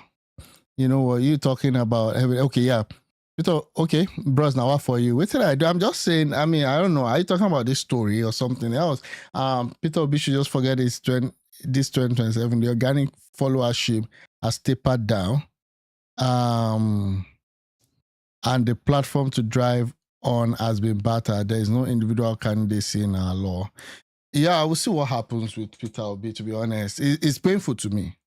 You know what you talking about? Okay, yeah. Okay, bros, now what for you? What did I do? I'm just saying, I mean, I don't know. Are you talking about this story or something else? Peter Obi should just forget this 2027. The organic followership has tapered down. And the platform to drive on has been battered. There is no individual candidacy in our law. Yeah, we'll see what happens with Peter Obi, to be honest. It's painful to me.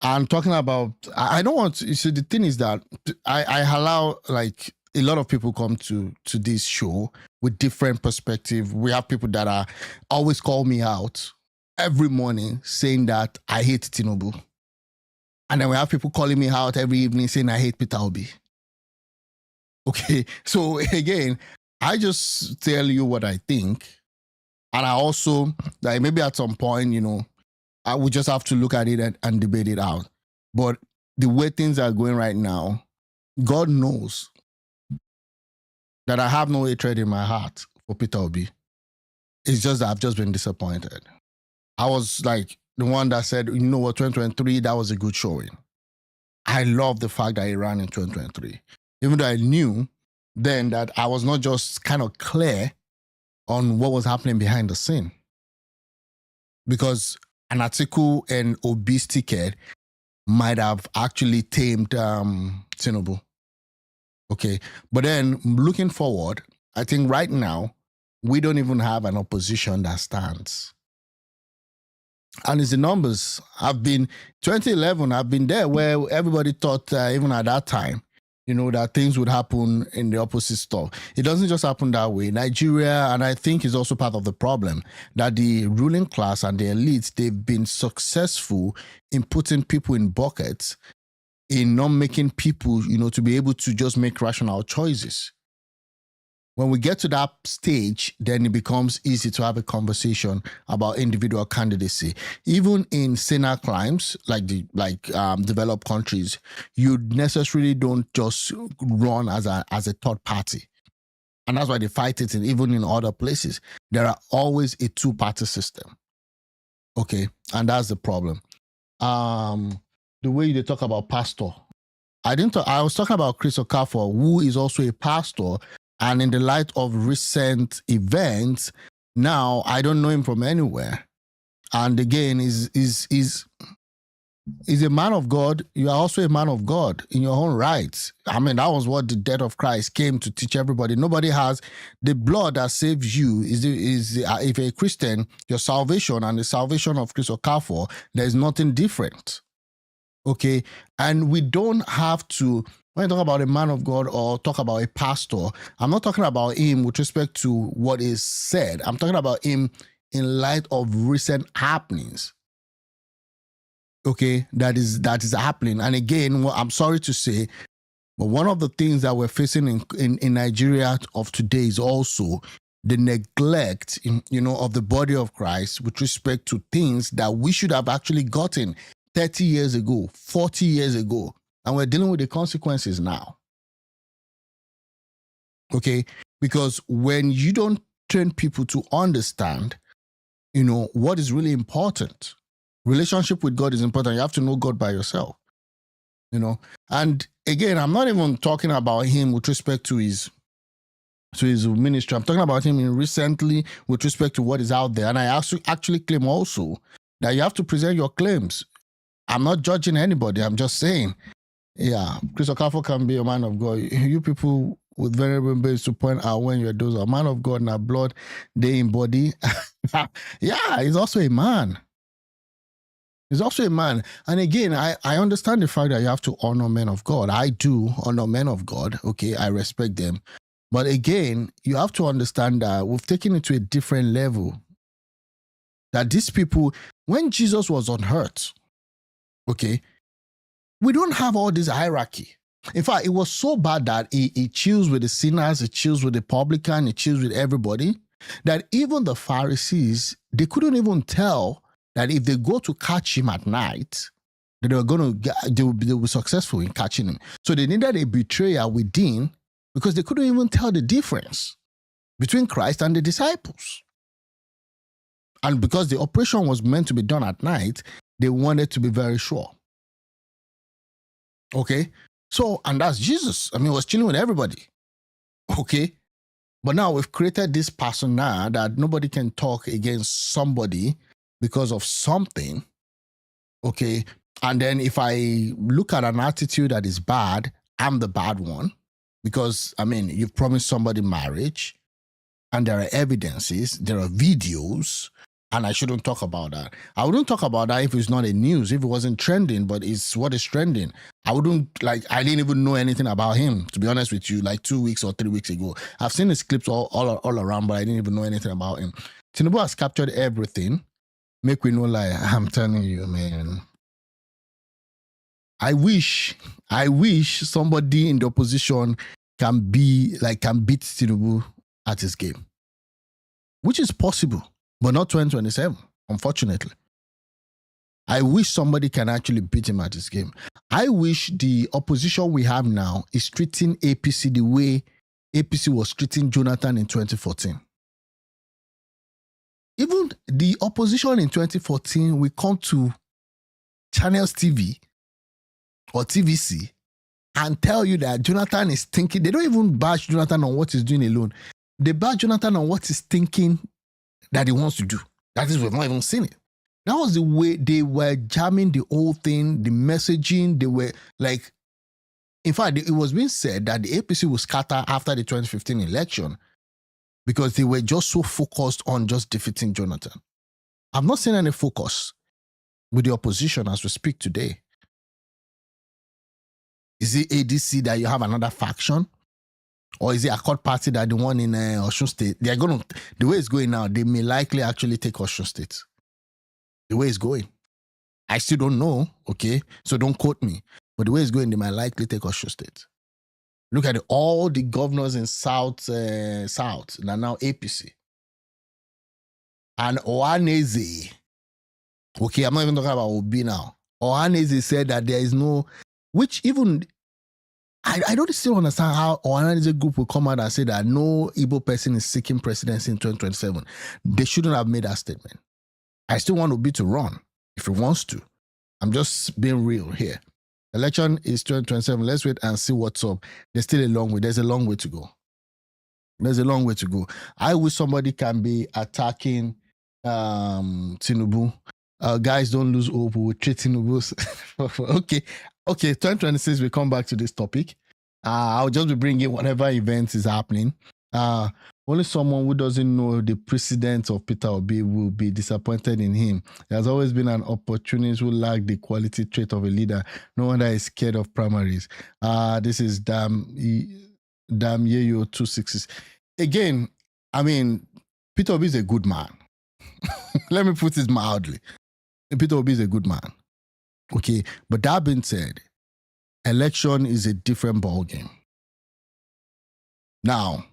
I'm talking about, I don't want to, so the thing is that I allow like a lot of people come to this show with different perspective. We have people that are always call me out every morning saying that I hate Tinubu. And then we have people calling me out every evening saying I hate Peter Obi. Okay, so again, I just tell you what I think. And I also, like maybe at some point, you know, I would just have to look at it and debate it out. But the way things are going right now, God knows that I have no hatred in my heart for Peter Obi. It's just that I've just been disappointed. I was like the one that said, you know what, 2023, that was a good showing. I love the fact that he ran in 2023. Even though I knew then that I was not just kind of clear on what was happening behind the scene. Because an article and Obi's ticket might have actually tamed Tinubu. Okay. But then looking forward, I think right now, we don't even have an opposition that stands. And it's the numbers. 2011, I've been there where everybody thought, even at that time, that things would happen in the opposite stuff. It doesn't just happen that way. Nigeria, and I think is also part of the problem, that the ruling class and the elites, they've been successful in putting people in buckets, in not making people, to be able to just make rational choices. When we get to that stage, then it becomes easy to have a conversation about individual candidacy. Even in saner climes, like developed countries, you necessarily don't just run as a third party. And that's why they fight it, even in other places. There are always a two-party system. Okay, and that's the problem. The way they talk about pastor, I was talking about Chris OKAFOR, who is also a pastor. And in the light of recent events, now I don't know him from anywhere. And again, is a man of God. You are also a man of God in your own right. I mean, that was what the death of Christ came to teach everybody. Nobody has the blood that saves you. If you're a Christian, your salvation and the salvation of Chris OKAFOR, there's nothing different. Okay, and we don't have to. When I talk about a man of God or talk about a pastor, I'm not talking about him with respect to what is said. I'm talking about him in light of recent happenings. Okay, that is happening. And again, I'm sorry to say, but one of the things that we're facing in Nigeria of today is also the neglect, of the body of Christ with respect to things that we should have actually gotten 30 years ago, 40 years ago. And we're dealing with the consequences now. Okay? Because when you don't train people to understand, what is really important, relationship with God is important. You have to know God by yourself. And again, I'm not even talking about him with respect to his ministry. I'm talking about him recently with respect to what is out there. And I actually claim also that you have to present your claims. I'm not judging anybody. I'm just saying, yeah, Chris OKAFOR can be a man of God. You people with variable base to point out when you're those a man of God and a blood, they in body. Yeah, he's also a man. He's also a man. And again, I understand the fact that you have to honor men of God. I do honor men of God. Okay, I respect them. But again, you have to understand that we've taken it to a different level. That these people, when Jesus was on earth, okay, we don't have all this hierarchy. In fact, it was so bad that he chills with the sinners, he chills with the publican, he chills with everybody, that even the Pharisees, they couldn't even tell that if they go to catch him at night, that they will be successful in catching him. So they needed a betrayer within, because they couldn't even tell the difference between Christ and the disciples. And because the operation was meant to be done at night, they wanted to be very sure. Okay? So, and that's Jesus. I mean, he was chilling with everybody. Okay? But now we've created this persona that nobody can talk against somebody because of something. Okay? And then if I look at an attitude that is bad, I'm the bad one. Because, I mean, you've promised somebody marriage, and there are evidences, there are videos, and I shouldn't talk about that. I wouldn't talk about that if it's not a news, if it wasn't trending, but it's what is trending. I didn't even know anything about him, to be honest with you, like 2 weeks or 3 weeks ago. I've seen his clips all around, but I didn't even know anything about him. Tinubu has captured everything. Make we no lie, I'm telling you, man. I wish somebody in the opposition can beat Tinubu at his game, which is possible, but not 2027, unfortunately. I wish somebody can actually beat him at his game. I wish the opposition we have now is treating APC the way APC was treating Jonathan in 2014. Even the opposition in 2014 will come to Channels TV or TVC and tell you that Jonathan is thinking. They don't even bash Jonathan on what he's doing alone. They bash Jonathan on what he's thinking that he wants to do. That is, we've not even seen it. That was the way they were jamming the whole thing, the messaging. They were like, in fact, it was being said that the APC will scatter after the 2015 election because they were just so focused on just defeating Jonathan. I've not seen any focus with the opposition as we speak today. Is it ADC that you have another faction? Or is it Accord Party that the one in Osun State? They're going to, the way it's going now, they may likely actually take Osun State. The way it's going. I still don't know, okay? So don't quote me. But the way it's going, they might likely take Osun State. Look at all the governors in South, they're now APC. And Ohaneze, okay, I'm not even talking about Obi now. Ohaneze said that there is no, which even, I don't still understand how Ohaneze group will come out and say that no Igbo person is seeking presidency in 2027. They shouldn't have made that statement. I still want Obi to run if he wants to. I'm just being real here. Election is 2027. Let's wait and see what's up. There's still a long way. There's a long way to go. There's a long way to go. I wish somebody can be attacking Tinubu. Guys, don't lose hope. We'll treat Tinubu. Okay, 2026, we come back to this topic. I'll just be bringing whatever event is happening. Only someone who doesn't know the precedent of Peter Obi will be disappointed in him. There has always been an opportunist who lacked the quality trait of a leader. No wonder he's scared of primaries. This is Dam Yeyo 266. Again, I mean, Peter Obi is a good man. Let me put it mildly. Peter Obi is a good man. Okay, but that being said, election is a different ballgame. Now,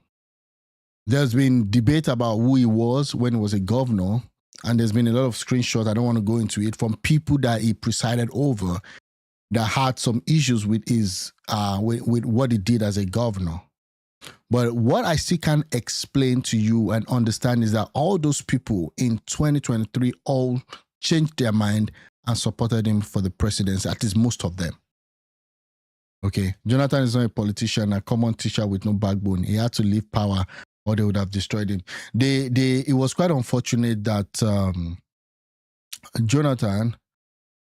there's been debate about who he was when he was a governor, and there's been a lot of screenshots, I don't want to go into it, from people that he presided over that had some issues with his with what he did as a governor. But what I still can't explain to you and understand is that all those people in 2023 all changed their mind and supported him for the presidency, at least most of them. Okay, Jonathan is not a politician, a common teacher with no backbone. He had to leave power or they would have destroyed him. It was quite unfortunate that Jonathan,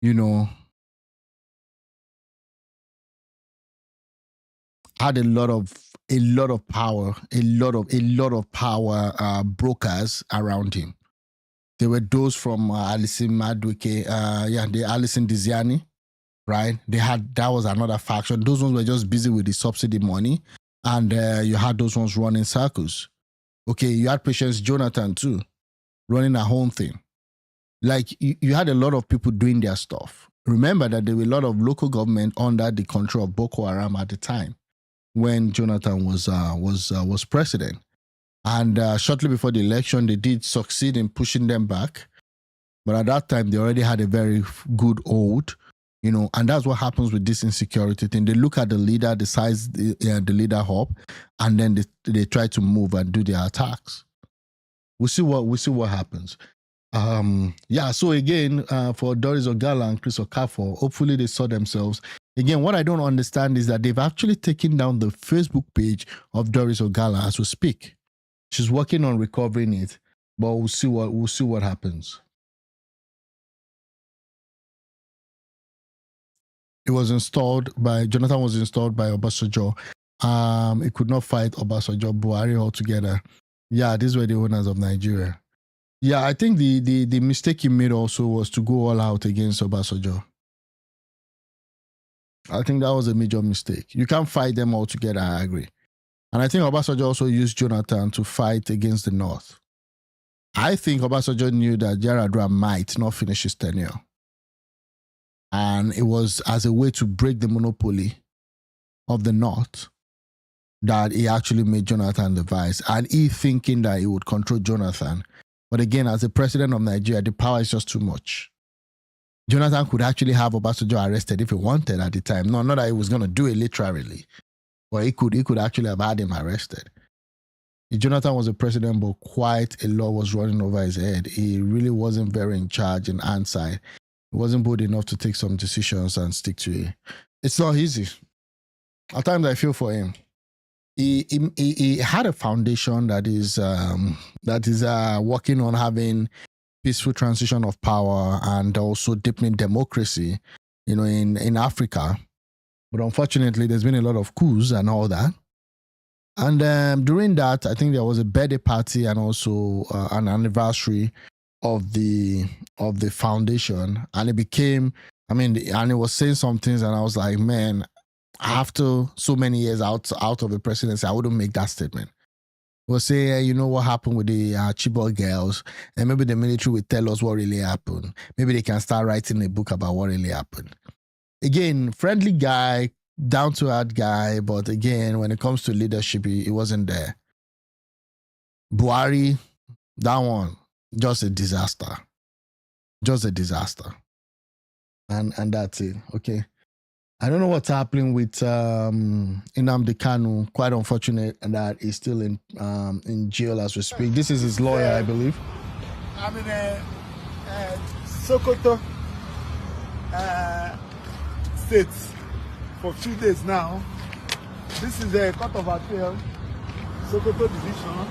you know, had a lot of power, a lot of power brokers around him. There were those from Alison Madueke, the Alison Diziani, right? That was another faction. Those ones were just busy with the subsidy money. And you had those ones running circles. Okay, you had Patience Jonathan too, running a home thing. Like, you had a lot of people doing their stuff. Remember that there were a lot of local government under the control of Boko Haram at the time when Jonathan was president. And shortly before the election, they did succeed in pushing them back. But at that time, they already had a very good hold. You know, and that's what happens with this insecurity thing. They look at the leader, the size the leader up, and then they try to move and do their attacks. We'll see what happens. So again, for Doris Ogala and Chris Okafor, hopefully they saw themselves. Again, what I don't understand is that they've actually taken down the Facebook page of Doris Ogala as we speak. She's working on recovering it, but we'll see what happens. Jonathan was installed by Obasanjo. He could not fight Obasanjo, Buhari altogether. Yeah, these were the owners of Nigeria. Yeah, I think the mistake he made also was to go all out against Obasanjo. I think that was a major mistake. You can't fight them all together, I agree. And I think Obasanjo also used Jonathan to fight against the North. I think Obasanjo knew that Yar'Adua might not finish his tenure. And it was as a way to break the monopoly of the North that he actually made Jonathan the vice. And he thinking that he would control Jonathan. But again, as the president of Nigeria, the power is just too much. Jonathan could actually have Obasanjo arrested if he wanted at the time. No, not that he was going to do it literally. But he could actually have had him arrested. Jonathan was a president, but quite a lot was running over his head. He really wasn't very in charge in hindsight. He wasn't bold enough to take some decisions and stick to it. It's not easy. At times I feel for him. He had a foundation that is working on having peaceful transition of power and also deepening democracy, in Africa. But unfortunately, there's been a lot of coups and all that. And during that, I think there was a birthday party and also an anniversary of the foundation, and it became, and it was saying some things, and I was like, man, after so many years out of the presidency, I wouldn't make that statement. We'll say, you know what happened with the Chibok girls, and maybe the military will tell us what really happened. Maybe they can start writing a book about what really happened. Again, friendly guy, down-to-earth guy, but again, when it comes to leadership, he wasn't there. Buhari, that one, just a disaster. Just a disaster. And that's it, okay? I don't know what's happening with Nnamdi Kanu. Quite unfortunate that he's still in jail as we speak. This is his lawyer, I believe. I'm in Sokoto State for 2 days now. This is the Court of Appeal, Sokoto Division.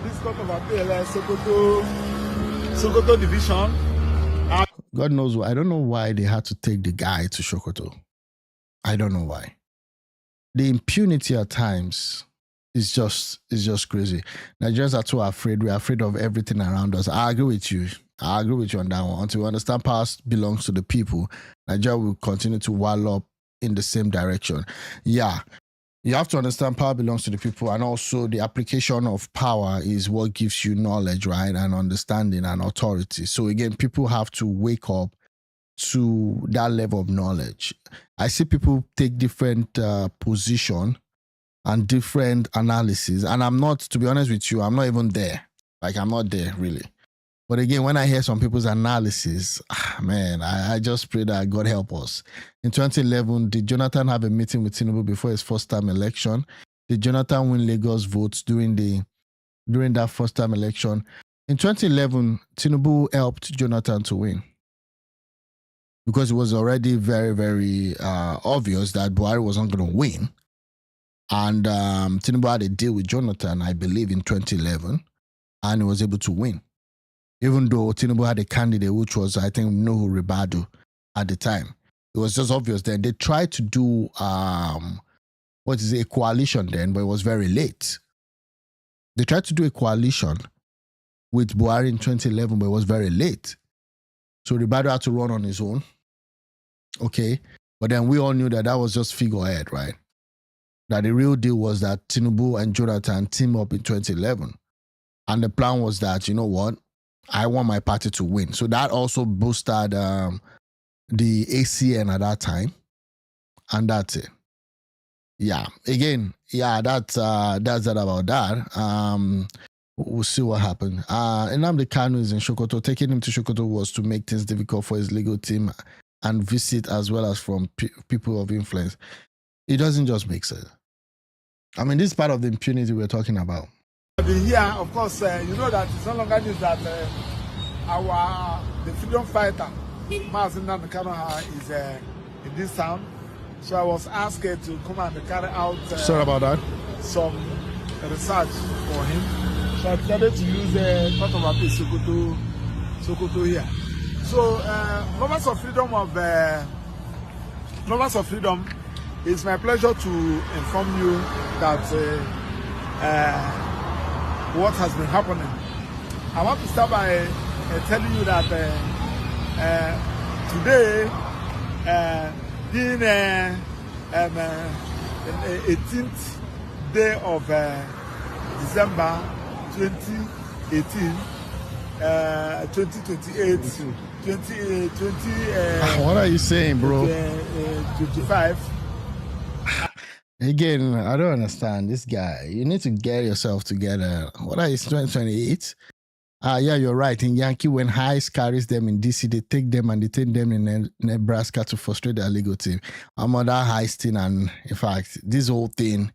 This Court of Appeal, Sokoto Division. God knows why. I don't know why they had to take the guy to Sokoto. I don't know why. The impunity at times is just crazy. Nigerians are too afraid. We're afraid of everything around us. I agree with you. I agree with you on that one. Until we understand power belongs to the people, Nigeria will continue to wall up in the same direction. Yeah. You have to understand power belongs to the people, and also the application of power is what gives you knowledge, right, and understanding and authority. So again, people have to wake up to that level of knowledge. I see people take different position and different analysis, and I'm not, to be honest with you, I'm not even there. Like, I'm not there, really. But again, when I hear some people's analysis, man, I just pray that God help us. In 2011, did Jonathan have a meeting with Tinubu before his first-time election? Did Jonathan win Lagos votes during that first-time election? In 2011, Tinubu helped Jonathan to win because it was already very, very obvious that Buhari was not going to win. And Tinubu had a deal with Jonathan, I believe, in 2011, and he was able to win. Even though Tinubu had a candidate, which was, I think, Nuhu Ribadu at the time. It was just obvious then. They tried to do, a coalition then, but it was very late. They tried to do a coalition with Buhari in 2011, but it was very late. So Ribadu had to run on his own. Okay. But then we all knew that was just figurehead, right? That the real deal was that Tinubu and Jonathan team up in 2011. And the plan was that, you know what? I want my party to win. So that also boosted the ACN at that time. And that's it. Yeah. Again, yeah, that's that about that. We'll see what happened. Nnamdi Kanu is in Sokoto. Taking him to Sokoto was to make things difficult for his legal team and visit as well as from people of influence. It doesn't just make sense. I mean, this is part of the impunity we're talking about. Here, of course, you know that it's no longer just that the freedom fighter, Nnamdi Kanu, is in this town. So I was asked to come and carry out sorry about that. Some research for him. So I decided to use Court of Appeal Sokoto here. So Lovers of Freedom, it's my pleasure to inform you that what has been happening. I want to start by telling you that today, being 18th day of December 2018, 2028, 2020. What are you saying, bro? 25. Again, I don't understand this guy. You need to get yourself together. What are you, 2028? Yeah, you're right. In Yankee, when ICE carries them in DC, they take them and detain them in Nebraska to frustrate their legal team. I'm on that heisting, and in fact, this whole thing,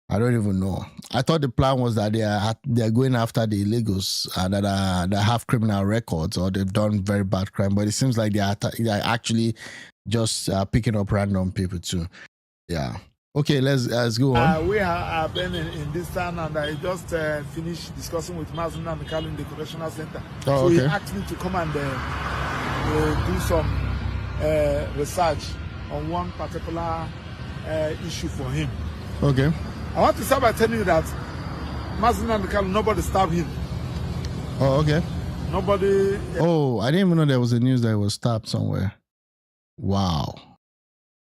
I don't even know. I thought the plan was that they're going after the illegals that have criminal records or they've done very bad crime, but it seems like they're actually just picking up random people too. Yeah. Okay, let's go on. We have been in this town, and I just finished discussing with Mazin and Mikhail in the Correctional Center. So he asked me to come and do some research on one particular issue for him. Okay. I want to start by telling you that Mazin and Mikhail, nobody stabbed him. Oh, okay. Nobody. Oh, I didn't even know there was a news that he was stabbed somewhere. Wow.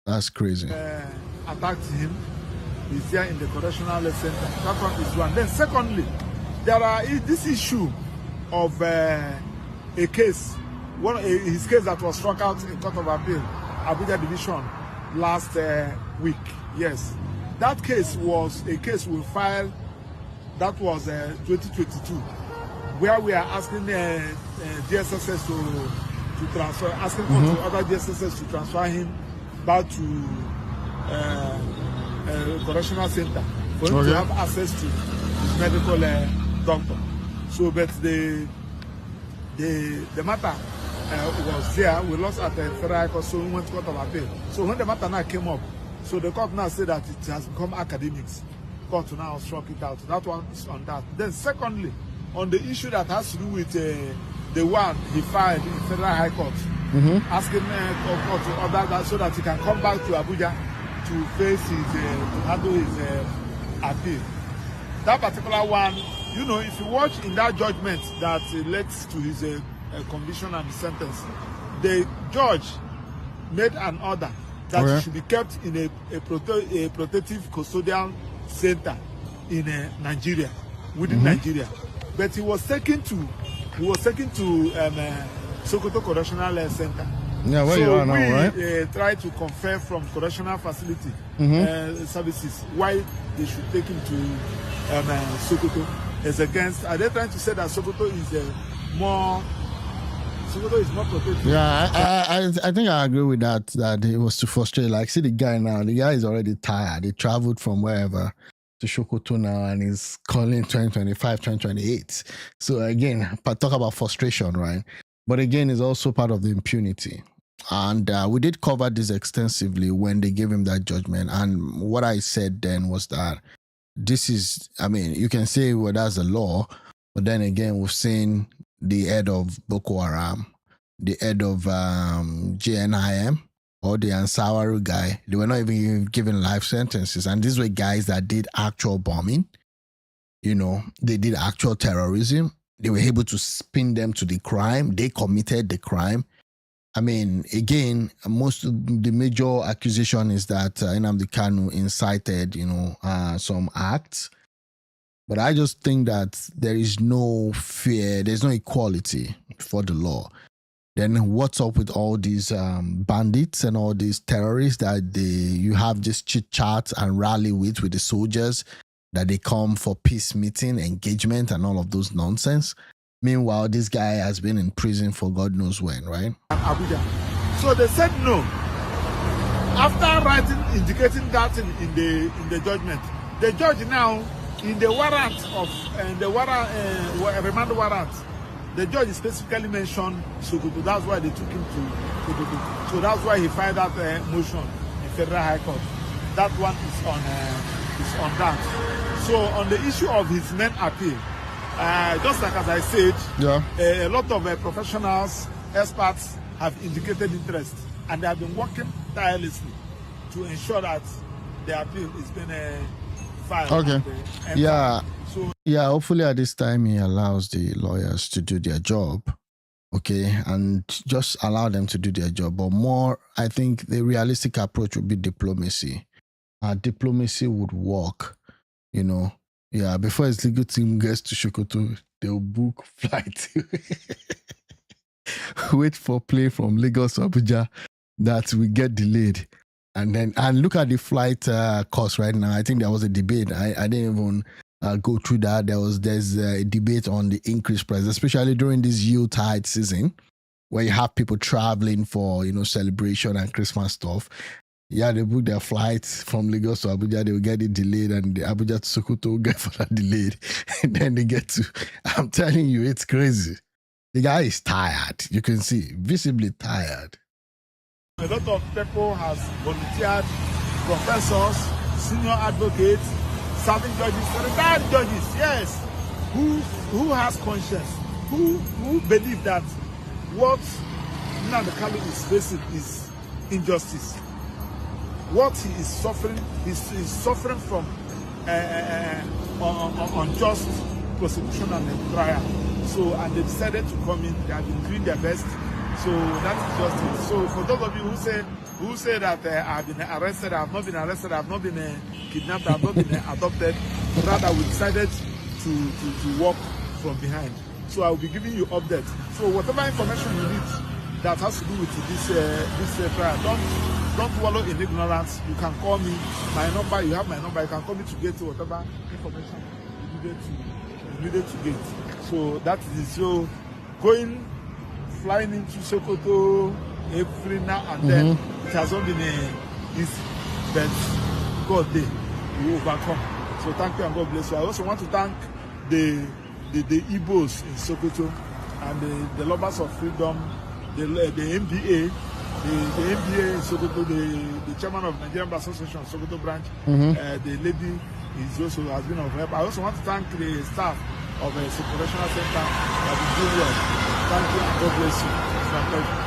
That's crazy. Attacked him. He's here in the correctional center. That one is one. Then secondly, there are this issue of a case, his case that was struck out in Court of Appeal, Abuja Division, last week. Yes, that case was a case we filed. That was 2022, where we are asking DSSS to transfer, asking for other DSSS to transfer him back to correctional center for him to have access to his medical doctor. So, but the matter was there. We lost at the Federal Court, so we went to Court of Appeal. So when the matter now came up, so the court now said that it has become academics. Court now struck it out. That one is on that. Then secondly, on the issue that has to do with the one he filed in Federal High Court, asking court to order that so that he can come back to Abuja to face his, to handle his appeal. That particular one, you know, if you watch in that judgment that led to his conviction and sentence, the judge made an order that he should be kept in a protective custodial center in Nigeria, within Nigeria. But he was taken to Sokoto Correctional Center. Yeah, where you are now, right? We tried to confer from correctional facility services why they should take him to Sokoto. As against, are they trying to say that Sokoto is more protected? Yeah, I think I agree with that. That it was too frustrating. Like, see the guy now. The guy is already tired. He traveled from wherever to Sokoto now, and he's calling 2025, 2028. So again, talk about frustration, right? But again, it's also part of the impunity. And we did cover this extensively when they gave him that judgment. And what I said then was that this is, I mean, you can say, well, that's the law. But then again, we've seen the head of Boko Haram, the head of JNIM, or the Ansawaru guy. They were not even given life sentences. And these were guys that did actual bombing. You know, they did actual terrorism. They were able to spin them to the crime. They committed the crime. I mean, again, most of the major accusation is that Nnamdi Kanu incited, you know, some acts. But I just think that there is no fear, there's no equality for the law. Then what's up with all these bandits and all these terrorists that you have this chit chat and rally with the soldiers, that they come for peace meeting, engagement, and all of those nonsense. Meanwhile, this guy has been in prison for God knows when, right? Abuja. So they said no. After indicating that in the judgment, the judge now, in the warrant of remand warrant, the judge specifically mentioned Sokoto. That's why they took him to Sokoto. So that's why he filed that motion in Federal High Court. That one is on that. So on the issue of his main appeal, just like as I said, a lot of professionals, experts have indicated interest, and they have been working tirelessly to ensure that the appeal is being filed. Okay. Yeah, hopefully at this time he allows the lawyers to do their job, okay, and just allow them to do their job. But more, I think the realistic approach would be diplomacy. Diplomacy would work, you know. Yeah, before his legal team gets to Sokoto, they'll book flight. Wait for plane from Lagos to Abuja that will get delayed. And look at the flight cost right now. I think there was a debate. I didn't even go through that. There's a debate on the increased price, especially during this Yuletide season, where you have people traveling for, you know, celebration and Christmas stuff. Yeah, they book their flights from Lagos to Abuja, they will get it delayed, and the Abuja to Sokoto will get for that delayed. And then they get to, I'm telling you, it's crazy. The guy is tired. You can see, visibly tired. A lot of people has volunteered, professors, senior advocates, serving judges, retired judges, yes, who has conscience, who believe that what Nnamdi Kanu is facing is injustice. What he is suffering, he's suffering from unjust prosecution and trial. So, and they decided to come in. They have been doing their best. So that is just it. So for those of you who say who say that I've been arrested, I've not been arrested, I've not been kidnapped, I've not been adopted. Rather, we decided to walk from behind. So I will be giving you updates. So whatever information you need that has to do with this trial, don't wallow in ignorance. You can call me. My number, you have my number. You can call me to get whatever information you needed to get. So that is it. So flying into Sokoto every now and then, it has not been easy, but God day we overcome. So thank you and God bless you. I also want to thank the Igbos in Sokoto and the lovers of freedom, the MBA, the MBA in Sokoto, the chairman of Nigerian Association Sokoto branch, the lady is also has been of help. I also want to thank the staff of the Operational Center that is doing well. Thank you and God bless you. It's my pleasure.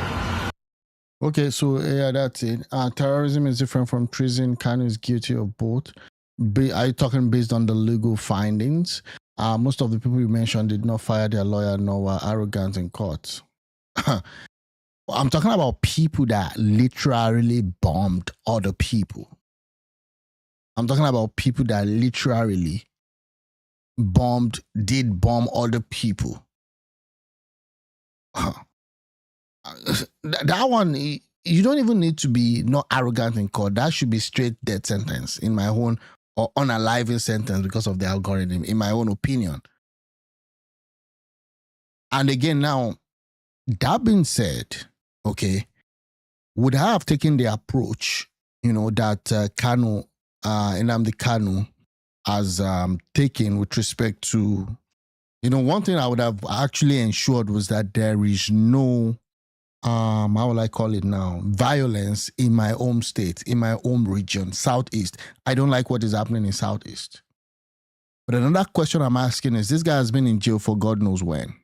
Okay, so yeah, that's it. Terrorism is different from treason. Kanu is guilty of both. Are you talking based on the legal findings? Most of the people you mentioned did not fire their lawyer nor were arrogant in court. I'm talking about people that literally bombed other people. I'm talking about people that literally did bomb other people. That one, you don't even need to be not arrogant in court. That should be straight death sentence in my own, or unaliving sentence because of the algorithm, in my own opinion. And again, now, that being said, okay, would I have taken the approach, that Nnamdi Kanu has taken with respect to, one thing I would have actually ensured was that there is no, how will I call it now, violence in my home state, in my home region, Southeast. I don't like what is happening in Southeast. But another question I'm asking is, this guy has been in jail for God knows when.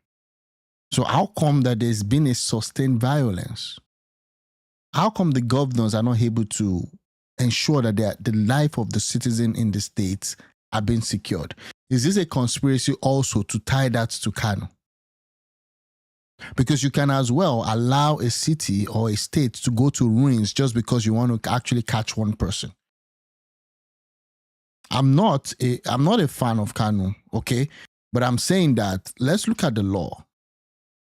So how come that there's been a sustained violence? How come the governors are not able to ensure that the life of the citizen in the states are being secured? Is this a conspiracy also to tie that to Kanu? Because you can as well allow a city or a state to go to ruins just because you want to actually catch one person. I'm not a fan of Kanu, okay? But I'm saying that let's look at the law.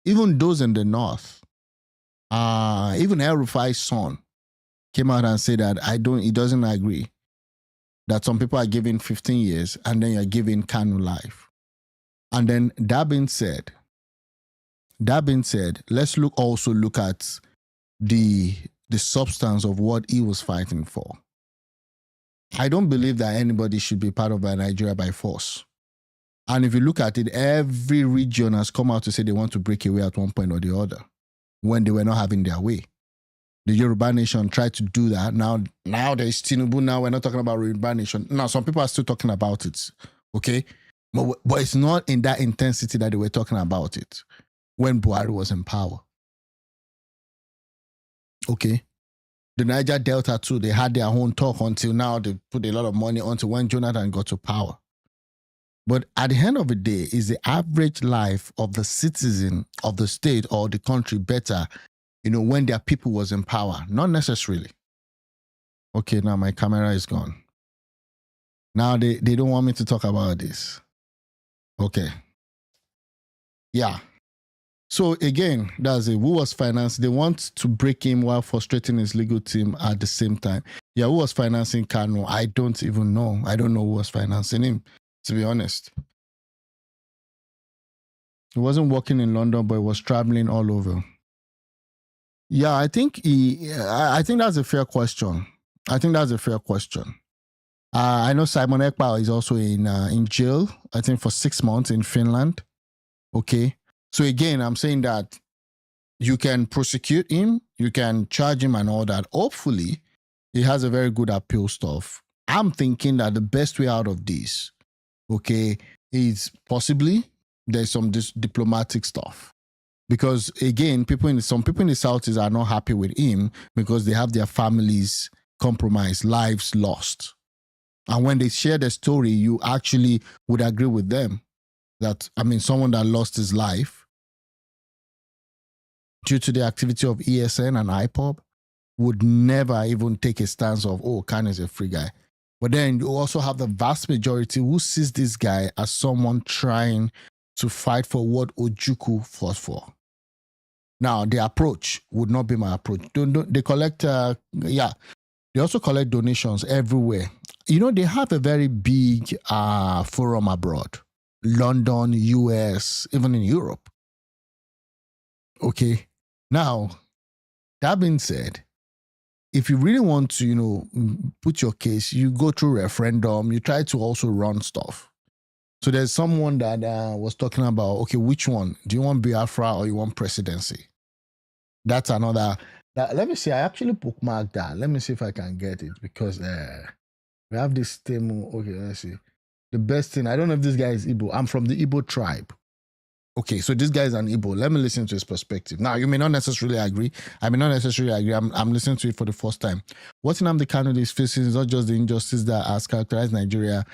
Even those in the north, even El Rufai's son came out and said that he doesn't agree that some people are given 15 years and then you're giving Kanu life. And then that being said, let's also look at the substance of what he was fighting for. I don't believe that anybody should be part of Nigeria by force. And if you look at it, every region has come out to say they want to break away at one point or the other when they were not having their way. The Yoruba nation tried to do that. Now there's Tinubu. Now we're not talking about Yoruba nation. Now some people are still talking about it, okay? But it's not in that intensity that they were talking about it when Buhari was in power. Okay? The Niger Delta too, they had their own talk until now. They put a lot of money onto when Jonathan got to power. But at the end of the day, is the average life of the citizen of the state or the country better, when their people was in power? Not necessarily. Okay, now my camera is gone. Now they don't want me to talk about this. Okay. Yeah. So again, that's it. Who was financed? They want to break him while frustrating his legal team at the same time. Yeah, who was financing Kanu? I don't even know. I don't know who was financing him, to be honest. He wasn't working in London, but he was traveling all over. Yeah, I think that's a fair question. I know Simon Ekpa is also in jail, I think for 6 months in Finland. Okay. So again, I'm saying that you can prosecute him, you can charge him and all that. Hopefully, he has a very good appeal stuff. I'm thinking that the best way out of this, okay, is possibly there's some diplomatic stuff. Because again, some people in the Southeast are not happy with him because they have their families compromised, lives lost. And when they share the story, you actually would agree with them that, someone that lost his life due to the activity of ESN and IPOB, would never even take a stance of, oh, Khan is a free guy. But then you also have the vast majority who sees this guy as someone trying to fight for what Ojukwu fought for. Now, the approach would not be my approach. They collect, they also collect donations everywhere. You know, they have a very big forum abroad. London, US, even in Europe. Okay. Now, that being said, if you really want to, you know, put your case, you go through referendum, you try to also run stuff. So there's someone that was talking about, okay, which one? Do you want Biafra or you want presidency? That's another. Let me see. I actually bookmarked that. Let me see if I can get it because we have this thing. Okay, let's see. The best thing, I don't know if this guy is Igbo. I'm from the Igbo tribe. Okay, so this guy is an Igbo. Let me listen to his perspective. Now, you may not necessarily agree. I may not necessarily agree. I'm listening to it for the first time. What Nnamdi Kanu is facing is not just the injustice that has characterized Nigeria.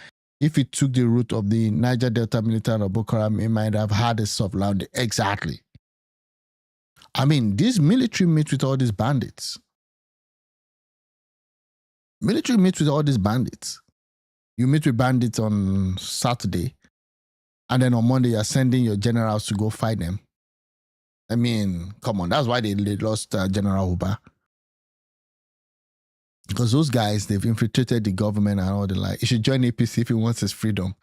If it took the route of the Niger Delta militant or Boko Haram, it might have had a soft landing. Exactly. I mean, this military meets with all these bandits. Military meets with all these bandits. You meet with bandits on Saturday, and then on Monday, you're sending your generals to go fight them. I mean, come on. That's why they lost General Uba. Because those guys, they've infiltrated the government and all the like. You should join APC if he wants his freedom.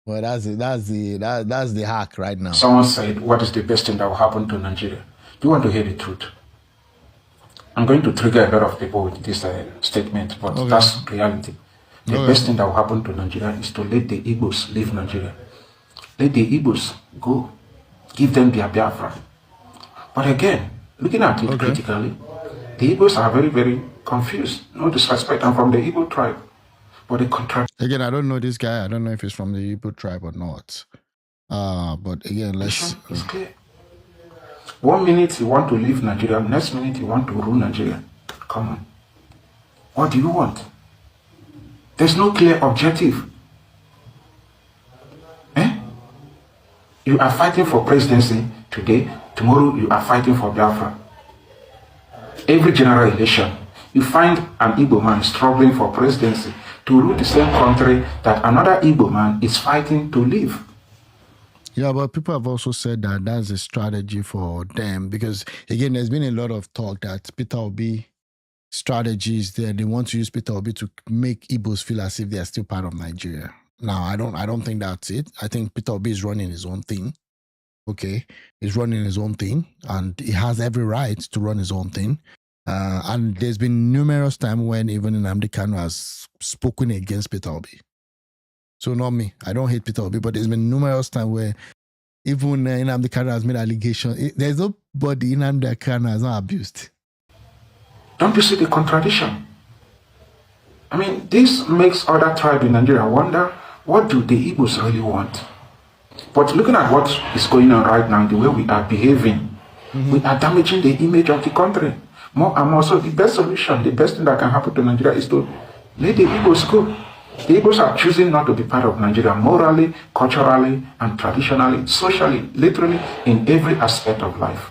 Well, that's the hack right now. Someone said, what is the best thing that will happen to Nigeria? Do you want to hear the truth? I'm going to trigger a lot of people with this statement, but that's reality. The best thing that will happen to Nigeria is to let the Igbos leave Nigeria. Let the Igbos go. Give them their Biafra. But again, looking at it critically, the Igbos are very, very confused. No disrespect, I'm from the Igbo tribe. But the contract. Again, I don't know this guy. I don't know if he's from the Igbo tribe or not. But again, let's. It's clear. 1 minute you want to leave Nigeria, next minute you want to rule Nigeria. Come on. What do you want? There's no clear objective. You are fighting for presidency today, tomorrow you are fighting for Biafra. Every general election, you find an Igbo man struggling for presidency to rule the same country that another Igbo man is fighting to leave. Yeah, but people have also said that that's a strategy for them because, again, there's been a lot of talk that Peter Obi strategies there. They want to use Peter Obi to make Igbos feel as if they are still part of Nigeria. Now, I don't think that's it. I think Peter Obi is running his own thing. Okay, he's running his own thing, and he has every right to run his own thing. And there's been numerous times when even Nnamdi Kanu has spoken against Peter Obi. So not me. I don't hate Peter Obi, but there's been numerous times where even Nnamdi Kanu has made allegations. There's nobody Nnamdi Kanu has not abused. Don't you see the contradiction? I mean, this makes other tribes in Nigeria wonder, what do the Igbos really want? But looking at what is going on right now, the way we are behaving, we are damaging the image of the country. More and more. So the best solution, the best thing that can happen to Nigeria is to let the Igbos go. The Igbos are choosing not to be part of Nigeria morally, culturally, and traditionally, socially, literally, in every aspect of life.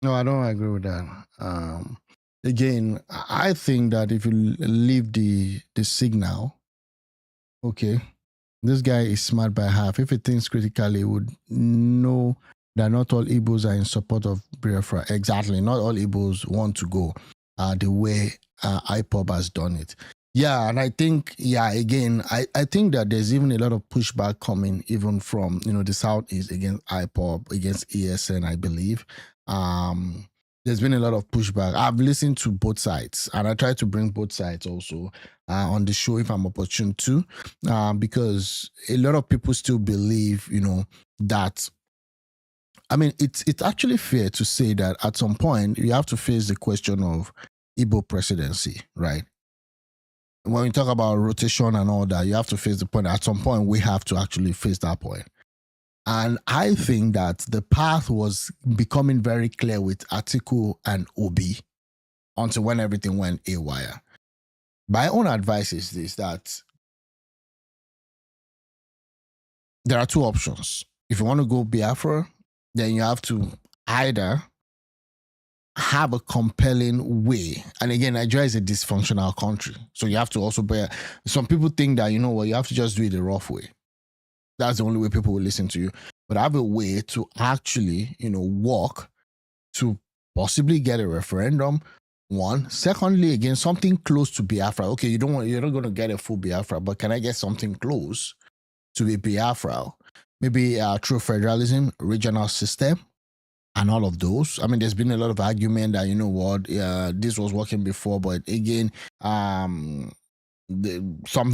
No, I don't agree with that. Again, I think that if you leave the signal, okay, this guy is smart by half. If he thinks critically, he would know that not all Igbos are in support of Biafra. Exactly. Not all Igbos want to go the way IPOB has done it. Yeah, and I think, again, I think that there's even a lot of pushback coming even from, the Southeast against IPOB, against ESN, I believe. There's been a lot of pushback. I've listened to both sides, and I try to bring both sides also on the show if I'm opportune to, because a lot of people still believe, that, I mean, it's actually fair to say that at some point you have to face the question of Igbo presidency, right? When we talk about rotation and all that, you have to face the point. At some point, we have to actually face that point. And I think that the path was becoming very clear with Atiku and Obi until when everything went haywire. My own advice is this, that there are two options. If you want to go Biafra, then you have to either have a compelling way. And again, Nigeria is a dysfunctional country. So you have to also bear, some people think that, you know what, you have to just do it the rough way. That's the only way people will listen to you. But have a way to actually, you know, work to possibly get a referendum. One. Secondly, again, something close to Biafra. Okay, you're not going to get a full Biafra, but can I get something close to a Biafra? Maybe through federalism, regional system, and all of those. I mean, there's been a lot of argument that, you know what, this was working before, but again, something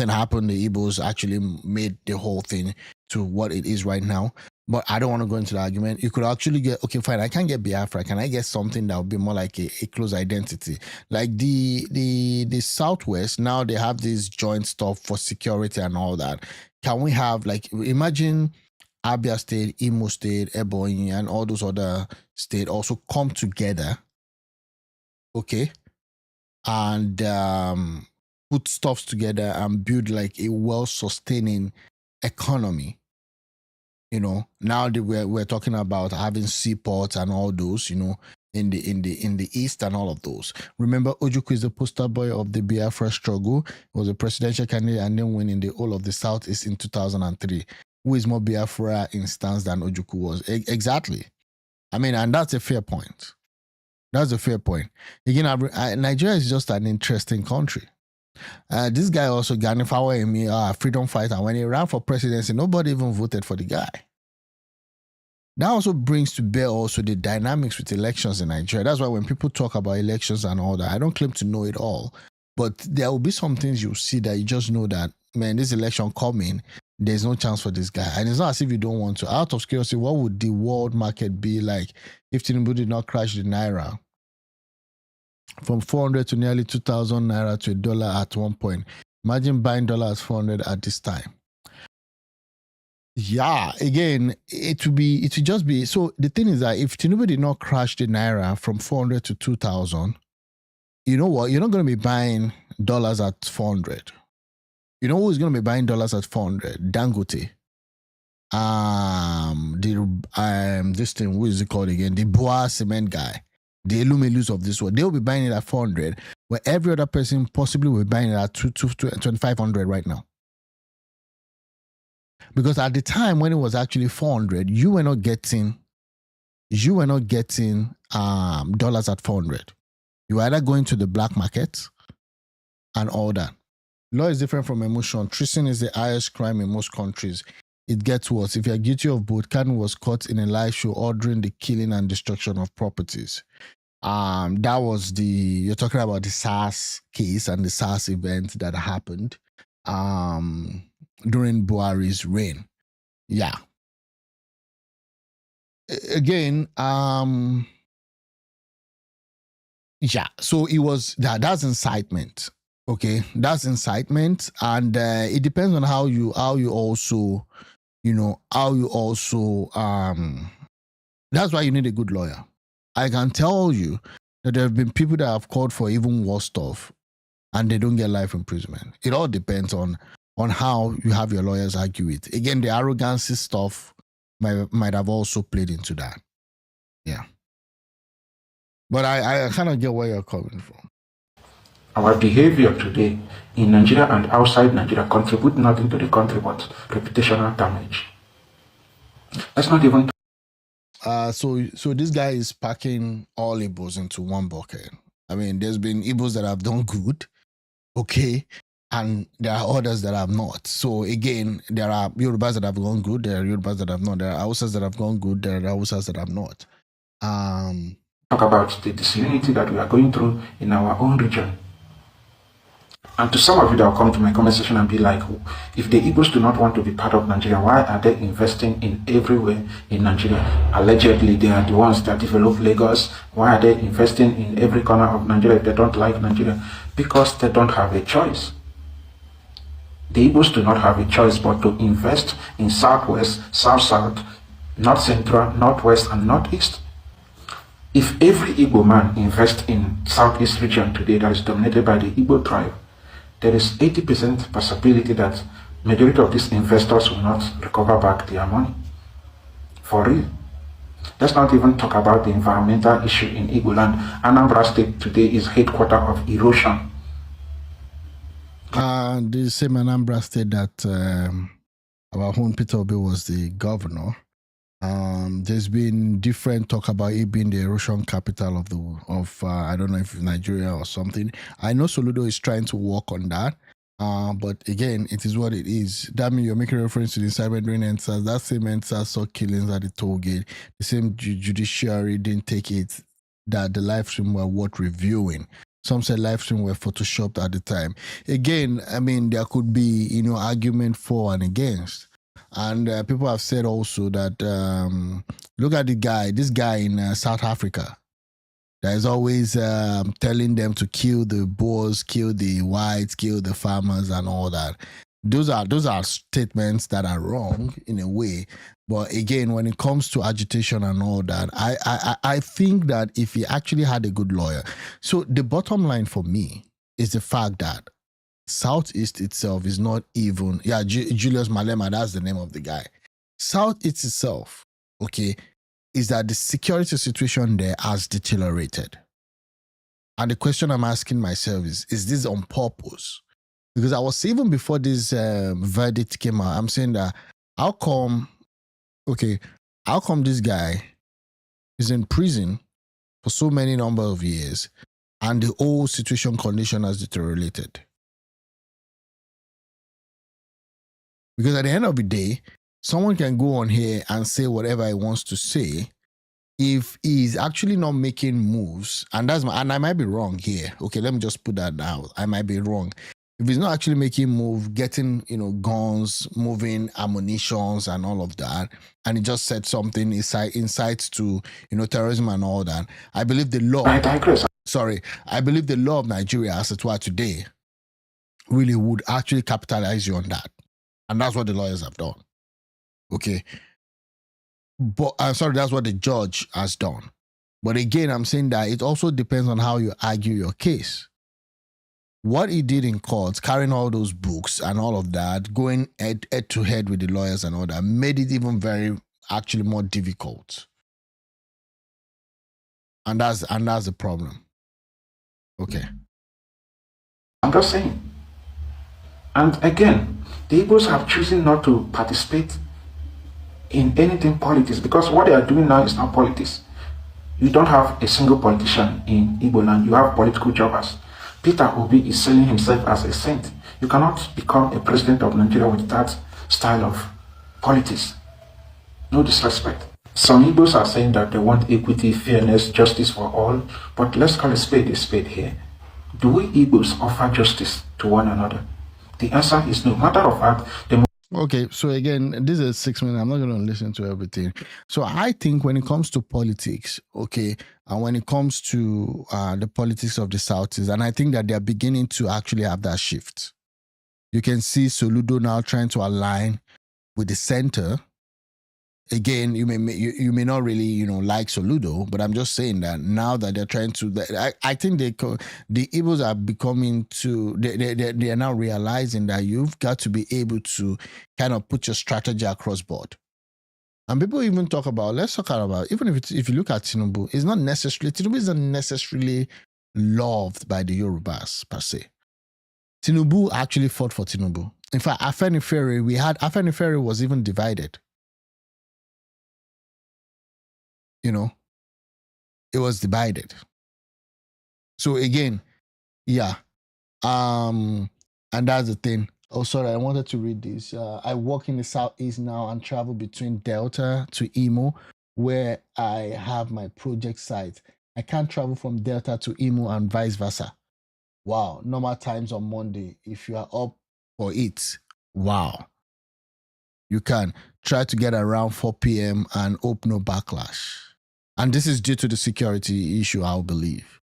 happened. The Igbos actually made the whole thing to what it is right now. But I don't want to go into the argument. You could actually get, okay, fine, I can't get Biafra. Can I get something that would be more like a close identity? Like the Southwest, now they have this joint stuff for security and all that. Can we have, like, imagine Abia State, Imo State, Ebonyi, and all those other states also come together, okay, and put stuffs together and build like a well-sustaining economy. You know, now that we're talking about having seaports and all those, you know, in the east and all of those. Remember, Ojukwu is the poster boy of the Biafra struggle. He was a presidential candidate and then won in the whole of the Southeast in 2003. Who is more Biafra instance than Ojukwu was? Exactly. I mean, and that's a fair point. That's a fair point. Again, Nigeria is just an interesting country. This guy also, Gani Fawehinmi, freedom fighter, when he ran for presidency, nobody even voted for the guy. That also brings to bear also the dynamics with elections in Nigeria. That's why when people talk about elections and all that, I don't claim to know it all, but there will be some things you see that you just know that, man, this election coming, there's no chance for this guy. And it's not as if you don't want to. Out of curiosity, what would the world market be like if Tinubu did not crash the Naira from 400 to nearly 2,000 Naira to $1 at one point? Imagine buying dollar at 400 at this time. Yeah, again, it would just be, so the thing is that if Tinubu did not crash the Naira from 400 to 2,000, you know what? You're not going to be buying dollars at 400. You know who's going to be buying dollars at 400? Dangote. This thing, what is it called again? The Boa cement guy. The Elumelus of this world. They'll be buying it at 400, where every other person possibly will be buying it at 2,500 right now. Because at the time when it was actually 400, you were not getting dollars at 400. You were either going to the black market and all that. Law is different from emotion. Treason is the highest crime in most countries. It gets worse. If you are guilty of both, Kanu was caught in a live show ordering the killing and destruction of properties. That was you're talking about the SARS case and the SARS event that happened during Buhari's reign. Yeah. Again, yeah. So it was that's incitement. Okay, that's incitement, and it depends on how you also, that's why you need a good lawyer. I can tell you that there have been people that have called for even worse stuff and they don't get life imprisonment. It all depends on how you have your lawyers argue it. Again, the arrogancy stuff might have also played into that. Yeah. But I kind of get where you're coming from. Our behavior today in Nigeria and outside Nigeria contribute nothing to the country but reputational damage. Let's not even. So this guy is packing all Igbos into one bucket. I mean, there's been Igbos that have done good, okay, and there are others that have not. So again, there are Yorubas that have gone good, there are Yorubas that have not, there are Hausas that have gone good, there are Hausas that have not. Talk about the disunity that we are going through in our own region. And to some of you that will come to my comment section and be like, if the Igbos do not want to be part of Nigeria, why are they investing in everywhere in Nigeria? Allegedly, they are the ones that develop Lagos. Why are they investing in every corner of Nigeria if they don't like Nigeria? Because they don't have a choice. The Igbos do not have a choice but to invest in Southwest, South-South, North Central, Northwest, and Northeast. If every Igbo man invests in Southeast region today that is dominated by the Igbo tribe, there is 80% possibility that majority of these investors will not recover back their money. For real. Let's not even talk about the environmental issue in Igbo land. Anambra State today is headquarters of erosion. The same Anambra State that our own Peter Obi was the governor. There's been different talk about it being the erosion capital of I don't know if Nigeria or something. I know Soludo is trying to work on that. But again, it is what it is. That means you're making reference to the cyber-doing NSAS. That same NSAS saw killings at the toll gate. The same judiciary didn't take it that the live stream were worth reviewing. Some said live stream were photoshopped at the time. Again, I mean, there could be, argument for and against. And people have said also that, look at this guy in South Africa. That is always telling them to kill the Boers, kill the whites, kill the farmers and all that. Those are statements that are wrong in a way. But again, when it comes to agitation and all that, I think that if he actually had a good lawyer. So the bottom line for me is the fact that Southeast itself is not even, Julius Malema, that's the name of the guy. Southeast itself, okay, is that the security situation there has deteriorated. And the question I'm asking myself is this on purpose? Because I was, even before this verdict came out, I'm saying that how come this guy is in prison for so many number of years and the whole situation condition has deteriorated? Because at the end of the day, someone can go on here and say whatever he wants to say. If he's actually not making moves, and I might be wrong here. Okay, let me just put that down. I might be wrong. If he's not actually making moves, getting guns, moving ammunitions and all of that, and he just said something incites to terrorism and all that, I believe the law. I believe the law of Nigeria as it were today really would actually capitalize you on that. And that's what the lawyers have done. Okay. But that's what the judge has done. But again, I'm saying that it also depends on how you argue your case. What he did in court, carrying all those books and all of that, going head to head with the lawyers and all that, made it even actually more difficult. And that's the problem. Okay. I'm just saying. And again, the Igbos have chosen not to participate in anything politics, because what they are doing now is not politics. You don't have a single politician in Igbo land. You have political jobbers. Peter Obi is selling himself as a saint. You cannot become a president of Nigeria with that style of politics. No disrespect. Some Igbos are saying that they want equity, fairness, justice for all, but let's call a spade here. Do we Igbos offer justice to one another? The answer is no. Matter of fact, okay, so again, this is 6 minutes. I'm not going to listen to everything. So I think when it comes to politics, okay, and when it comes to the politics of the Southeast, and I think that they're beginning to actually have that shift. You can see Soludo now trying to align with the center. Again, you may not really like Soludo, but I'm just saying that now that they're trying to, I think the Igbos are becoming they are now realizing that you've got to be able to kind of put your strategy across board. And people even talk about, let's talk about, even if you look at Tinubu, Tinubu is not necessarily loved by the Yorubas per se. Tinubu actually fought for Tinubu. In fact, Afenifere was even divided. It was divided. So again, yeah. And that's the thing. Oh, sorry, I wanted to read this. I work in the Southeast now and travel between Delta to Imo, where I have my project site. I can't travel from Delta to Imo and vice versa. Wow. Normal times on Monday. If you are up for it, wow. You can try to get around 4 p.m. and hope no backlash. And this is due to the security issue, I believe.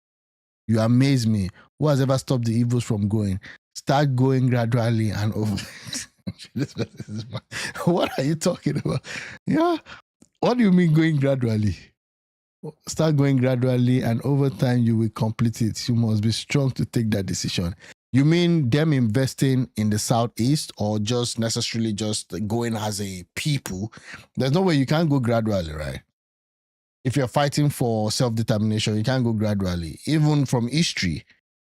You amaze me. Who has ever stopped the evils from going? Start going gradually and over. What are you talking about? Yeah. What do you mean going gradually? Start going gradually and over time you will complete it. You must be strong to take that decision. You mean them investing in the Southeast or just necessarily just going as a people? There's no way you can't go gradually, right? if you're fighting for self-determination, you can't go gradually. Even from history,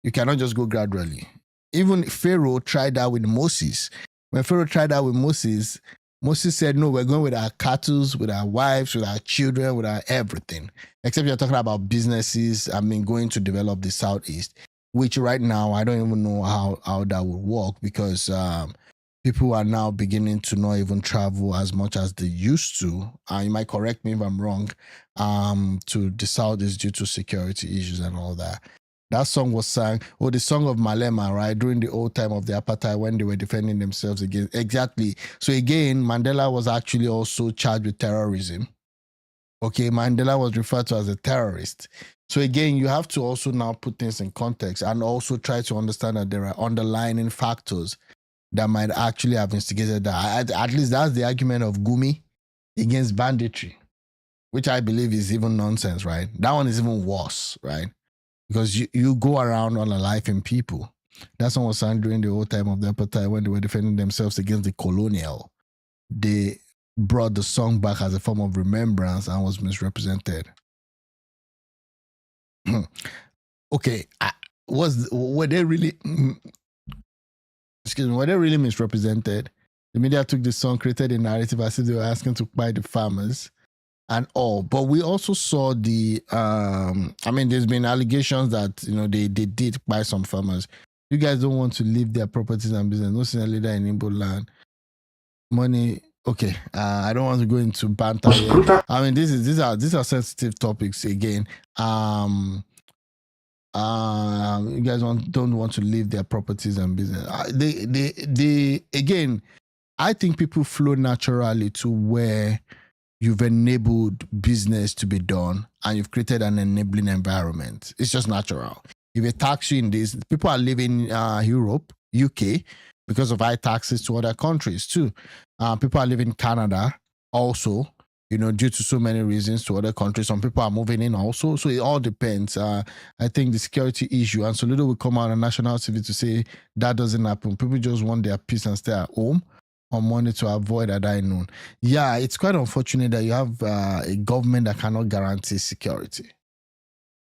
you cannot just go gradually. Even Pharaoh tried that with Moses. When Pharaoh tried that with Moses, Moses said, no, we're going with our cattle, with our wives, with our children, with our everything. Except you're talking about businesses, going to develop the Southeast, which right now, I don't even know how that would work because people are now beginning to not even travel as much as they used to. You might correct me if I'm wrong, to the Southeast due to security issues and all that. That song was sung, the song of Malema, right, during the old time of the apartheid when they were defending themselves against. Exactly. So again, Mandela was actually also charged with terrorism. Okay, Mandela was referred to as a terrorist. So again, you have to also now put things in context and also try to understand that there are underlying factors that might actually have instigated that. At least that's the argument of Gumi against banditry, which I believe is even nonsense, right? That one is even worse, right? Because you go around unaliving people. That's what was sung during the old time of the apartheid when they were defending themselves against the colonial. They brought the song back as a form of remembrance and was misrepresented. Okay, were they really? Excuse me. Were they really misrepresented? The media took the song, created a narrative as if they were asking to buy the farmers and all. But we also saw the, there's been allegations that, they did buy some farmers. You guys don't want to leave their properties and business. No senior leader in Igbo land. Money, okay. I don't want to go into banter here. These are sensitive topics again. You guys don't want to leave their properties and business. Again, I think people flow naturally to where you've enabled business to be done and you've created an enabling environment. It's just natural. If they tax you in this, people are living in Europe, UK, because of high taxes to other countries too. People are living in Canada also, due to so many reasons to other countries. Some people are moving in also. So it all depends. I think the security issue, and Soludo will come out on national TV to say that doesn't happen. People just want their peace and stay at home on Monday to avoid a die noon. Yeah, it's quite unfortunate that you have a government that cannot guarantee security.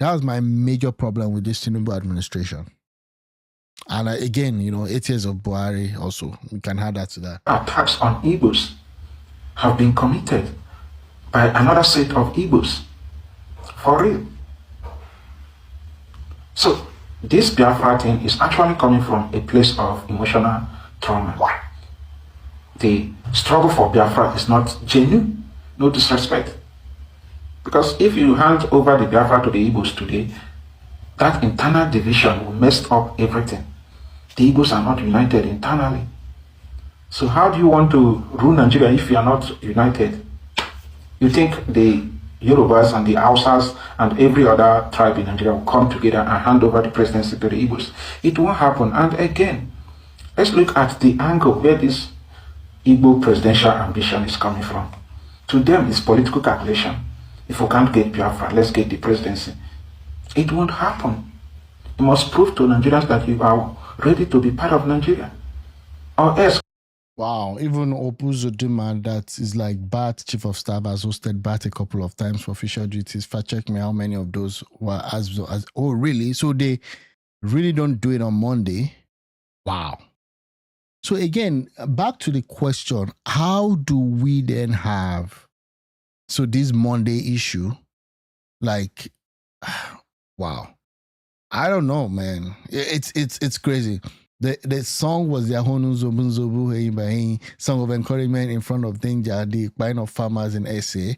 That was my major problem with this Tinubu administration. And again, 8 years of Buhari also, we can add that to that. Attacks on Igbos have been committed by another set of Igbos. For real. So, this Biafra thing is actually coming from a place of emotional trauma. The struggle for Biafra is not genuine, no disrespect. Because if you hand over the Biafra to the Igbos today, that internal division will mess up everything. The Igbos are not united internally. So how do you want to rule Nigeria if you are not united? You think the Yorubas and the Hausas and every other tribe in Nigeria will come together and hand over the presidency to the Igbos? It won't happen. And again, let's look at the angle where this Igbo presidential ambition is coming from. To them, it's political calculation. If we can't get Biafra, let's get the presidency. It won't happen. You must prove to Nigerians that you are ready to be part of Nigeria. Or else. Wow, even Opuzo Duma, that is like BAT, Chief of Staff, has hosted BAT a couple of times for official duties. Fact check me how many of those were as oh, really? So they really don't do it on Monday? Wow. So again, back to the question, how do we then have, this Monday issue, like, wow. I don't know, man. It's crazy. The song was Yahonu Zobun Zobu song of encouragement in front of Danger, the buying of farmers in SA.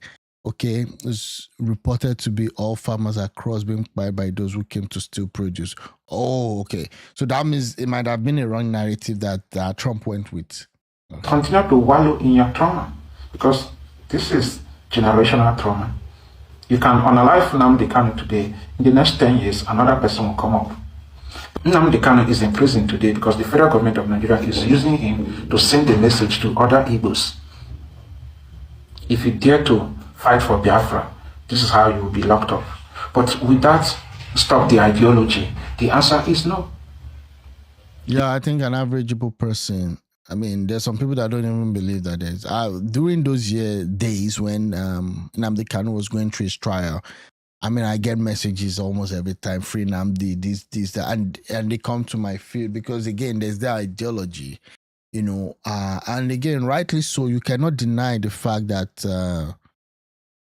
Okay, it's reported to be all farmers across being bought by those who came to steal produce. Oh, okay. So that means it might have been a wrong narrative that Trump went with. Okay. Continue to wallow in your trauma because this is generational trauma. You can unalive Nnamdi Kanu today. In the next 10 years, another person will come up. Nnamdi Kanu is in prison today because the federal government of Nigeria is using him to send a message to other Igbos. If you dare to fight for Biafra, this is how you will be locked up. But with that, stop the ideology. The answer is no. Yeah, I think an average person I mean, there's some people that don't even believe that there's during those days when Nnamdi Kanu was going through his trial. I mean, I get messages almost every time, free Nnamdi, this, that, and they come to my field because again, there's their ideology, you know, and again, rightly so. You cannot deny the fact that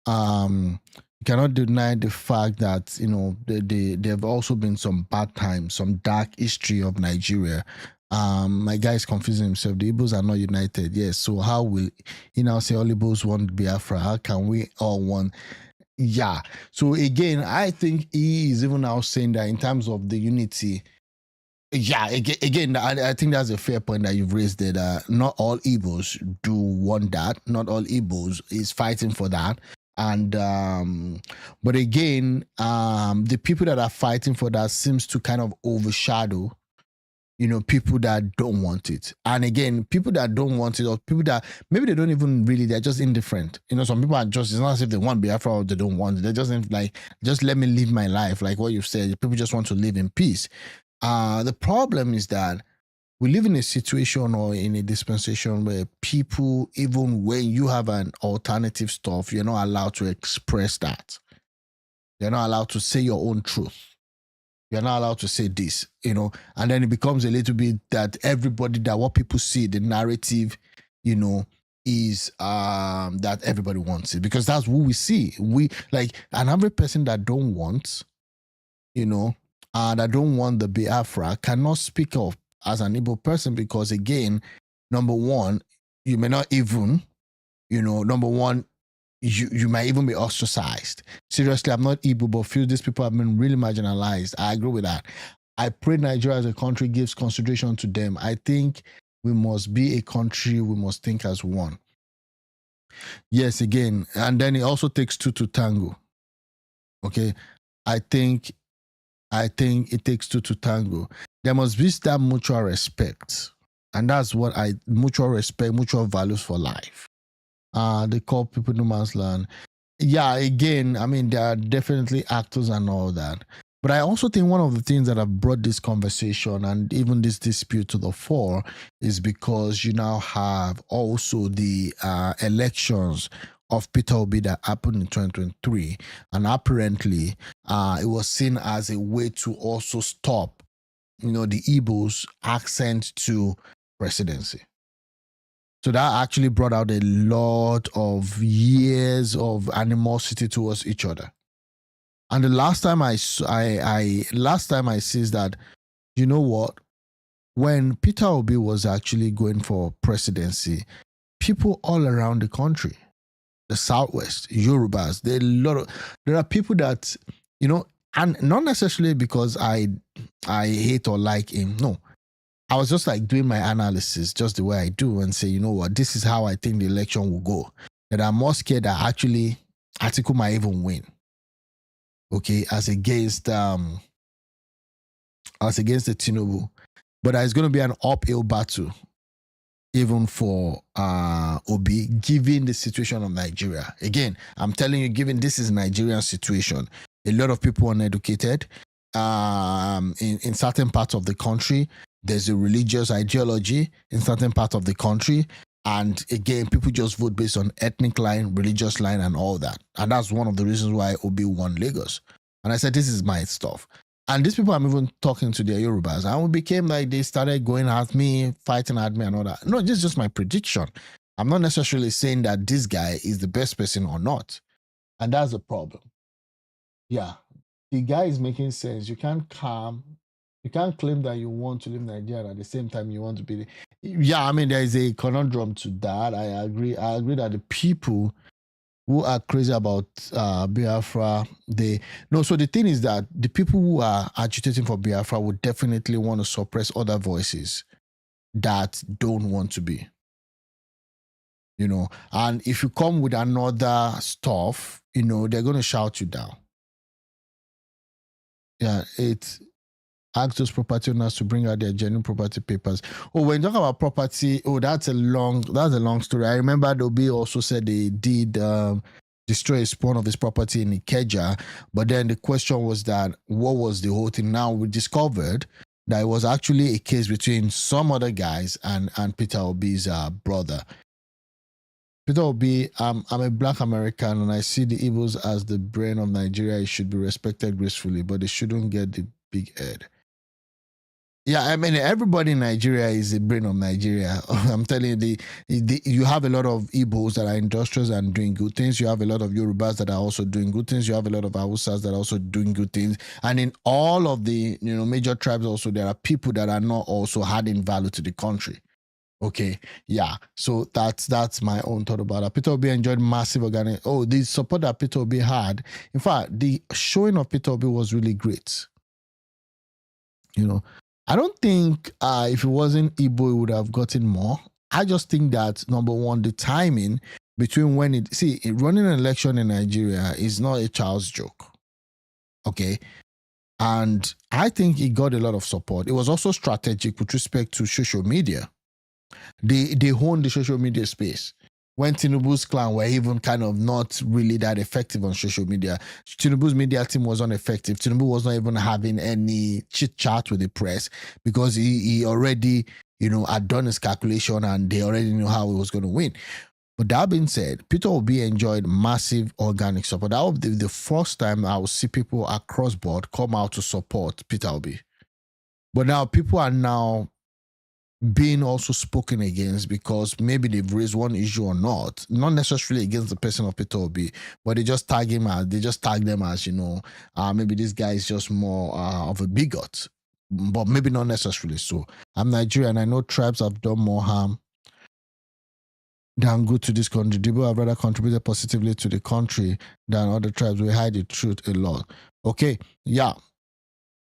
you cannot deny the fact that, you know, there have also been some bad times, some dark history of Nigeria. My guy is confusing himself. The Igbos are not united. Yes. So how will he now say all Igbos want Biafra? How can we all want? Yeah. So again, I think he is even now saying that in terms of the unity. Yeah. Again, I think that's a fair point that you've raised that not all Igbos do want that. Not all Igbos is fighting for that. And but again, the people that are fighting for that seems to kind of overshadow, you know, people that don't want it. And again, people that don't want it, or people that maybe they don't even really, they're just indifferent. You know, some people are just, it's not as if they want Biafra or they don't want it. They're just like, just let me live my life, like what you've said. People just want to live in peace. The problem is that we live in a situation or in a dispensation where people, even when you have an alternative stuff, you're not allowed to express that. You're not allowed to say your own truth. You're not allowed to say this, you know, and then it becomes a little bit that everybody, that what people see, the narrative, you know, is that everybody wants it, because that's what we see. We like an average person that don't want, you know, that don't want the Biafra cannot speak up as an Igbo person, because again, number one, you may not even, you know, number one, you might even be ostracized. Seriously, I'm not Igbo, but feel these people have been really marginalized. I agree with that. I pray Nigeria as a country gives consideration to them. I think we must be a country, we must think as one. Yes, again, and then it also takes two to tango. Okay, I think it takes two to tango. There must be that mutual respect. And that's what mutual respect, mutual values for life. They call people no man's land. Yeah, again, I mean, there are definitely actors and all that. But I also think one of the things that have brought this conversation and even this dispute to the fore is because you now have also the elections of Peter Obi that happened in 2023. And apparently, it was seen as a way to also stop, you know, the Igbo's accent to presidency. So that actually brought out a lot of years of animosity towards each other. And the last time I see that, you know what, when Peter Obi was actually going for presidency, people all around the country, the Southwest, Yorubas, there are people that, you know, and not necessarily because I hate or like him. No, I was just like doing my analysis just the way I do and say, you know what, this is how I think the election will go. That I'm more scared that actually Atiku might even win. Okay, as against the Tinubu. But it's going to be an uphill battle even for Obi, given the situation of Nigeria. Again, I'm telling you, given this is Nigerian situation, a lot of people are uneducated. In certain parts of the country, there's a religious ideology in certain parts of the country. And again, people just vote based on ethnic line, religious line, and all that. And that's one of the reasons why Obi won Lagos. And I said, this is my stuff. And these people, I'm even talking to their Yorubas. And we became like, they started going at me, fighting at me and all that. No, this is just my prediction. I'm not necessarily saying that this guy is the best person or not. And that's the problem. Yeah. The guy is making sense. You can't claim that you want to live in Nigeria at the same time you want to be. Yeah, I mean, there is a conundrum to that. I agree that the people who are crazy about Biafra, so the thing is that the people who are agitating for Biafra would definitely want to suppress other voices that don't want to be. You know, and if you come with another stuff, you know, they're going to shout you down. Yeah, it's ask those property owners to bring out their genuine property papers. Oh, when you talk about property, that's a long story. I remember Obi also said they did destroy a spawn of his property in Ikeja, but then the question was that what was the whole thing? Now we discovered that it was actually a case between some other guys and Peter Obi's brother. Peter Obi, I'm a black American and I see the Igbos as the brain of Nigeria. It should be respected gracefully, but they shouldn't get the big head. Yeah, I mean, everybody in Nigeria is the brain of Nigeria. I'm telling you, you have a lot of Igbos that are industrious and doing good things. You have a lot of Yorubas that are also doing good things. You have a lot of Hausas that are also doing good things. And in all of the major tribes also, there are people that are not also adding value to the country. Okay, yeah. So that's my own thought about that. Peter Obi enjoyed massive organic. Oh, the support that Peter Obi had. In fact, the showing of Peter Obi was really great. I don't think if it wasn't Igbo, it would have gotten more. I just think that, number one, the timing between when running an election in Nigeria is not a child's joke. Okay. And I think it got a lot of support. It was also strategic with respect to social media. They honed the social media space. When Tinubu's clan were even kind of not really that effective on social media, Tinubu's media team was ineffective. Tinubu was not even having any chit chat with the press because he already, had done his calculation and they already knew how he was going to win. But that being said, Peter Obi enjoyed massive organic support. That would be the first time I would see people across board come out to support Peter Obi. But now people are now being also spoken against because maybe they've raised one issue or not necessarily against the person of Peter Obi, but they just tag them as, maybe this guy is just more of a bigot, but maybe not necessarily so. I'm Nigerian. I know tribes have done more harm than good to this country. People have rather contributed positively to the country than other tribes. We hide the truth a lot. Okay, yeah.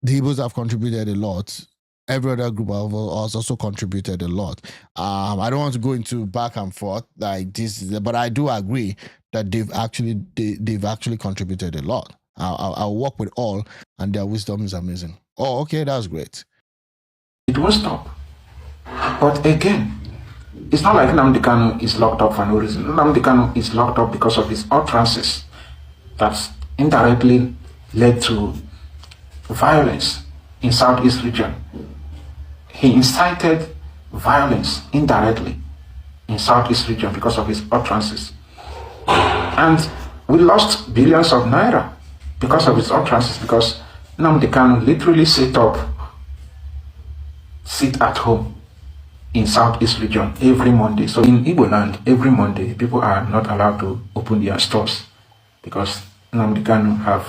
The Igbos have contributed a lot. Every other group has also contributed a lot. I don't want to go into back and forth like this, but I do agree that they've actually contributed a lot. I'll work with all, and their wisdom is amazing. Oh, okay, that's great. It won't stop. But again, it's not like Nnamdi Kanu is locked up for no reason. Nnamdi Kanu is locked up because of his utterances that indirectly led to violence in Southeast region. He incited violence indirectly in Southeast region because of his utterances. And we lost billions of naira because of his utterances, because Nnamdi Kanu literally sit at home in Southeast region every Monday. So in Igbo land, every Monday, people are not allowed to open their stores because Nnamdi Kanu have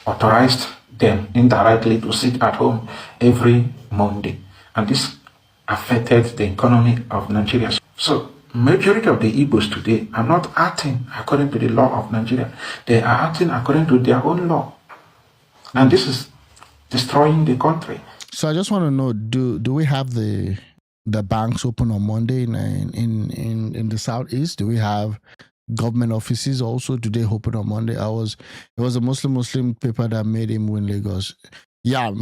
authorized them indirectly to sit at home every Monday. And this affected the economy of Nigeria. So majority of the Igbos today are not acting according to the law of Nigeria. They are acting according to their own law. And this is destroying the country. So I just want to know, do we have the banks open on Monday in the Southeast? Do we have government offices also? Do they open on Monday? It was a Muslim paper that made him win Lagos. Yeah,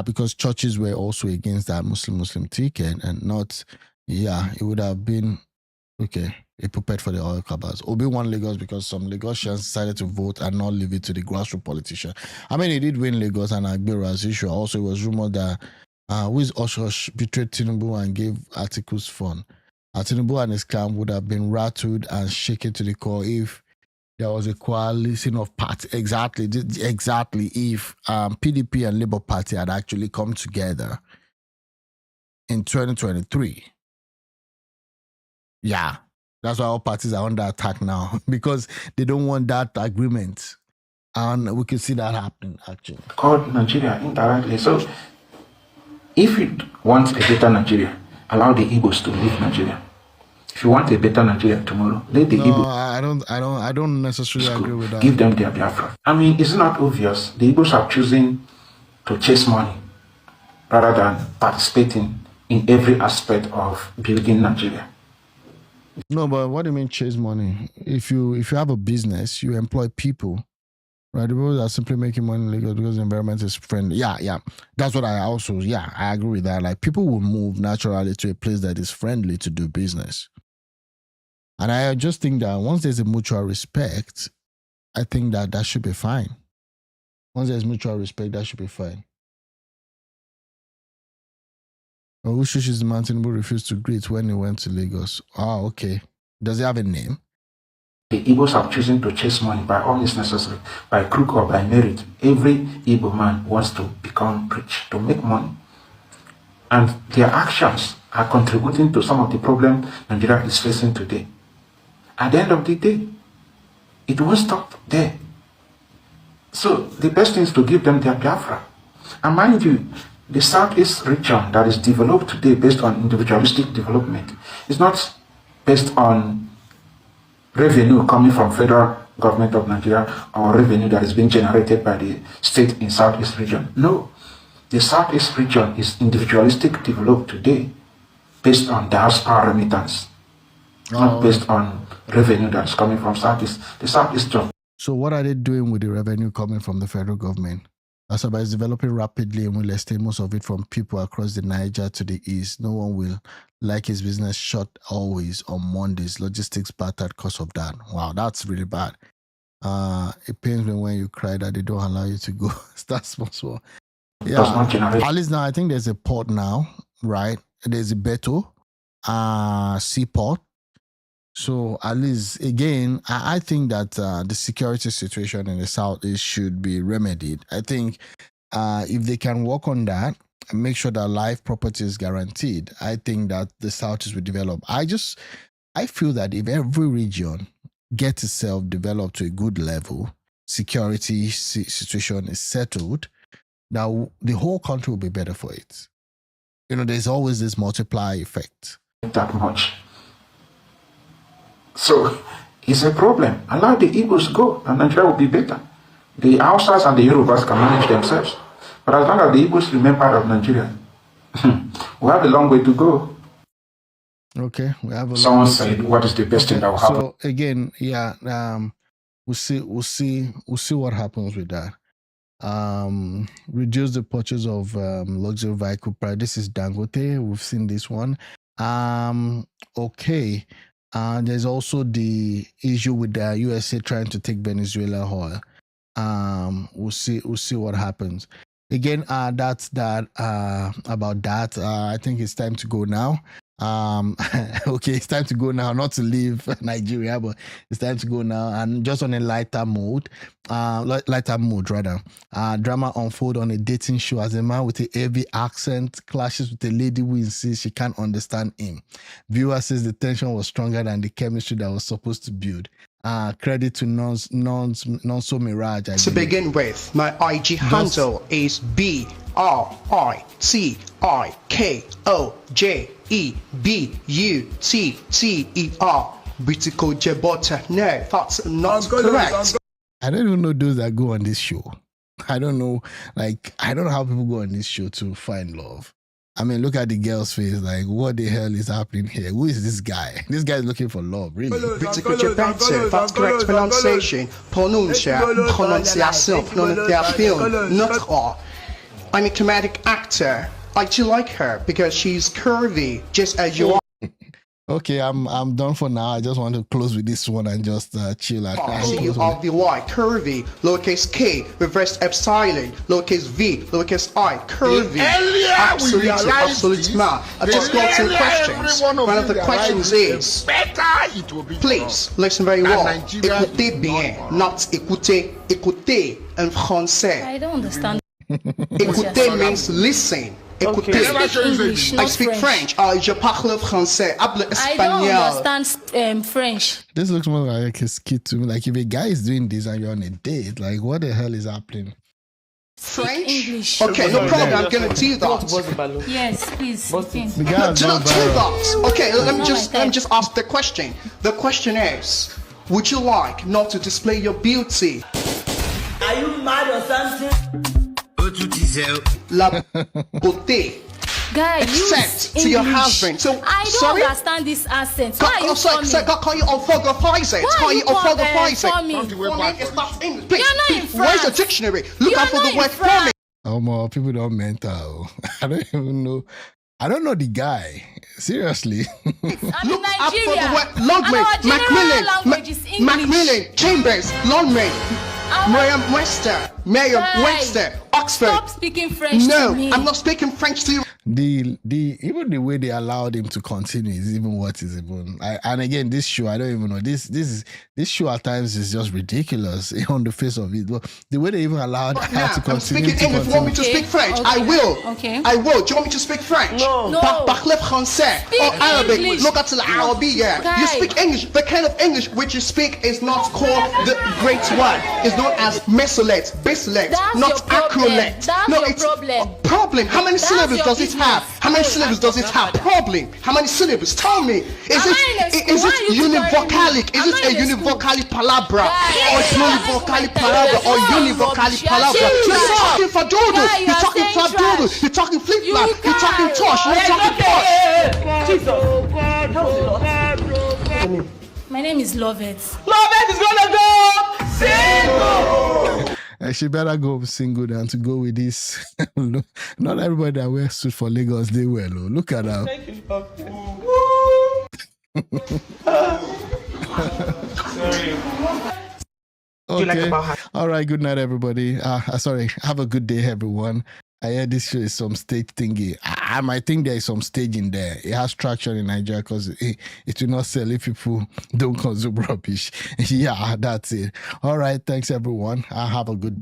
because churches were also against that Muslim ticket and not, it would have been, okay, a puppet for the oil cabals. Obi won Lagos because some Lagosians decided to vote and not leave it to the grassroots politician. I mean, he did win Lagos and Agbero as usual. Also, it was rumored that Wiz Osh betrayed Tinubu and gave articles fund. Tinubu and his camp would have been rattled and shaken to the core if there was a coalition of parties. Exactly. If PDP and Labour Party had actually come together in 2023. Yeah. That's why all parties are under attack now because they don't want that agreement. And we can see that happening, actually. Called Nigeria indirectly. So if you want a better Nigeria, allow the Igbos to leave Nigeria. If you want a better Nigeria tomorrow, let the Igbos. I don't necessarily agree with that. Give them their Biafra. I mean, it's not obvious. The Igbos are choosing to chase money rather than participating in every aspect of building Nigeria. No, but what do you mean chase money? If you have a business, you employ people, right? The people are simply making money in Lagos because the environment is friendly. Yeah. That's what I agree with that. Like, people will move naturally to a place that is friendly to do business. And I just think that once there's a mutual respect, I think that should be fine. Once there's mutual respect, that should be fine. Ushushi's Mountain refused to greet when he went to Lagos. Oh, okay. Does he have a name? The Igbos have chosen to chase money by all means necessary, by crook or by merit. Every Igbo man wants to become rich, to make money. And their actions are contributing to some of the problems Nigeria is facing today. At the end of the day, it won't stop there. So the best thing is to give them their Biafra. And mind you, the Southeast region that is developed today based on individualistic development is not based on revenue coming from federal government of Nigeria or revenue that is being generated by the state in Southeast region. No, the Southeast region is individualistic developed today based on diaspora remittance, not based on revenue that's coming from Southeast. The Southeast region. So what are they doing with the revenue coming from the federal government? Asaba is developing rapidly and will extend most of it from people across the Niger to the east. No one will like his business shut always on Mondays. Logistics battered because of that. Wow, that's really bad. It pains me when you cry that they don't allow you to go. That's possible. Yeah, at least now I think there's a port now, right? There's a Beto seaport. So at least, again, I think that the security situation in the Southeast should be remedied. I think if they can work on that and make sure that life property is guaranteed, I think that the Southeast will develop. I feel that if every region gets itself developed to a good level, security situation is settled, now the whole country will be better for it. You know, there's always this multiplier effect. That much. So it's a problem. Allow the Igbos go and Nigeria will be better. The Hausas and the Yorubas can manage themselves. But as long as the Igbos remain part of Nigeria, we have a long way to go. Okay, we have a Someone said, what is the best thing that will happen? So again, yeah, we'll see what happens with that. Reduce the purchase of luxury vehicle price. This is Dangote. We've seen this one. Okay. There's also the issue with the USA trying to take Venezuela oil. We'll see what happens. Again, that's that about that. I think it's time to go now. Okay, it's time to go now. Not to leave Nigeria, but it's time to go now. And just on a lighter mood rather. Drama unfold on a dating show as a man with a heavy accent clashes with a lady who insists she can't understand him. Viewer says the tension was stronger than the chemistry that was supposed to build. Credit to Nonso Mirage. To begin with, my IG handle is BRITICOJEBUTTER. Britico Jebota. No, that's not correct. I don't even know those that go on this show. I don't know how people go on this show to find love. I mean, look at the girl's face. Like, what the hell is happening here? Who is this guy? This guy is looking for love, really. Britico Jebota, that's correct pronunciation. Pronunciation, not all. I'm a comedic actor. I do like her because she's curvy, just as you are. Okay, I'm done for now. I just want to close with this one and just chill out. C-U-R-V-Y, curvy, lowercase k, reverse epsilon, lowercase v, lowercase I, curvy. Absolute man. I just got some questions. One of the questions is, please listen very well. Écoutez bien, not écoutez, écoutez in français. I don't understand. Écoutez means listen. Écoutez. English, I speak French. Je parle français. Hablo espagnol. I don't understand French. This looks more like a skit to me. Like if a guy is doing this and you're on a date, like what the hell is happening? French? English. Okay, no problem. I'm gonna do that. Yes, please. Do that. Okay, let me just ask the question. The question is, would you like not to display your beauty? Are you mad or something? La beauté. Guy, except to your husband. So I don't understand this accent. Why are you calling me? Call you orthographizing. Why are you orthographizing? Where's the dictionary? Look out for the word for me. Oh, more people don't mental. I don't even know. I don't know the guy. Seriously. I'm in Nigeria. Longman, Macmillan, Chambers, Longman, Miriam Wester. Mayor Webster, Oxford. Stop speaking French to me. No, I'm not speaking French to you. Even the way they allowed him to continue is even what is even. And again, this show, I don't even know. This show at times is just ridiculous on the face of it. But the way they even allowed her to continue. I'm speaking English. You want me to speak French? Okay. I will. Okay. I will. Do you want me to speak French? No. Parlez français or Arabic. Look at the Arabia. You speak English. The kind of English which you speak is not called the great one. It's known as mesolate, bisolate, not acrolate. That's No, your it's problem. Problem. How many syllables does it have? How many syllables does it have? Problem. How many syllables? Tell me. Is it univocalic? Is it a univocalic palabra? Or univocalic palabra? Or univocalic palabra? You're talking for doodle. You're talking for doodle. You're talking flip flop. You're talking tosh. You're talking tosh. My name is Lovett. Lovett is gonna go single. She better go single than to go with this. Not everybody that wears suit for Lagos, they wear. Look at her. Okay. All right. Good night, everybody. Sorry. Have a good day, everyone. I heard this show is some stage thingy. I might think there is some stage in there. It has traction in Nigeria because it will not sell if people don't consume rubbish. Yeah, that's it. All right. Thanks, everyone. Have a good day.